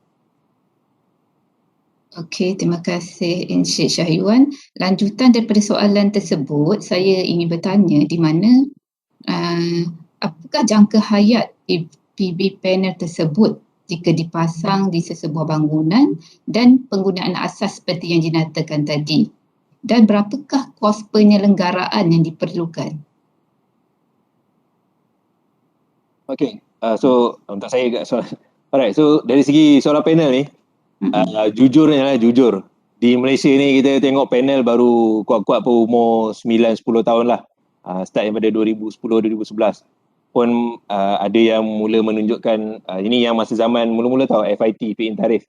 Okey, terima kasih Encik Syahiwan. Lanjutan daripada soalan tersebut, saya ingin bertanya di mana apakah jangka hayat PV panel tersebut jika dipasang di sesebuah bangunan dan penggunaan asas seperti yang dinyatakan tadi, dan berapakah kos penyelenggaraan yang diperlukan? Okey, so untuk saya alright, so dari segi solar panel ni, jujur di Malaysia ni kita tengok panel baru kuat-kuat pun umur 9-10 tahun lah. Start daripada 2010-2011 pun ada yang mula menunjukkan, ini yang masa zaman mula-mula tahu FIT, Fit in Tarif,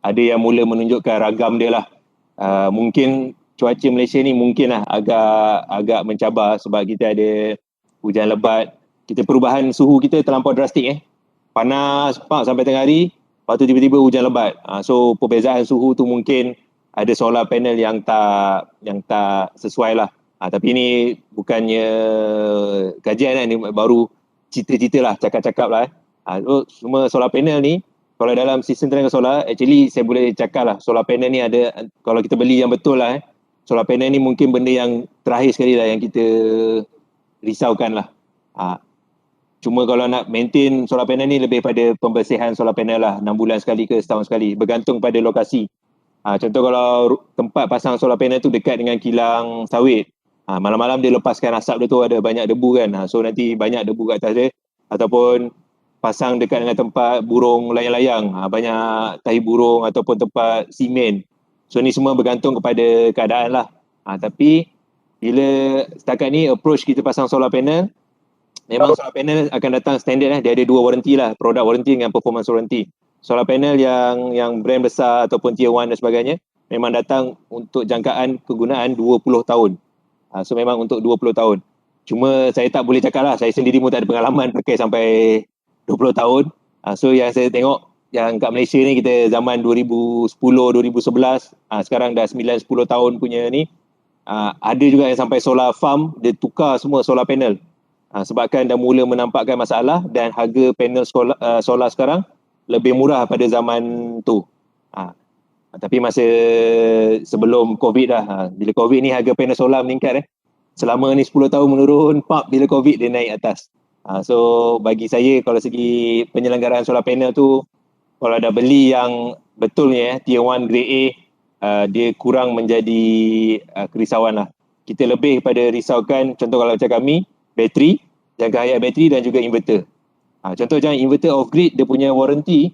ada yang mula menunjukkan ragam dia lah. Mungkin cuaca Malaysia ni mungkin lah agak mencabar sebab kita ada hujan lebat, kita perubahan suhu kita terlampau drastik panas sampai tengah hari, lepas tu tiba-tiba hujan lebat. So perbezaan suhu tu mungkin ada solar panel yang tak sesuai lah. Tapi ini bukannya kajian ni baru cerita-cerita lah, cakap-cakap lah. So, semua solar panel ni, kalau dalam sistem tenaga solar, actually saya boleh cakap lah, solar panel ni ada, kalau kita beli yang betul lah, solar panel ni mungkin benda yang terakhir sekali lah yang kita risaukan lah. Cuma kalau nak maintain solar panel ni lebih pada pembersihan solar panel lah, 6 bulan sekali ke setahun sekali, bergantung pada lokasi. Contoh kalau tempat pasang solar panel tu dekat dengan kilang sawit, malam-malam dia lepaskan asap dia tu, ada banyak debu kan, so nanti banyak debu kat atas dia. Ataupun pasang dekat dengan tempat burung layang-layang, banyak tahi burung ataupun tempat simen. So ni semua bergantung kepada keadaan lah. Tapi bila setakat ni approach kita pasang solar panel, memang solar panel akan datang standard lah. Dia ada 2 warranty lah, product warranty dengan performance warranty. Solar panel yang brand besar ataupun tier 1 dan sebagainya memang datang untuk jangkaan kegunaan 20 tahun. So memang untuk 20 tahun. Cuma saya tak boleh cakap lah, saya sendiri pun tak ada pengalaman pakai sampai 20 tahun. So yang saya tengok yang kat Malaysia ni, kita zaman 2010, 2011, sekarang dah 9-10 tahun punya ni, ada juga yang sampai solar farm, dia tukar semua solar panel. Sebabkan dah mula menampakkan masalah dan harga panel solar sekarang lebih murah pada zaman tu. Tapi masa sebelum COVID dah, bila COVID ni harga panel solar meningkat. Selama ni 10 tahun menurun, bila COVID dia naik atas. So bagi saya, kalau segi penyelenggaraan solar panel tu, kalau dah beli yang betulnya tier 1 grade A, dia kurang menjadi kerisauan lah. Kita lebih pada risaukan, contoh kalau macam kami, bateri, jangka hayat bateri dan juga inverter. Contoh macam inverter off grid, dia punya warranty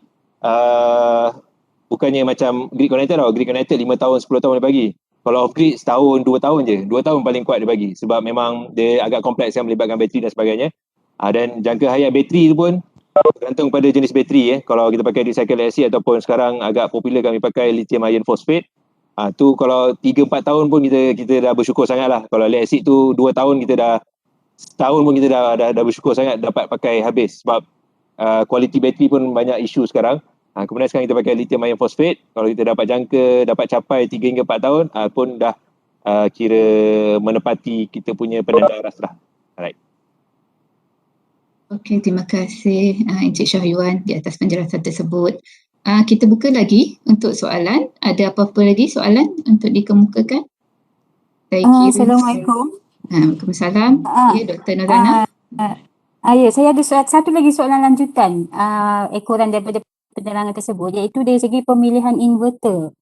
bukannya macam grid connected tau. Grid connected 5 tahun, 10 tahun dia bagi. Kalau off grid setahun, 2 tahun je. 2 tahun paling kuat dia bagi. Sebab memang dia agak kompleks yang melibatkan bateri dan sebagainya. Dan jangka hayat bateri tu pun bergantung pada jenis bateri. Kalau kita pakai recycle acid ataupun sekarang agak popular kami pakai lithium iron phosphate, tu kalau 3-4 tahun pun kita dah bersyukur sangat lah. Kalau lead acid tu 2 tahun, kita dah setahun pun kita dah bersyukur sangat dapat pakai habis. Sebab kualiti bateri pun banyak isu sekarang. Kemudian sekarang kita pakai lithium iron phosphate, kalau kita dapat capai 3 hingga 4 tahun pun dah kira menepati kita punya penanda ras lah. Alright. Okey, terima kasih Encik Syahyuan di atas penjelasan tersebut. Kita buka lagi untuk soalan. Ada apa-apa lagi soalan untuk dikemukakan? Assalamualaikum. Waalaikumsalam. Ya, Dr. Nozana. Ya, saya ada satu lagi soalan lanjutan ekoran daripada penerangan tersebut, iaitu dari segi pemilihan inverter.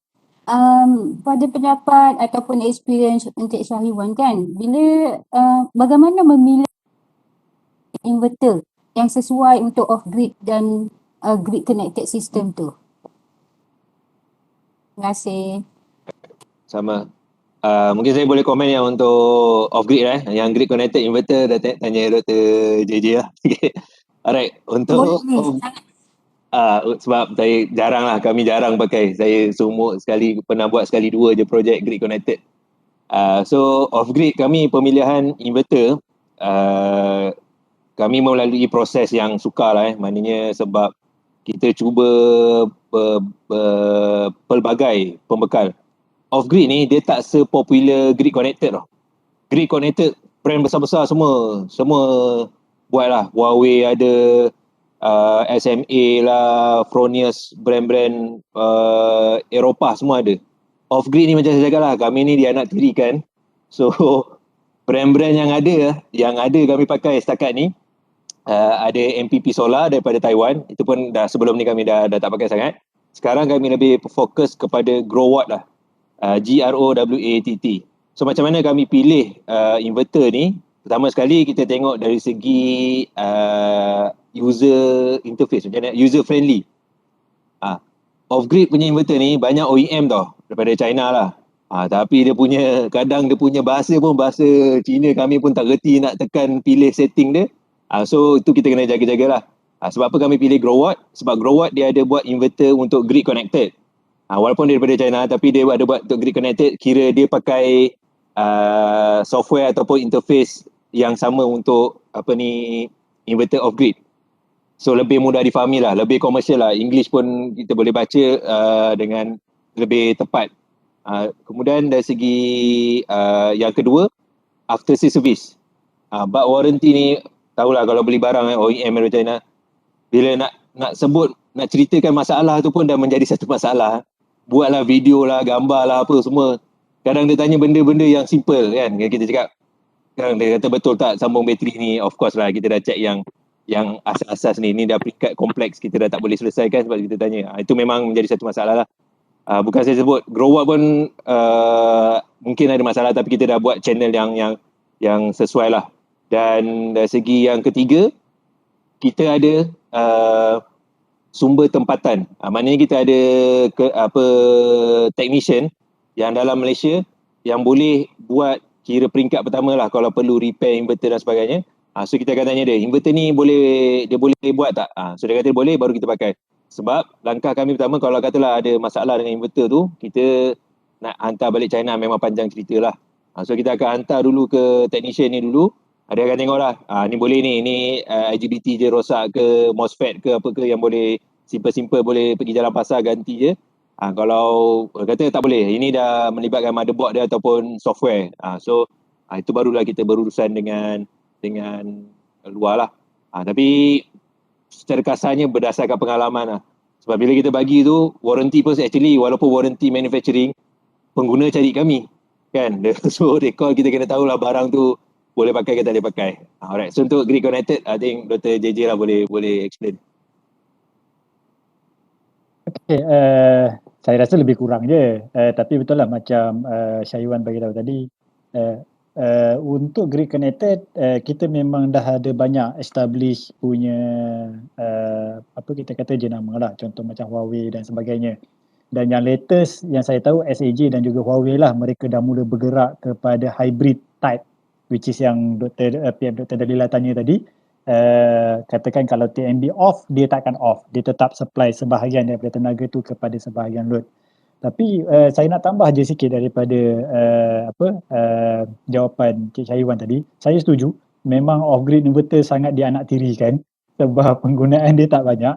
Pada pendapat ataupun experience Encik Syahyuan kan, bila bagaimana memilih inverter yang sesuai untuk off-grid dan grid connected system tu? Terima kasih. Sama. Mungkin saya boleh komen yang untuk off-grid lah. Yang grid connected inverter dah tanya Dr. JJ lah. Alright, untuk sebab saya kami jarang pakai. Saya seumur sekali, pernah buat sekali 2 je projek grid connected. So off-grid kami pemilihan inverter, kami melalui proses yang sukar lah. Maknanya sebab kita cuba pelbagai pembekal. Off-grid ni dia tak sepopular grid connected tau. Grid connected brand besar-besar semua buat lah. Huawei ada, SMA lah, Fronius, brand-brand Eropah semua ada. Off-grid ni macam saya cakap lah, kami ni dianak tirikan. So brand-brand yang ada kami pakai setakat ni, ada MPP Solar daripada Taiwan. Itu pun dah sebelum ni kami dah tak pakai sangat. Sekarang kami lebih fokus kepada Growatt lah. GROWATT. So macam mana kami pilih inverter ni? Pertama sekali kita tengok dari segi user interface, macam mana user friendly. Off-grid punya inverter ni banyak OEM tau, daripada China lah. Tapi kadang dia punya bahasa pun bahasa Cina, kami pun tak reti nak tekan pilih setting dia. So itu kita kena jaga-jaga lah. Sebab apa kami pilih Growatt? Sebab Growatt dia ada buat inverter untuk grid connected. Walaupun dia daripada China, tapi dia ada buat untuk grid connected. Kira dia pakai software ataupun interface yang sama untuk inverter off grid. So lebih mudah difahami lah, lebih komersial lah. English pun kita boleh baca dengan lebih tepat. Kemudian dari segi yang kedua, after sales service. Bak warranty ni, tahulah kalau beli barang OEM dari China, bila nak ceritakan masalah tu pun dah menjadi satu masalah. Buatlah video lah, gambar lah, apa semua. Kadang dia tanya benda-benda yang simple kan. Kita cakap, kadang dia kata betul tak sambung bateri ni. Of course lah, kita dah check yang asas-asas ni dah peringkat kompleks, kita dah tak boleh selesaikan sebab kita tanya. Itu memang menjadi satu masalah lah. bukan saya sebut Grow Up pun mungkin ada masalah, tapi kita dah buat channel yang sesuai lah. Dan dari segi yang ketiga, kita ada sumber tempatan. Maknanya kita ada technician yang dalam Malaysia yang boleh buat kira peringkat pertama lah kalau perlu repair inverter dan sebagainya. So kita akan tanya dia, inverter ni dia boleh buat tak? So dia kata boleh, baru kita pakai. Sebab langkah kami pertama, kalau katalah ada masalah dengan inverter tu, kita nak hantar balik China, memang panjang cerita lah. So kita akan hantar dulu ke technician ni dulu. Dia akan tengok lah, ni boleh ni IGBT je rosak ke, MOSFET ke apa ke yang boleh simple-simple boleh pergi jalan pasar ganti je. Kalau kata tak boleh, ini dah melibatkan motherboard dia ataupun software. So itu barulah kita berurusan dengan luar lah. Tapi secara kasarnya berdasarkan pengalaman lah. Sebab bila kita bagi tu, warranty pun actually walaupun warranty manufacturing, pengguna cari kami. Kan? So they call, kita kena tahulah barang tu boleh pakai ke tak boleh pakai. Alright, so untuk grid connected, I think Dr. JJ lah boleh explain. Okay, saya rasa lebih kurang je. Tapi betul lah macam Syaiwan bagi tahu tadi, untuk grid connected, kita memang dah ada banyak establish punya apa kita kata jenama lah, contoh macam Huawei dan sebagainya. Dan yang latest yang saya tahu, SAJ dan juga Huawei lah, mereka dah mula bergerak kepada hybrid type, which is yang PM Dr. Dalila tanya tadi. Katakan kalau TNB off, dia takkan off, dia tetap supply sebahagian daripada tenaga tu kepada sebahagian load. Tapi saya nak tambah je sikit daripada jawapan Cik Syaiwan tadi. Saya setuju, memang off-grid inverter sangat dianaktirikan sebab penggunaan dia tak banyak.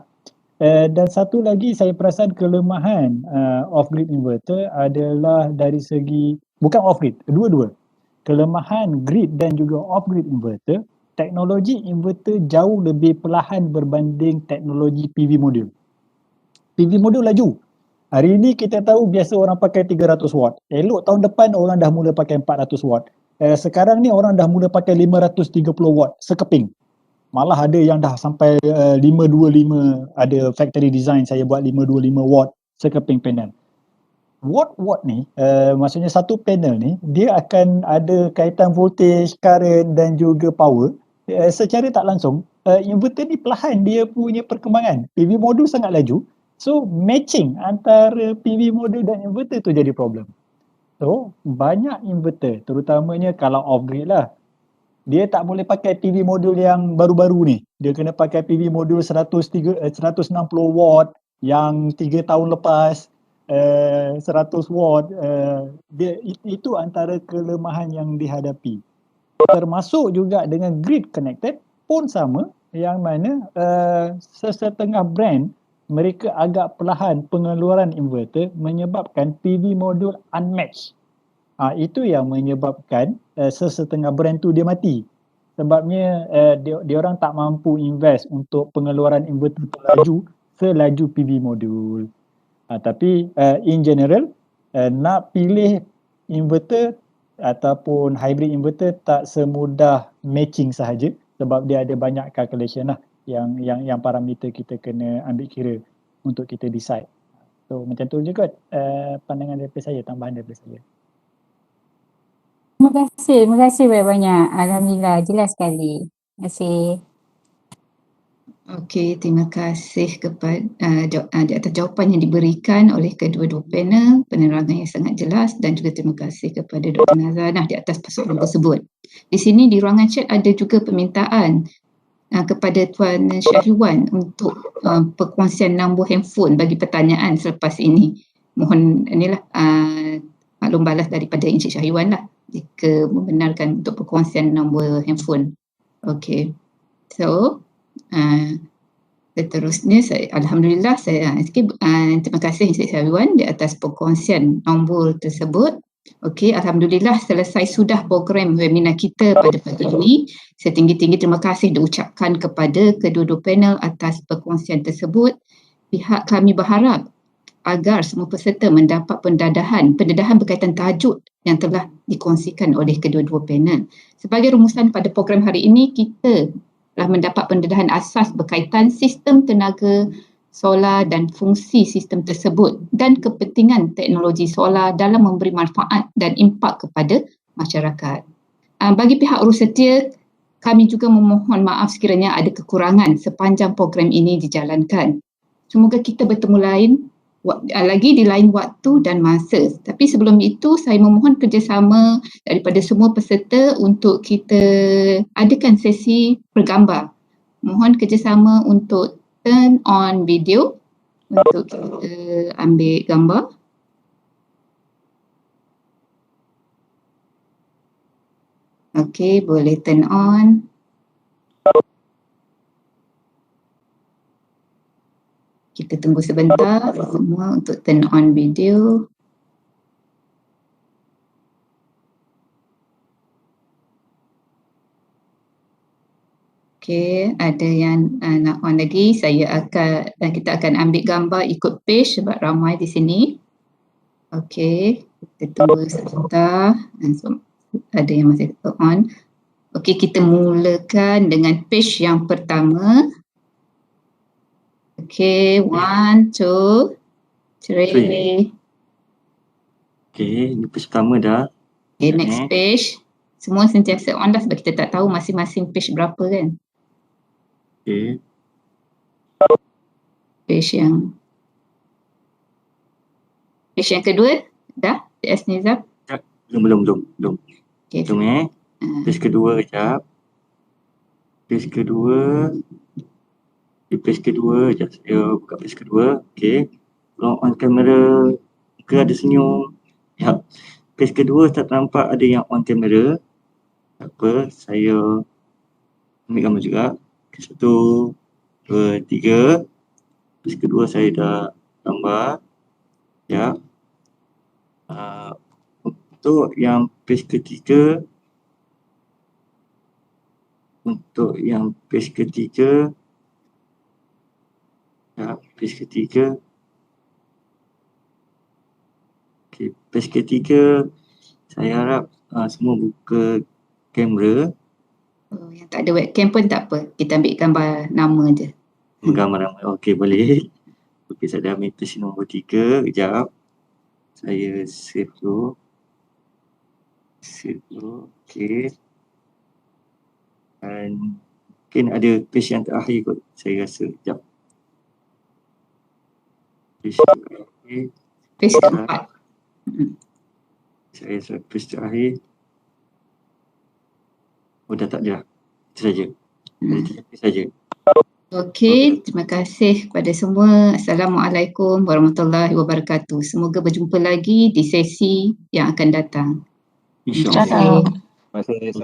Dan satu lagi saya perasan kelemahan off-grid inverter adalah dari segi, bukan off-grid, dua-dua. Kelemahan grid dan juga off-grid inverter, teknologi inverter jauh lebih perlahan berbanding teknologi PV modul. PV modul laju. Hari ini kita tahu biasa orang pakai 300 watt. Elok tahun depan orang dah mula pakai 400 watt. Sekarang ni orang dah mula pakai 530 watt sekeping. Malah ada yang dah sampai 525, ada factory design saya buat 525 watt sekeping panel. Watt ni, maksudnya satu panel ni, dia akan ada kaitan voltage, current dan juga power. Secara tak langsung, inverter ni perlahan dia punya perkembangan. PV modul sangat laju. So, matching antara PV modul dan inverter tu jadi problem. So, banyak inverter, terutamanya kalau off-grid lah, dia tak boleh pakai PV modul yang baru-baru ni. Dia kena pakai PV modul 160 watt yang 3 tahun lepas. 100 watt, itu antara kelemahan yang dihadapi. Termasuk juga dengan grid connected pun sama, yang mana sesetengah brand mereka agak perlahan pengeluaran inverter menyebabkan PV modul unmatched. Itu yang menyebabkan sesetengah brand tu dia mati. Sebabnya dia orang tak mampu invest untuk pengeluaran inverter terlaju selaju PV modul. Tapi in general, nak pilih inverter ataupun hybrid inverter tak semudah matching sahaja, sebab dia ada banyak calculation lah yang parameter kita kena ambil kira untuk kita decide. So macam tu je kot pandangan daripada saya, tambahan daripada saya. Terima kasih banyak-banyak. Alhamdulillah, jelas sekali. Terima kasih. Okey, terima kasih kepada di atas jawapan yang diberikan oleh kedua-dua panel, penerangan yang sangat jelas, dan juga terima kasih kepada Dr. Nazanah di atas persoalan tersebut. Di sini di ruangan chat ada juga permintaan kepada Tuan Syahriwan untuk perkongsian nombor handphone bagi pertanyaan selepas ini. Mohon inilah maklum balas daripada Encik Syahriwan lah jika membenarkan untuk perkongsian nombor handphone. Okey. So seterusnya Alhamdulillah terima kasih Encik Syahriwan di atas perkongsian nombor tersebut. Okey, Alhamdulillah selesai sudah program webinar kita pada pagi ini. Setinggi-tinggi terima kasih diucapkan kepada kedua-dua panel atas perkongsian tersebut. Pihak kami berharap agar semua peserta mendapat pendedahan berkaitan tajuk yang telah dikongsikan oleh kedua-dua panel. Sebagai rumusan pada program hari ini, kita telah mendapat pendedahan asas berkaitan sistem tenaga solar dan fungsi sistem tersebut dan kepentingan teknologi solar dalam memberi manfaat dan impak kepada masyarakat. Bagi pihak Urusetia, kami juga memohon maaf sekiranya ada kekurangan sepanjang program ini dijalankan. Semoga kita bertemu lagi di lain waktu dan masa. Tapi sebelum itu, saya memohon kerjasama daripada semua peserta untuk kita adakan sesi bergambar. Mohon kerjasama untuk turn on video untuk kita ambil gambar. Okey, boleh turn on. Kita tunggu sebentar semua untuk turn on video. Okey, ada yang nak on lagi. Kita akan ambil gambar ikut page sebab ramai di sini. Okey, kita tunggu sebentar. Ada yang masih on. Okey, kita mulakan dengan page yang pertama. Okey, 1, 2, 3. Okey, ini page pertama dah. Okay, next page. Semua sentiasa on dah sebab kita tak tahu masing-masing page berapa kan. Okey. Page yang kedua dah, CS Nizam? Belum. Okay. Jom page kedua kejap. Page kedua. Di page kedua, sekejap saya buka page kedua. Okey. Kalau on kamera ke ada senyum. Ya. Page kedua tak nampak ada yang on kamera. Tak apa, saya ambil gambar juga. Okay, 1, 2, 3. Page kedua saya dah gambar. Ya. Untuk yang page ketiga. Ya, page ketiga. Okay, page ketiga saya harap semua buka kamera. Yang tak ada webcam pun tak apa. Kita ambil gambar nama je. Gambar nama. Okey, boleh. Okey, saya dah ambil page nombor 3. Kejap. Saya save dulu. Okey. Dan mungkin ada page yang terakhir kot. Saya rasa. Kejap. Page keempat. Saya rasa page terakhir. Dah tak ada. Itu saja. Itu saja. Okey, terima kasih kepada semua. Assalamualaikum warahmatullahi wabarakatuh. Semoga berjumpa lagi di sesi yang akan datang. InsyaAllah. Terima kasih.